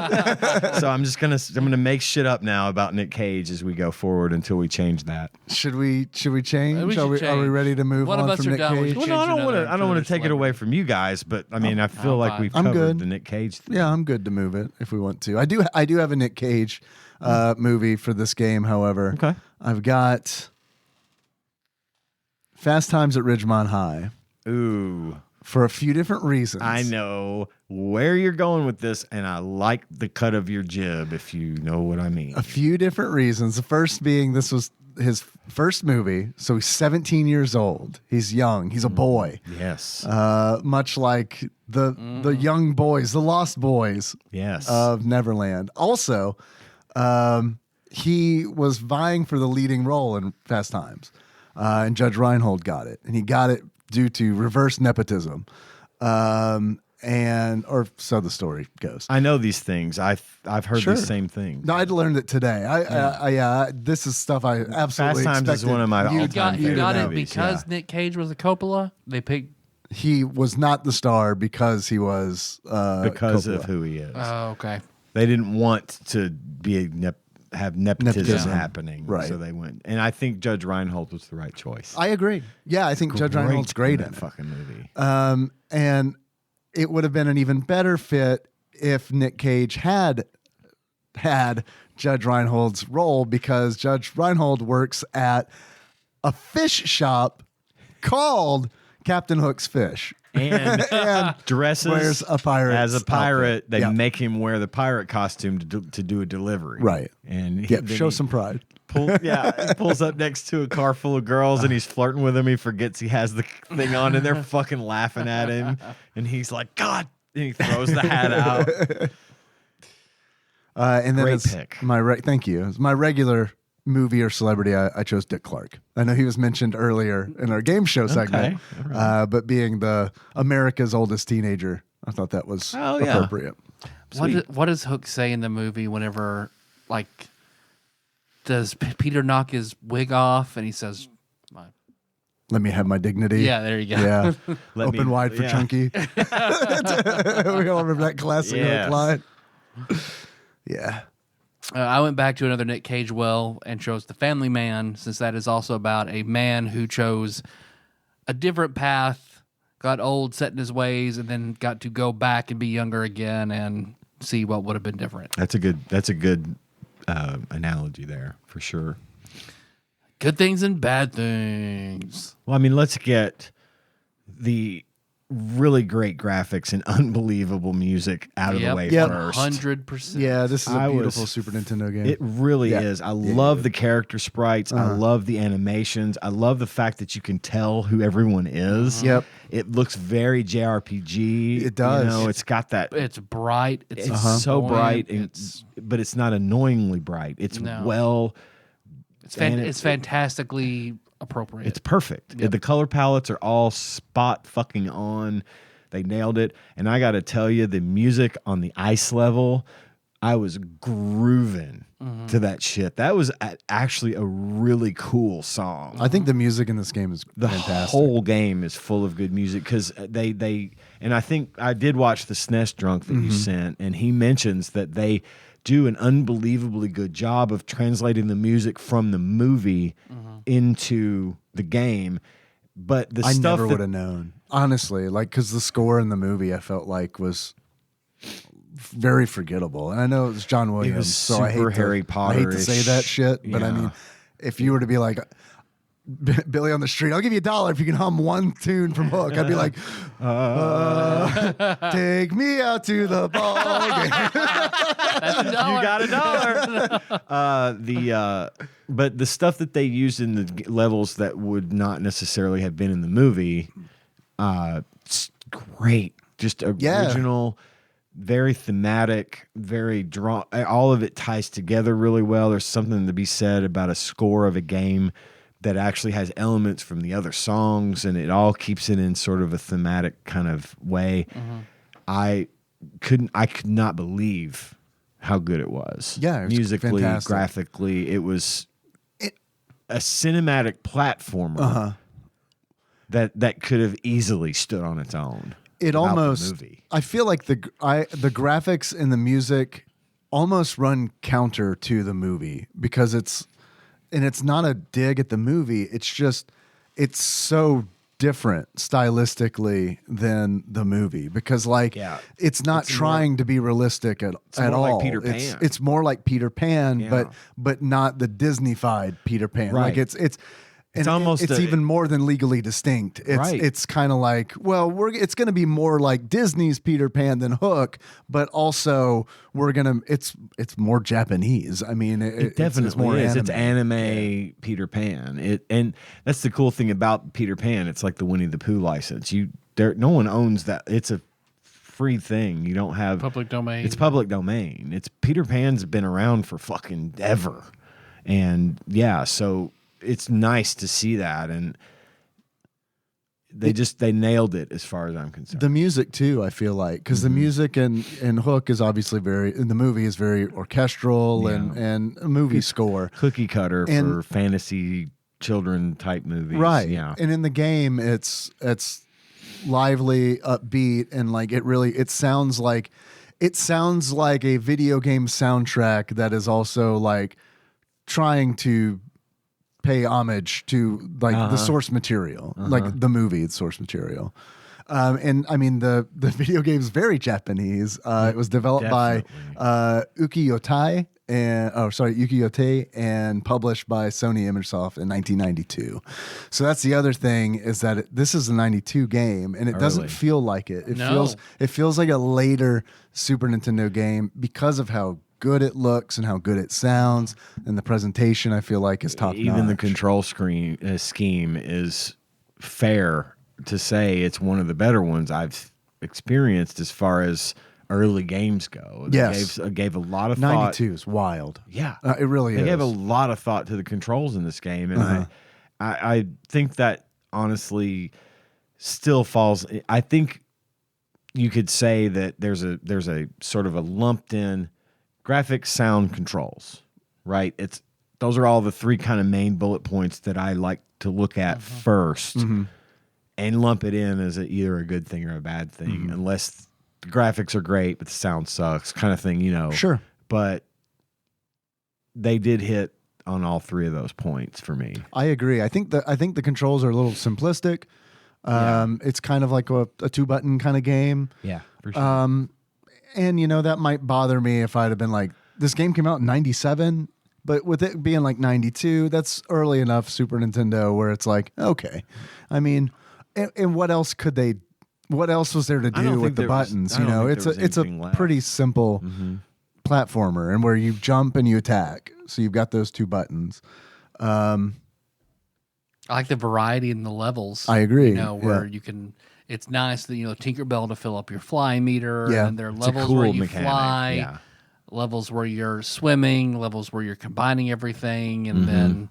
So I'm gonna make shit up now about Nick Cage as we go forward until we change that. Should we change? We should Are we ready to move One of on us from are Nick done. We Cage? should Well, no, I don't want to take it away celebrity. from you guys, but I mean, I feel like fine. we've I'm covered good. the Nick Cage thing. Yeah, I'm good to move it if we want to. I do have a Nick Cage movie for this game, however. Okay. I've got Fast Times at Ridgemont High Ooh, for a few different reasons. I know where you're going with this, and I like the cut of your jib, if you know what I mean. A few different reasons. The first being this was his first movie, so he's 17 years old. He's young. He's a boy. Yes. Much like the young boys, the lost boys Yes. of Neverland. Also, he was vying for the leading role in Fast Times. and Judge Reinhold got it, and he got it due to reverse nepotism. Or so the story goes. I know these things. I've heard Sure. these same things. No, I learned it today. This is stuff I absolutely Fast Times is expected one of my you- all-time You got favorite it movies, because yeah. Nick Cage was a Coppola. They picked. He was not the star because he was because Coppola. of who he is. Oh, okay. They didn't want to be have nepotism Nepotism. happening, Right. so they went. And I think Judge Reinhold was the right choice. I agree. Yeah, I think Judge Reinhold's great in that it. fucking movie. And it would have been an even better fit if Nick Cage had Judge Reinhold's role, because Judge Reinhold works at a fish shop called Captain Hook's Fish. And, dresses wears a pirate's as a pirate. outfit. They Yeah. make him wear the pirate costume to do a delivery. Right. And Yeah, then show he some pride. he pulls up next to a car full of girls and he's flirting with them. He forgets he has the thing on and they're fucking laughing at him. And he's like, God. And he throws the hat out. And then Great it's pick. thank you. It's my regular movie or celebrity. I chose Dick Clark. I know he was mentioned earlier in our game show segment, but being the America's oldest teenager, I thought that was appropriate. What does Hook say in the movie whenever, like, does Peter knock his wig off and he says, Let me have my dignity. yeah, there you go. Yeah. Let Open me- wide for yeah. Chunky. We all remember that classic Yes. Hook line. Yeah. I went back to another Nick Cage well and chose The Family Man, since that is also about a man who chose a different path, got old, set in his ways, and then got to go back and be younger again and see what would have been different. That's a good analogy there for sure. Good things and bad things. Well, I mean, let's get the really great graphics and unbelievable music out of the way Yep. first. 100%. Yeah, this is a I beautiful was- Super Nintendo game. It really Yeah. is. I Yeah, love yeah. the character sprites. I love the animations. I love the fact that you can tell who everyone is. Yep. It looks very JRPG. It does. You know, it's got that. It's bright. It's So buoyant, bright, and, It's but it's not annoyingly bright. It's No. and it's fantastically appropriate. It's perfect. The color palettes are all spot fucking on. They nailed it. And I got to tell you, the music on the ice level, I was grooving to that shit. That was actually a really cool song. I think the music in this game is The fantastic. whole game is full of good music because they and I think I did watch the SNES drunk that you sent, and he mentions that they do an unbelievably good job of translating the music from the movie into the game. But the I stuff never that would have known, honestly, like, because the score in the movie I felt like was very forgettable, and I know it was John Williams, so I hate super to, Harry I hate to say Potter-ish. that shit, but I Yeah. mean, if you were to be like Billy on the Street, I'll give you $1 if you can hum one tune from Hook, I'd be like, take me out to the ball game. you got $1. But the stuff that they used in the levels that would not necessarily have been in the movie, it's great. Just original, very thematic, very drawn. All of it ties together really well. There's something to be said about a score of a game that actually has elements from the other songs, and it all keeps it in sort of a thematic kind of way. I could not believe how good it was. Yeah, it was musically, fantastic. graphically, it was a cinematic platformer that could have easily stood on its own. It without the almost, movie. I feel like the graphics and the music almost run counter to the movie, because it's not a dig at the movie. It's just, it's so different stylistically than the movie, because it's not trying to be realistic at more all. like Peter Pan. It's more like Peter Pan, Yeah. but not the Disney-fied Peter Pan. Right. Like it's almost it's even more than legally distinct. It's kind of like, well, it's going to be more like Disney's Peter Pan than Hook, but also it's more Japanese. I mean, It definitely it's more is. anime. It's anime Peter Pan. And that's the cool thing about Peter Pan. It's like the Winnie the Pooh license. No one owns that. It's a free thing. You don't have Public domain. It's public domain. It's Peter Pan's been around for fucking ever. And yeah, so it's nice to see that, and they nailed it as far as I'm concerned. The music too, I feel like, because the music in Hook is obviously in the movie is very orchestral and a movie score. Cookie cutter for fantasy children type movies. Right. Yeah. And in the game it's lively, upbeat, and like it sounds like a video game soundtrack that is also like trying to pay homage to like the source material, like the movie source material. And I mean the video game is very Japanese. It was developed by Yuki Yotei and published by Sony ImageSoft in 1992. So that's the other thing, is that this is a 92 game, and it doesn't feel like it. It feels like a later Super Nintendo game because of how good it looks and how good it sounds, and the presentation I feel like is top notch. Even the control scheme is fair to say it's one of the better ones I've experienced as far as early games go. They gave a lot of thought. 92 is wild. Yeah, it really is. They gave a lot of thought to the controls in this game, and I think that honestly still falls. I think you could say that there's a sort of a lumped in graphics, sound, controls, right? Those are all the three kind of main bullet points that I like to look at first, and lump it in as either a good thing or a bad thing, unless the graphics are great but the sound sucks, kind of thing, Sure. But they did hit on all three of those points for me. I agree. I think the controls are a little simplistic. It's kind of like a 2-button kind of game. Yeah, for sure. And that might bother me if I'd have been like, this game came out in 97, but with it being like 92, that's early enough Super Nintendo where it's like, okay. I mean, and what else was there to do with the buttons? It's a pretty simple platformer, and where you jump and you attack. So you've got those two buttons. I like the variety in the levels. I agree. Where you can. It's nice that Tinkerbell to fill up your fly meter. Yeah, and there are levels where you fly, levels where you're swimming, levels where you're combining everything, and then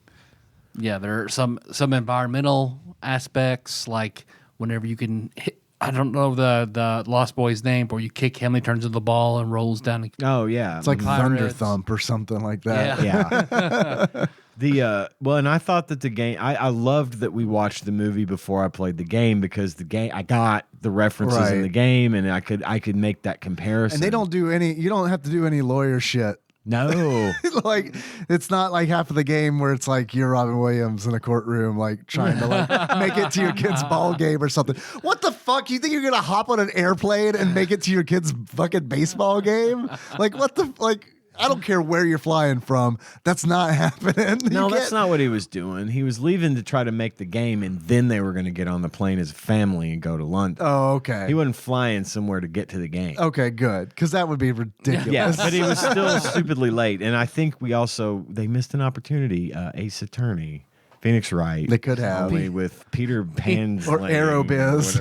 there are some environmental aspects, like whenever you can hit. I don't know the Lost Boy's name, where you kick him, he turns into the ball and rolls down. Oh yeah, it's like Thunder Thump or something like that. Yeah. And I thought that the game, I loved that we watched the movie before I played the game, because the game, I got the references in the game, and I could make that comparison. And they don't do you don't have to do any lawyer shit. No. Like, it's not like half of the game where it's like you're Robin Williams in a courtroom, like trying to like make it to your kid's ball game or something. What the fuck? You think you're gonna hop on an airplane and make it to your kid's fucking baseball game? Like, what the like? I don't care where you're flying from. That's not happening. No, that's not what he was doing. He was leaving to try to make the game, and then they were going to get on the plane as a family and go to London. Oh, okay. He wasn't flying somewhere to get to the game. Okay, good. Because that would be ridiculous. Yeah, but he was still stupidly late. And I think they missed an opportunity. Ace Attorney. Phoenix Wright. They could have. With Peter Pan's or Aerobiz.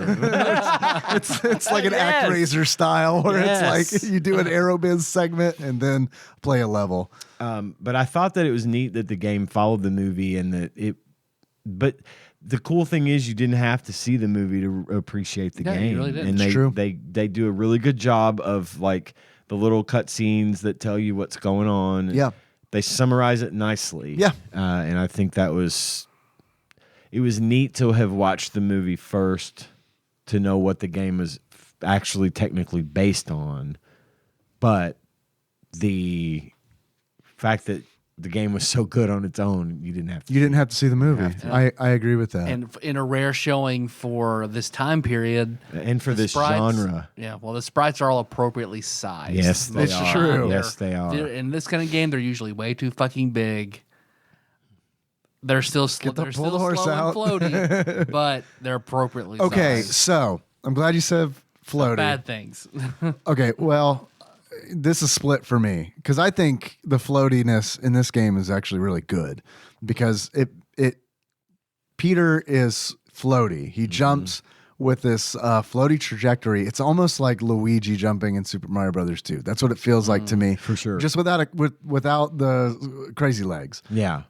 it's like an ActRaiser style where it's like you do an Aerobiz segment and then play a level. But I thought that it was neat that the game followed the movie, and that but the cool thing is you didn't have to see the movie to appreciate the game. You really didn't. And it's true. They do a really good job of like the little cutscenes that tell you what's going on. Yeah. They summarize it nicely. Yeah. And I think it was neat to have watched the movie first to know what the game was actually technically based on. But the fact that the game was so good on its own, you didn't have to see the movie. I agree with that. And in a rare showing for this time period. And for this genre. Yeah, well, the sprites are all appropriately sized. Yes, they are. True. Yes, they are. In this kind of game, they're usually way too fucking big. They're still slow and floaty, but they're appropriately okay, sized. so I'm glad you said floaty. Bad things. Okay, well, this is split for me because I think the floatiness in this game is actually really good because Peter is floaty. He jumps with this floaty trajectory. It's almost like Luigi jumping in Super Mario Brothers 2. That's what it feels like to me, for sure. Just without the crazy legs. Yeah.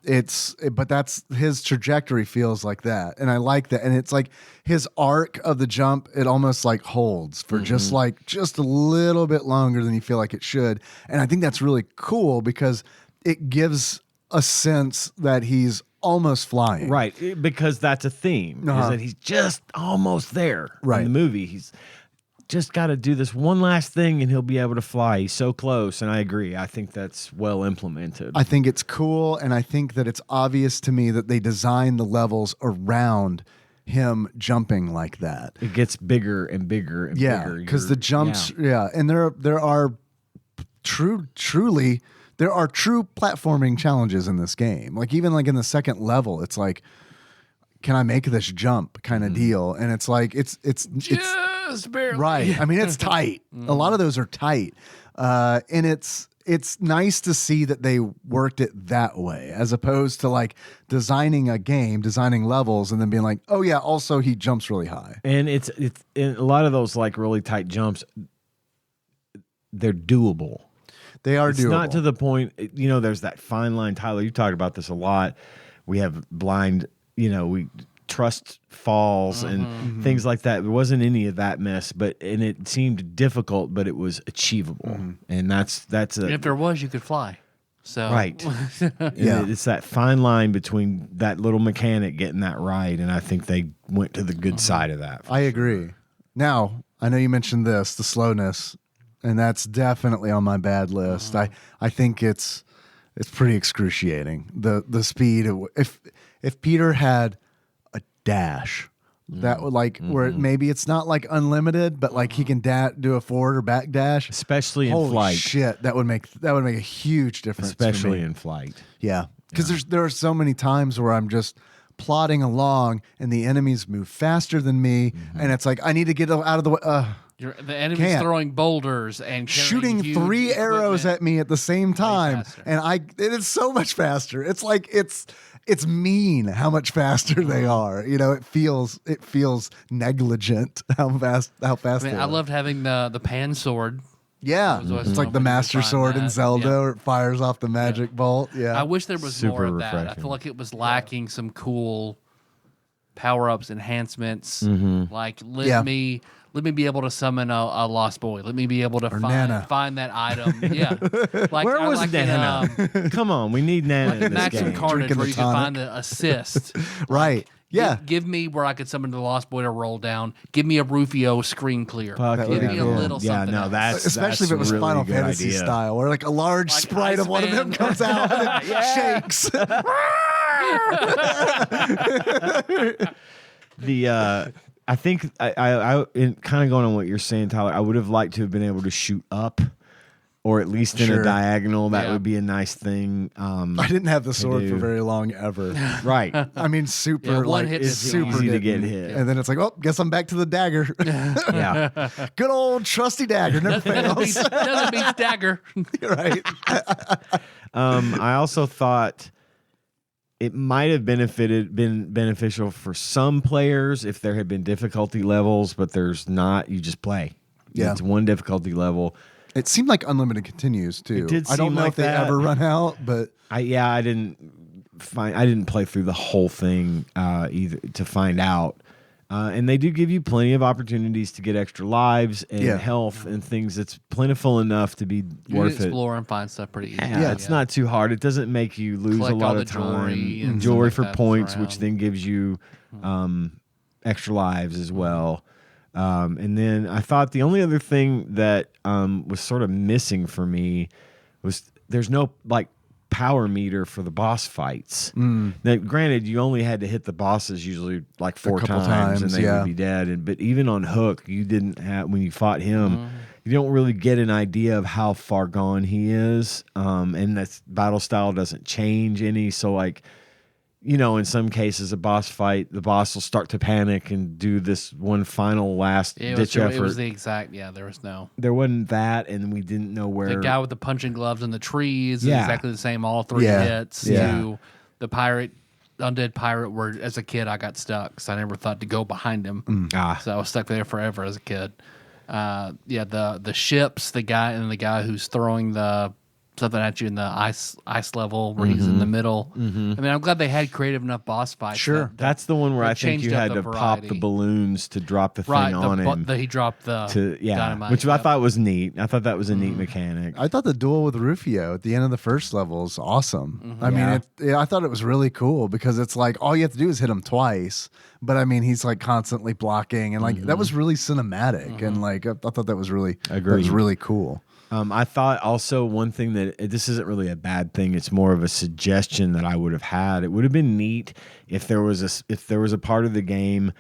But that's his trajectory feels like that, and I like that. And it's like his arc of the jump. It almost like holds for just a little bit longer than you feel like it should, and I think that's really cool because it gives a sense that he's almost flying. Right, because that's a theme, is that he's just almost there. Right. In the movie, he's just got to do this one last thing and he'll be able to fly. He's so close, and I agree. I think that's well implemented. I think it's cool, and I think that it's obvious to me that they designed the levels around him jumping like that. It gets bigger and bigger and bigger. Because the jumps, and there are truly there are true platforming challenges in this game. Like even like in the second level, it's like, can I make this jump kind of deal? And it's like it's Just barely. right. I mean, it's tight. A lot of those are tight, and it's nice to see that they worked it that way, as opposed to like designing levels, and then being like, oh yeah, also he jumps really high. And it's in a lot of those like really tight jumps, they're doable. They are It's doable. not to the point, there's that fine line. Tyler, you talk about this a lot. We have blind, we trust falls and things like that. There wasn't any of that mess, and it seemed difficult, but it was achievable. And that's And if there was, you could fly. So right. Yeah. It's that fine line between that little mechanic getting that right, and I think they went to the good side of that. I agree. Now, I know you mentioned the slowness, and that's definitely on my bad list. I think it's pretty excruciating. The speed. If Peter had a dash, that would where maybe it's not like unlimited, but like he can do a forward or back dash, Especially in Holy flight. shit, that would make a huge difference. for Especially me. in flight. Yeah, because there are so many times where I'm just plodding along and the enemies move faster than me, and it's like I need to get out of the way. the enemy's Can't. throwing boulders and carrying Shooting huge 3 arrows equipment. at me at the same time, faster. and it is so much faster. It's like it's mean how much faster they are. It feels negligent how fast I they mean, are. I loved having the pan sword. Yeah, was always it's fun like the when you could Master find Sword in that. Zelda, Yeah. where it fires off the magic bolt. Yeah, I wish there was more Super of that. I refreshing. feel like it was lacking some cool power-ups, enhancements. Like let me be able to summon a lost boy. Let me be able to Nana. find that item. Yeah, like Where I was like Nana? Come on, we need Nana like in in this Maximum game. Carnage, Drinking where the you can tonic. find the assist. right. Yeah, Give me where I could summon the lost boy to roll down. Give me a Rufio screen clear. Fuck That would Give be me a cool. little something else. especially if it was really Final good Fantasy idea. style, where like a large Like sprite of one of them Iceman. comes out and it shakes. I think I kind of going on what you're saying, Tyler. I would have liked to have been able to shoot up, or at least in Sure. a diagonal. That Yeah. would be a nice thing. I didn't have the sword for do. very long ever. Right. I mean, super Yeah, one like hit it's is super easy to hidden. get hit. And then it's like, oh, guess I'm back to the dagger. Yeah. Good old trusty dagger never fails. Doesn't beat dagger. Right? I also thought it might have been beneficial for some players if there had been difficulty levels, but there's not. You just play. Yeah. It's one difficulty level. It seemed like unlimited continues too. It did I don't seem know like if they that. ever run out, but I didn't play through the whole thing either to find out. And they do give you plenty of opportunities to get extra lives and Yeah. health and things that's plentiful enough to be You worth can it. explore and find stuff pretty easy. Yeah, it's not too hard. It doesn't make you lose Collect a lot all of the jewelry time. and Jewelry stuff for like that points, around. which then gives you extra lives as well. And then I thought the only other thing that was sort of missing for me was there's no like power meter for the boss fights. Now, granted, you only had to hit the bosses usually like 4 couple times and times, they yeah. would be dead. But even on Hook, you didn't have when you fought him. You don't really get an idea of how far gone he is, and that battle style doesn't change any. So, like, in some cases, a boss fight, the boss will start to panic and do this one final last ditch effort. It was the exact. Yeah, there was no. There wasn't that, and we didn't know where. The guy with the punching gloves in the trees is Yeah. exactly the same all 3 Yeah. hits Yeah. to the pirate undead pirate where as a kid I got stuck, so I never thought to go behind him. So I was stuck there forever as a kid. The ships, the guy who's throwing the something at you in the ice level where he's in the middle. I mean, I'm glad they had creative enough boss fights. Sure. That's the one where I think changed you up had the to pop the variety. balloons to drop the thing Right, on him. he dropped the dynamite. which I thought was neat. I thought that was a neat mechanic. I thought the duel with Rufio at the end of the first level is awesome. I Yeah. mean, I thought it was really cool because it's like all you have to do is hit him twice, but I mean, he's like constantly blocking, and like that was really cinematic, and like I thought that was really cool. I thought also one thing that this isn't really a bad thing. It's more of a suggestion that I would have had. It would have been neat if there was a part of the game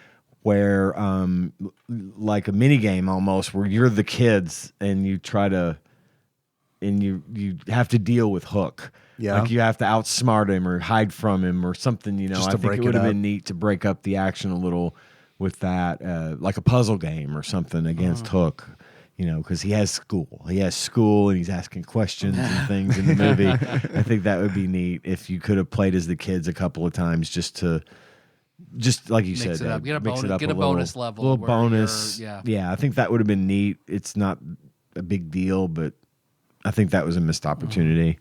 where like a mini game almost where you're the kids and you try to and you have to deal with Hook. Yeah. Like you have to outsmart him or hide from him or something, you know. Just I to think break it it would have up. been neat to break up the action a little with that, like a puzzle game or something against Hook. You know, because he has school. And he's asking questions and things in the movie. I think that would be neat if you could have played as the kids a couple of times just like you Mix said, it up. Get a mix it bonus- up get a little, bonus level little where bonus. you're- Yeah, I think that would have been neat. It's not a big deal, but I think that was a missed opportunity.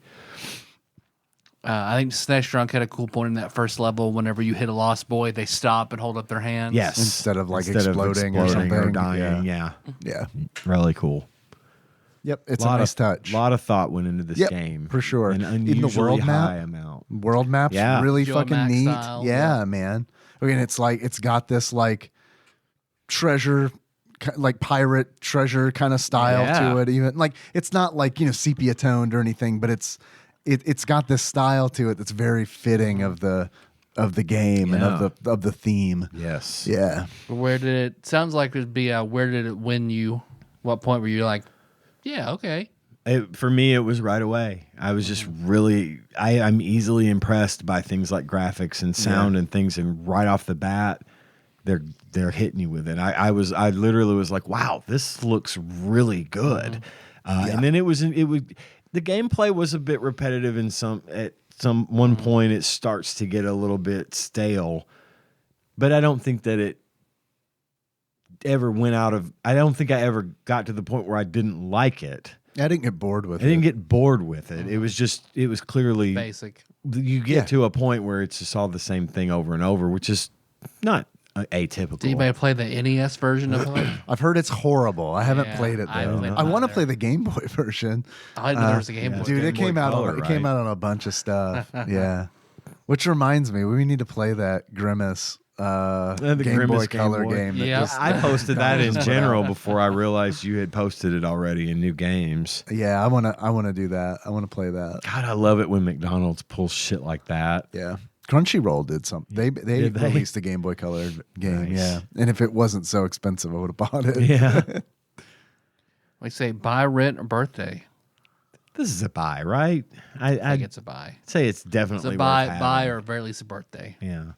I think SNES Drunk had a cool point in that first level. Whenever you hit a lost boy, they stop and hold up their hands. Yes, Instead of, like, exploding or something. dying. Yeah. Yeah. Really cool. Yep. It's a nice touch. A lot of thought went into this Yep, game for sure. An Even the unusually world map? high amount. World map's Yeah. really Joe fucking Mac neat. style, Yeah, man. I mean, it's like it's got this like treasure, like pirate treasure kind of style Yeah. to it. Even like it's not like sepia toned or anything, but it's got this style to it that's very fitting of the game and of the theme. Yes. Yeah. Where did it? Sounds like it'd be where did it win you? What point were you like, yeah, okay? For me, it was right away. I was just really, I'm easily impressed by things like graphics and sound and things, and right off the bat, they're hitting you with it. I literally was like, wow, this looks really good. And then it was the gameplay was a bit repetitive at one point. It starts to get a little bit stale, but I don't think that it ever went out of. I don't think I ever got to the point where I didn't like it. I didn't get bored with it. I didn't get bored with it. It was clearly Basic. You get to a point where it's just all the same thing over and over, which is not atypical. Did anybody play the NES version of it? I've heard it's horrible. I haven't Yeah, played it I though. haven't I want to either. play the Game Boy version. I didn't know there was a Game Boy. Dude, Game it came Boy out Color, on it came right? out on a bunch of stuff. Yeah. Which reminds me, we need to play that Grimace The Game Grimace Boy Color game. that Yeah. just- I posted that in just put general out. before I realized you had posted it already in new games. Yeah, I wanna do that. I wanna play that. God, I love it when McDonald's pulls shit like that. Yeah. Crunchyroll did something. They Did they? released a Game Boy Color game. Nice. Yeah. And if it wasn't so expensive, I would have bought it. Yeah. Like say buy, rent, or birthday. This is a buy, right? I think I'd it's a buy. say it's It's definitely a worth buy, having. or at very least a birthday. Yeah.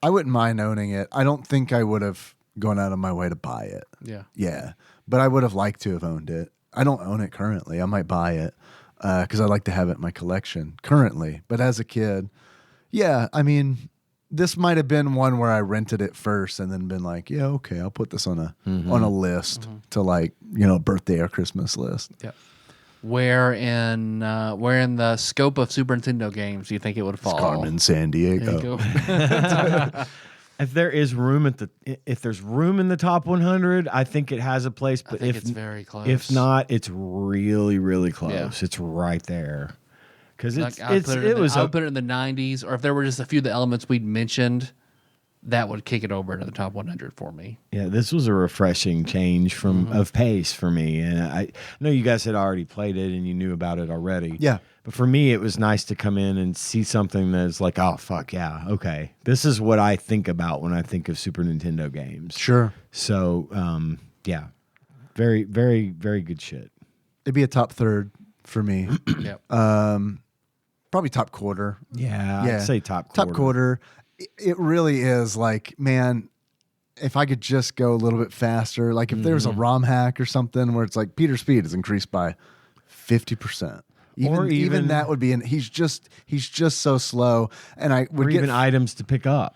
I wouldn't mind owning it. I don't think I would have gone out of my way to buy it. Yeah. Yeah, but I would have liked to have owned it. I don't own it currently. I might buy it because I like to have it in my collection currently. But as a kid, yeah, I mean, this might have been one where I rented it first and then been like, yeah, okay, I'll put this on a list to like birthday or Christmas list. Yeah. Where in the scope of Super Nintendo games do you think it would fall? Carmen San There Diego. you go. If there is room if there's room in the top 100, I think it has a place. But think if it's very close. If not, it's really, really close. Yeah. It's right there. Because Like, I would put it in the 90s, or if there were just a few of the elements we'd mentioned, that would kick it over to the top 100 for me. Yeah, this was a refreshing change of pace for me, and I know you guys had already played it and you knew about it already. Yeah. But for me, it was nice to come in and see something that's like, oh fuck yeah, okay, this is what I think about when I think of Super Nintendo games. Sure. So, yeah, very, very, very good shit. It'd be a top third for me. Yep. Probably top quarter. Yeah, Yeah. I'd say top quarter. Top quarter. It really is like, man, if I could just go a little bit faster, like if there was a ROM hack or something where it's like Peter's speed is increased by 50%. Even that would be he's just so slow, and I would or even items to pick up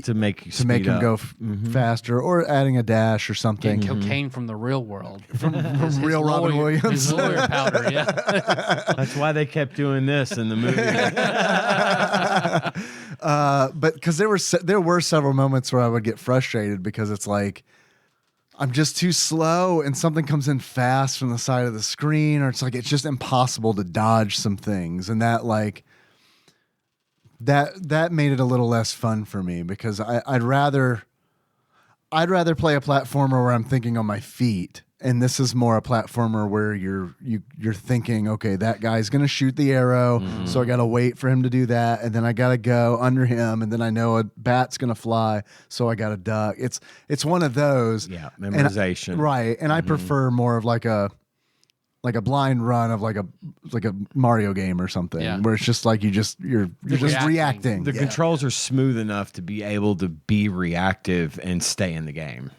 to make you him go faster, or adding a dash or something. Getting cocaine from the real world, from real Robin Williams, his lawyer powder. Yeah, that's why they kept doing this in the movie. But because there were several moments where I would get frustrated because it's like I'm just too slow, and something comes in fast from the side of the screen, or it's just impossible to dodge some things, and that that made it a little less fun for me, because I'd rather play a platformer where I'm thinking on my feet, and this is more a platformer where you're thinking, okay, that guy's gonna shoot the arrow, so I gotta wait for him to do that, and then I gotta go under him, and then I know a bat's gonna fly, so I gotta duck. It's one of those, memorization, right? And I prefer more of like a blind run of like a Mario game or something, where it's just like you're just reacting. The controls are smooth enough to be able to be reactive and stay in the game.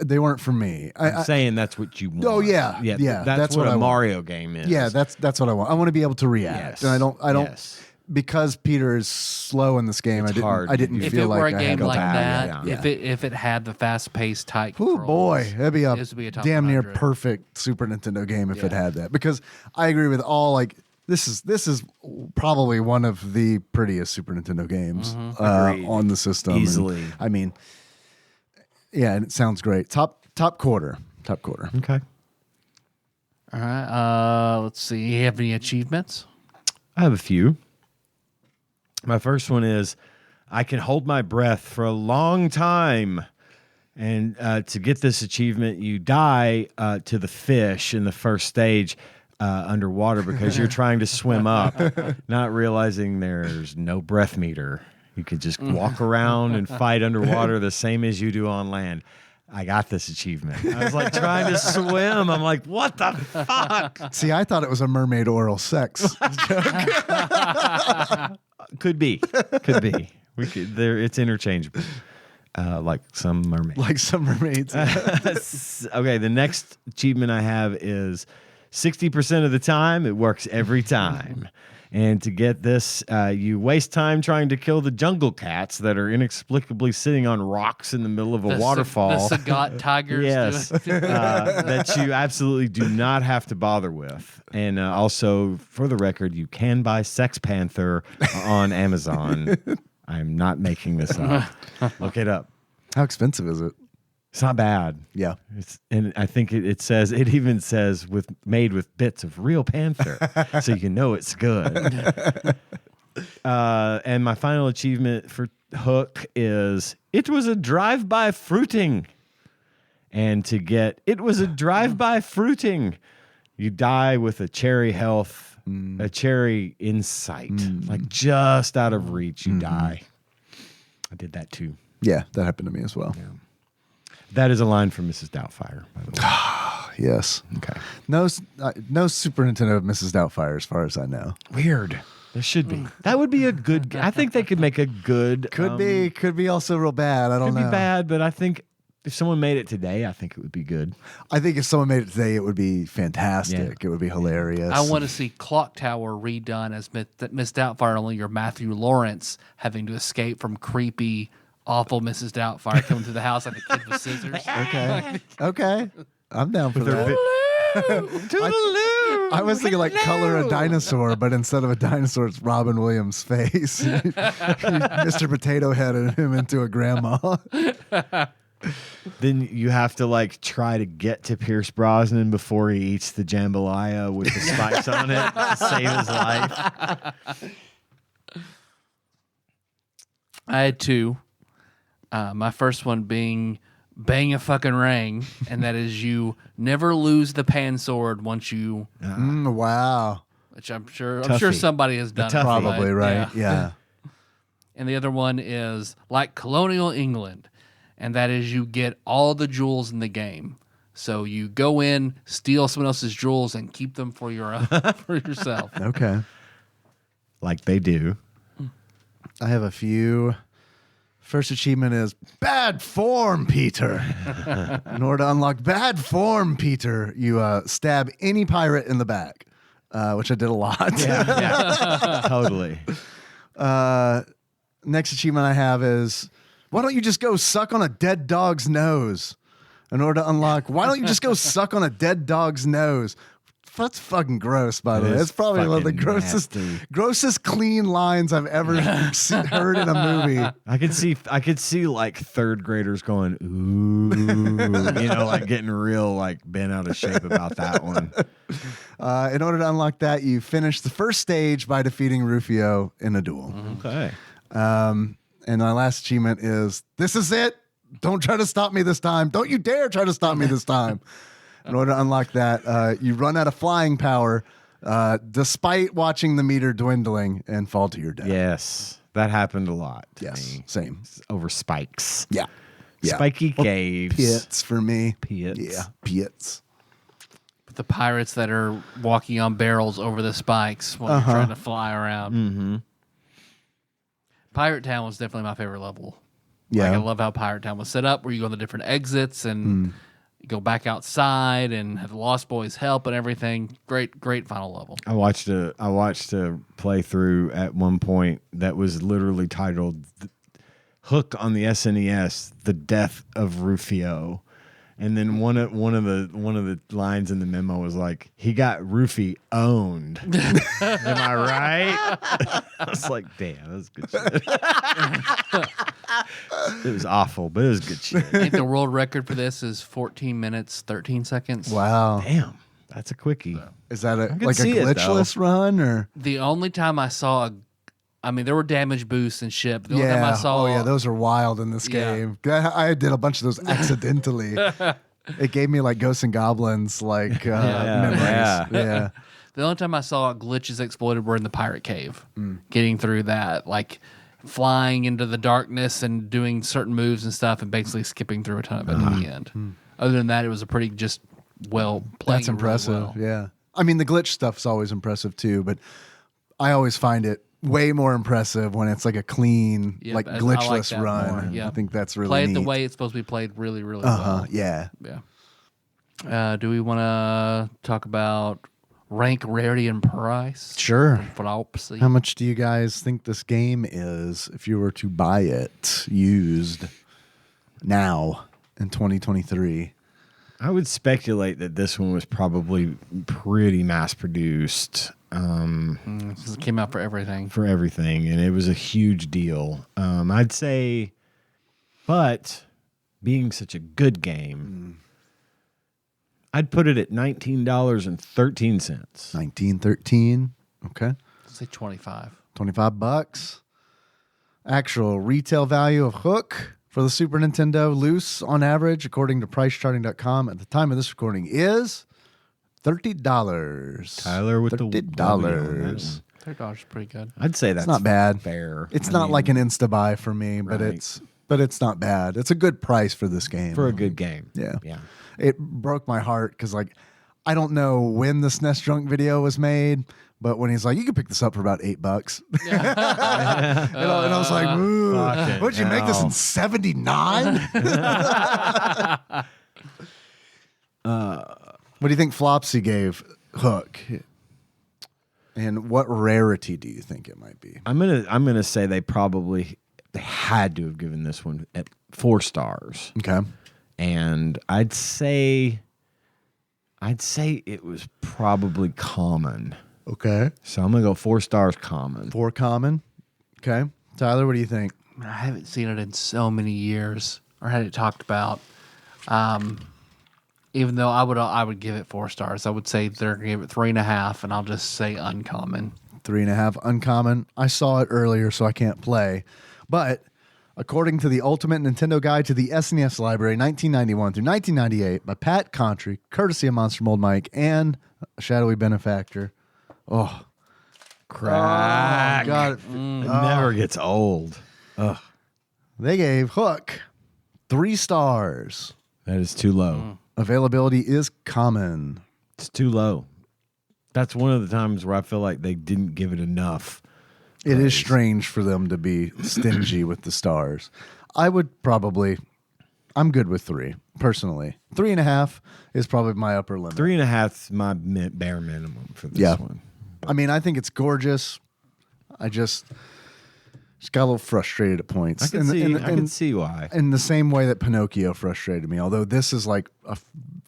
They weren't for me. I'm saying that's what you want. Oh yeah. That's what a Mario game is. Yeah, that's what I want. I want to be able to react, and I don't. Yes. Because Peter is slow in this game. It's hard. I didn't feel like if it were a game like that, Yeah. if it had the fast paced tight controls, oh boy, that'd be a top damn near 100. perfect Super Nintendo game if it had that. Because I agree with all this is probably one of the prettiest Super Nintendo games on the system. Easily. And, I mean, yeah, and it sounds great. Top quarter. Okay. All right. Let's see. You have any achievements? I have a few. My first one is I can hold my breath for a long time. And to get this achievement, you die to the fish in the first stage underwater because you're trying to swim up, not realizing there's no breath meter. You could just walk around and fight underwater the same as you do on land. I got this achievement. I was like trying to swim. I'm like, what the fuck? See, I thought it was a mermaid oral sex joke. Could be. We could. It's interchangeable. Like some mermaids. Okay, the next achievement I have is 60% of the time. It works every time. And to get this, you waste time trying to kill the jungle cats that are inexplicably sitting on rocks in the middle of a waterfall. The Sagat tigers. Yes, that you absolutely do not have to bother with. And also, for the record, you can buy Sex Panther on Amazon. I'm not making this up. Look it up. How expensive is it? It's not bad. Yeah. And I think it even says made with bits of real panther, so you know it's good. And my final achievement for Hook is it was a drive-by fruiting. And to get it was a drive-by fruiting, you die with a cherry health, a cherry insight, like just out of reach, you die. I did that too. Yeah, that happened to me as well. Yeah. That is a line from Mrs. Doubtfire, by the way. Yes. Okay. No Super Nintendo of Mrs. Doubtfire, as far as I know. Weird. There should be. That would be a good. I think they could make a good. Could be also real bad. I don't know. Could be bad, but I think if someone made it today, I think it would be good. I think if someone made it today, it would be fantastic. Yeah. It would be hilarious. I want to see Clock Tower redone as Miss Doubtfire, only you're Matthew Lawrence having to escape from creepy, awful Mrs. Doubtfire coming through the house like a kid with scissors. Okay. I'm down for that. Toodaloo! I was thinking like color a dinosaur, but instead of a dinosaur, it's Robin Williams' face. Mr. Potato Headed him into a grandma. Then you have to like try to get to Pierce Brosnan before he eats the jambalaya with the spikes on it to save his life. I had two. My first one being Bang a Fucking Rang, and that is you never lose the pan sword once you. Wow. Which I'm sure Tuffy. somebody has done. Probably, but, right? Yeah. And the other one is like Colonial England, and that is you get all the jewels in the game. So you go in, steal someone else's jewels, and keep them for for yourself. Okay. Like they do. I have a few. First achievement is bad form, Peter. In order to unlock bad form, Peter, you stab any pirate in the back. which I did a lot. Yeah, totally. Next achievement I have is, why don't you just go suck on a dead dog's nose? In order to unlock, why don't you just go suck on a dead dog's nose? That's fucking gross, by the way. It's probably one of the grossest clean lines I've ever heard in a movie. I could see like third graders going, ooh, like getting real like bent out of shape about that one. In order to unlock that, you finish the first stage by defeating Rufio in a duel. Okay. And my last achievement is, this is it. Don't try to stop me this time. Don't you dare try to stop me this time. In order to unlock that, you run out of flying power despite watching the meter dwindling and fall to your death. Yes, that happened a lot. Yes, same. Over spikes. Yeah. Spiky caves. Pits for me. Pits. Yeah, pits. But the pirates that are walking on barrels over the spikes when you're trying to fly around. Mm-hmm. Pirate Town was definitely my favorite level. Yeah. Like, I love how Pirate Town was set up, where you go on the different exits and you go back outside and have the Lost Boys help and everything. Great final level. I watched a playthrough at one point that was literally titled "Hooked on the SNES: The Death of Rufio," and then one of the lines in the memo was like, "He got Rufy owned." Am I right? I was like, "Damn, that was good shit." It was awful, but it was good shit. I think the world record for this is 14 minutes, 13 seconds. Wow. Damn, that's a quickie. Is that could like a see it, glitchless run or? The only time I saw there were damage boosts and shit. But the only time I saw, those are wild in this game. I did a bunch of those accidentally. It gave me like Ghosts and Goblins memories. Yeah. The only time I saw glitches exploited were in the pirate cave. Getting through that, like flying into the darkness and doing certain moves and stuff, and basically skipping through a ton of it at the end. Other than that, it was a pretty just well playing. That's impressive. Really well. Yeah. I mean, the glitch stuff's always impressive too, but I always find it way more impressive when it's like a clean, Yep, glitchless I like that run. more, yeah. I think that's really Play it neat. the way it's supposed to be played really, really well. Yeah. Yeah. Do we want to talk about rank, rarity, and price? Sure. Flopsy. How much do you guys think this game is if you were to buy it used now in 2023? I would speculate that this one was probably pretty mass produced. It came out for everything. And it was a huge deal. I'd say, but being such a good game, I'd put it at $19.13. $19.13. Okay. Let's say 25. $25. Actual retail value of Hook for the Super Nintendo loose on average, according to pricecharting.com at the time of this recording, is $30. Tyler with the $30. $30 is pretty good. I'd say that's not bad. fair. It's not like an insta buy for me, but Right. it's not bad. It's a good price for this game. for a good game. Yeah. Yeah. It broke my heart because I don't know when the SNES Drunk video was made, but when he's like, you can pick this up for about $8. and I was like, ooh, Fucking would you make this in hell. 79? What do you think Flopsy gave Hook? And what rarity do you think it might be? I'm gonna say they had to have given this one at 4 stars. Okay. And I'd say it was probably common. Okay. So I'm gonna go 4 stars common. 4 common. Okay. Tyler, what do you think? I haven't seen it in so many years or had it talked about. Even though I would give it 4 stars, I would say they're going to give it 3.5, and I'll just say uncommon. 3.5 uncommon. I saw it earlier, so I can't play. But according to the Ultimate Nintendo Guide to the SNES Library, 1991 through 1998, by Pat Contry, courtesy of Monster Mold Mike and a shadowy benefactor. Oh, Crack. Oh, God. It never gets old. They gave Hook 3 stars. That is too low. Availability is common. It's too low. That's one of the times where I feel like they didn't give it enough. It is strange for them to be stingy with the stars. I would probably, I'm good with 3, personally. 3.5 is probably my upper limit. 3.5 is my bare minimum for this one. I mean, I think it's gorgeous. I just got a little frustrated at points. I can see why. In the same way that Pinocchio frustrated me, although this is like a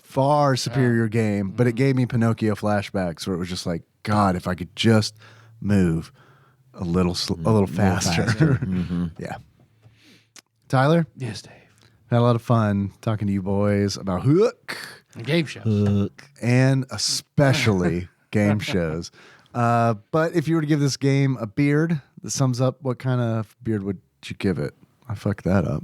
far superior game, but it gave me Pinocchio flashbacks where it was just like, God, if I could just move a little faster. Yeah. Tyler? Yes, Dave. Had a lot of fun talking to you boys about Hook. Game shows. And especially game shows. But if you were to give this game a beard that sums up, what kind of beard would you give it? I fucked that up.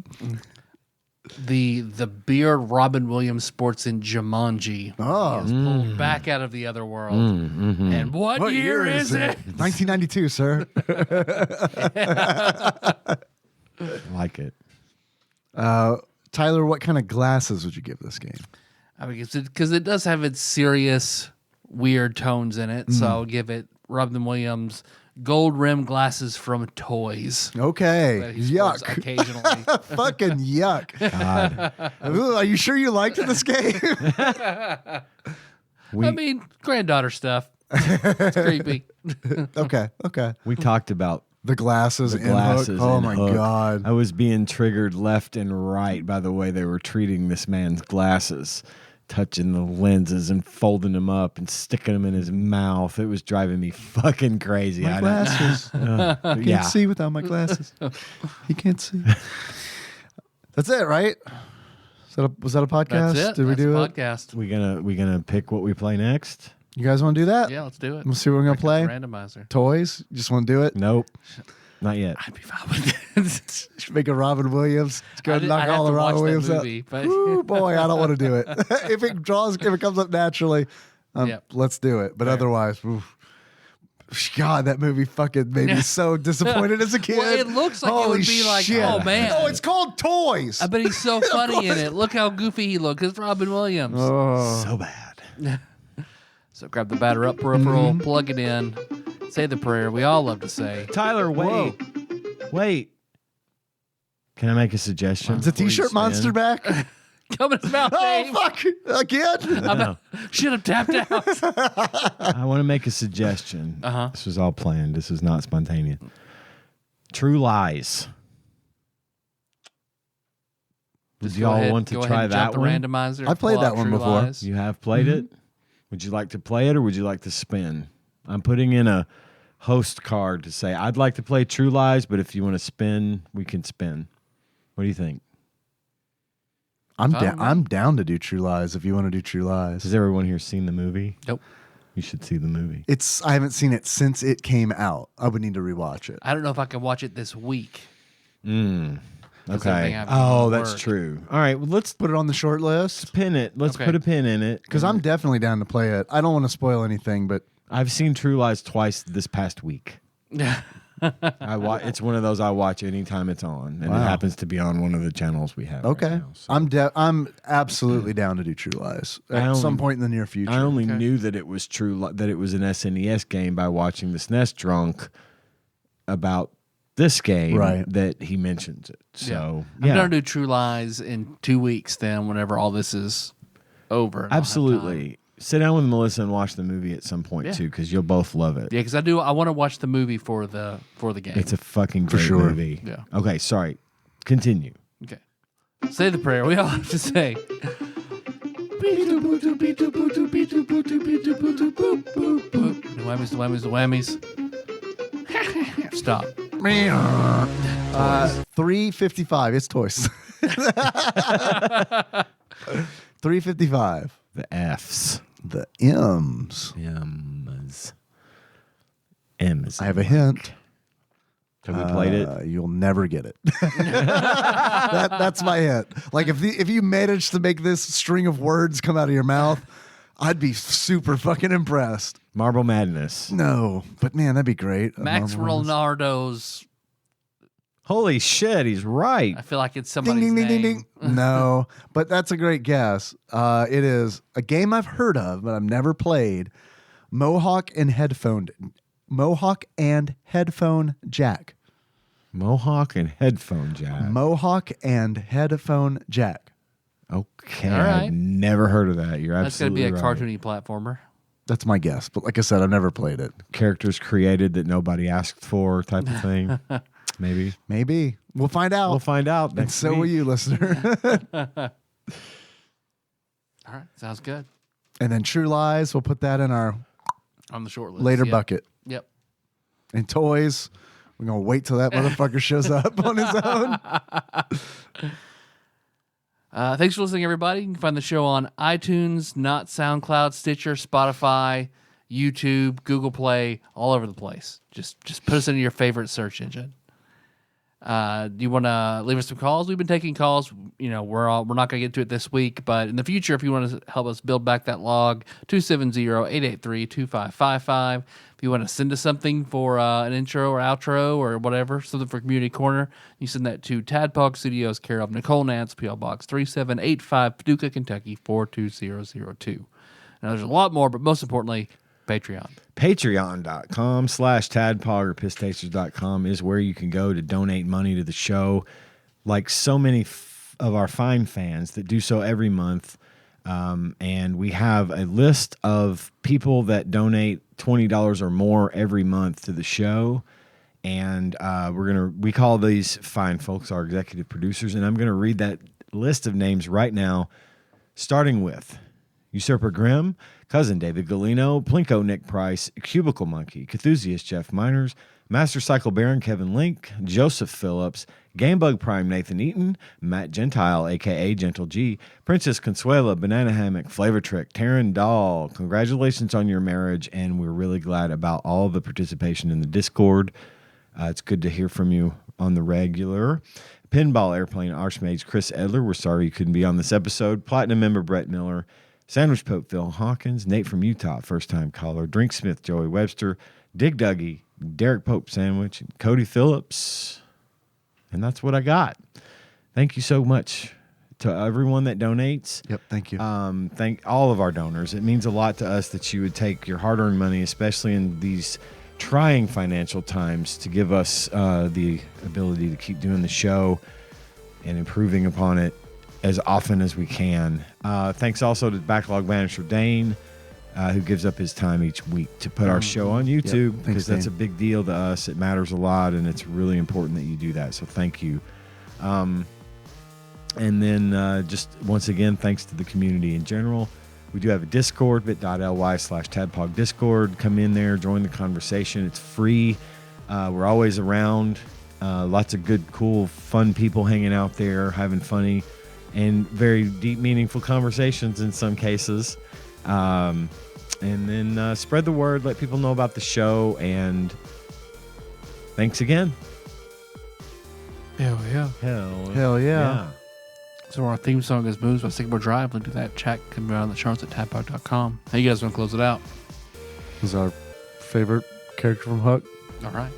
The beard Robin Williams sports in Jumanji. Oh. He is pulled back out of the other world. And what year is it? 1992, sir. Like it. Tyler, what kind of glasses would you give this game? I mean, because it does have its serious, weird tones in it. So I'll give it Robin Williams gold rim glasses from Toys. Okay. That he sports Yuck. Occasionally. Fucking yuck. God. Ooh, are you sure you liked this game? I mean, granddaughter stuff. It's creepy. Okay. We talked about The glasses the in glasses. Hook. Oh in my Hook. God. I was being triggered left and right by the way they were treating this man's glasses, touching the lenses and folding them up and sticking them in his mouth. It was driving me fucking crazy. My glasses. I can't see without my glasses. He can't see. That's it, right? Was that a podcast? That's it. Did we That's do a it? podcast. We gonna pick what we play next? You guys want to do that? Yeah, let's do it. We'll see what we're going to play. Randomizer. Toys? You just want to do it? Nope, not yet. I'd be fine with it. Should make a Robin Williams. Just go knock all the Robin Williams out. But Ooh, boy, I don't want to do it. If it comes up naturally, Yep. let's do it. But Fair. otherwise, oof. God, that movie fucking made me so disappointed as a kid. Well, it looks like it would be like, shit. oh, man. No, it's called Toys. I bet he's so funny in it. Look how goofy he looks. It's Robin Williams. Oh. So bad. So grab the batter up peripheral, plug it in, say the prayer we all love to say. Tyler, wait. Wait. Can I make a suggestion? Is the before you T-shirt spin? monster back? Come in his mouth, Oh, Dave. fuck. Again? No. Should have tapped out. I want to make a suggestion. Uh-huh. This was all planned. This is not spontaneous. True Lies. Would Just you go all ahead- want to go try ahead and jump that one? the randomizer. I played pull that out one True before. Lies. You have played it? Would you like to play it or would you like to spin? I'm putting in a host card to say I'd like to play True Lies, but if you want to spin, we can spin. What do you think? I'm down to do True Lies if you want to do True Lies. Has everyone here seen the movie? Nope. You should see the movie. I haven't seen it since it came out. I would need to rewatch it. I don't know if I can watch it this week. Okay. something I've Oh, done at that's work. true. All right, well, let's Put it on the short list pin it. Let's Okay. put a pin in it. because I'm definitely down to play it. I don't want to spoil anything, but I've seen True Lies twice this past week. It's one of those I watch anytime it's on, and Wow. it happens to be on one of the channels we have. okay. right now, so. I'm absolutely down to do True Lies at some point in the near future. I only Okay. knew that it was that it was an SNES game by watching the SNES drunk about this game Right. that he mentions it. So I'm gonna do True Lies in 2 weeks. Then, whenever all this is over, and I'll have absolutely. Sit down with Melissa and watch the movie at some point Yeah. too, because you'll both love it. time. Yeah, because I want to watch the movie for the game. It's a fucking great sure. movie. Yeah. Okay, sorry. Continue. Okay. Say the prayer. We all have to say. The whammies, the whammies, the whammies. Stop. 355. It's toys. 355. The F's. The M's. M's. M's. I have a hint. Have we played it? You'll never get it. That's my hint. Like if you manage to make this string of words come out of your mouth, I'd be super fucking impressed. Marble Madness. No, but man, that'd be great. Max Ronaldo's. Holy shit, he's right. I feel like it's Ding somebody's ding ding ding name. ding. No, but that's a great guess. It is a game I've heard of, but I've never played. Mohawk and headphone jack. Mohawk and headphone jack. Mohawk and headphone jack. Okay, All right. I've never heard of that. You're That's going to absolutely be a right. cartoony platformer. That's my guess. But like I said, I've never played it. Characters created that nobody asked for type of thing. Maybe. Maybe. We'll find out. We'll find out And next so week. will you, listener. All right. Sounds good. And then True Lies, we'll put that in our On the short list. later Yep. bucket. Yep. And toys, we're going to wait till that motherfucker shows up on his own. Thanks for listening, everybody. You can find the show on iTunes, not SoundCloud, Stitcher, Spotify, YouTube, Google Play, all over the place. Just put us into your favorite search engine. Do you want to leave us some calls? We've been taking calls. You know, we're not going to get to it this week, but in the future, if you want to help us build back that log, 270-883-2555. If you want to send us something for an intro or outro or whatever, something for Community Corner, you send that to TADPOG Studios, care of Nicole Nance, P.O. Box 3785, Paducah, Kentucky 42002. Now, there's a lot more, but most importantly, Patreon. Patreon.com/tadpog or pisstasters.com is where you can go to donate money to the show. Like so many of our fine fans that do so every month. And we have a list of people that donate $20 or more every month to the show. And we call these fine folks our executive producers. And I'm going to read that list of names right now, starting with Usurper Grimm, Cousin David Galino, Plinko Nick Price, Cubicle Monkey, Cthusiast Jeff Miners, Master Cycle Baron Kevin Link, Joseph Phillips, Gamebug Prime Nathan Eaton, Matt Gentile, a.k.a. Gentle G, Princess Consuela, Banana Hammock, Flavor Trick, Taryn Dahl. Congratulations on your marriage, and we're really glad about all the participation in the Discord. It's good to hear from you on the regular. Pinball Airplane Archmage Chris Edler, we're sorry you couldn't be on this episode. Platinum member Brett Miller, Sandwich Pope Phil Hawkins, Nate from Utah, first-time caller, Drink Smith Joey Webster, Dig Dougie, Derek Pope Sandwich, and Cody Phillips. And that's what I got. Thank you so much to everyone that donates. Yep, thank you. Thank all of our donors. It means a lot to us that you would take your hard-earned money, especially in these trying financial times, to give us the ability to keep doing the show and improving upon it as often as we can. Thanks also to Backlog Banisher Dane, who gives up his time each week to put our show on YouTube, Thanks, because that's a Dane. big deal to us. It matters a lot, and it's really important that you do that. So thank you. And then just once again, thanks to the community in general. We do have a Discord, bit.ly/tadpog Discord. Come in there, join the conversation. It's free. We're always around. Lots of good, cool, fun people hanging out there, having funny and very deep, meaningful conversations in some cases. And then spread the word, let people know about the show, and thanks again. Hell yeah. Hell yeah. So our theme song is Moves by Sycamore Drive. Link to that check can be on the charts at tadpog.com. How you guys want to close it out? This is our favorite character from Hook. All right.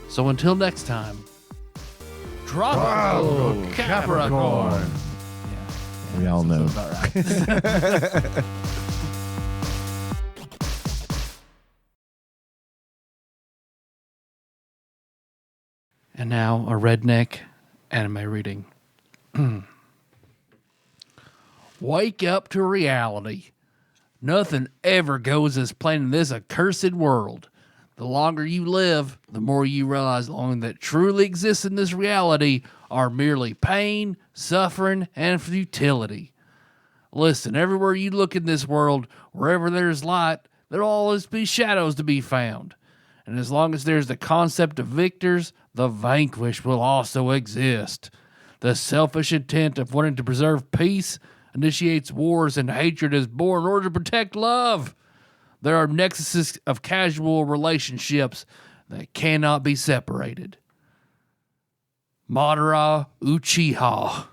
So until next time, drop Capricorn. Yeah, We all know. About right. And now a redneck anime reading. Wake up to reality. Nothing ever goes as planned in this accursed world. The longer you live, the more you realize the only that truly exists in this reality are merely pain, suffering, and futility. Listen, everywhere you look in this world, wherever there's light, there'll always be shadows to be found. And as long as there's the concept of victors, the vanquished will also exist. The selfish intent of wanting to preserve peace initiates wars, and hatred is born in order to protect love. There are nexuses of casual relationships that cannot be separated. Madara Uchiha.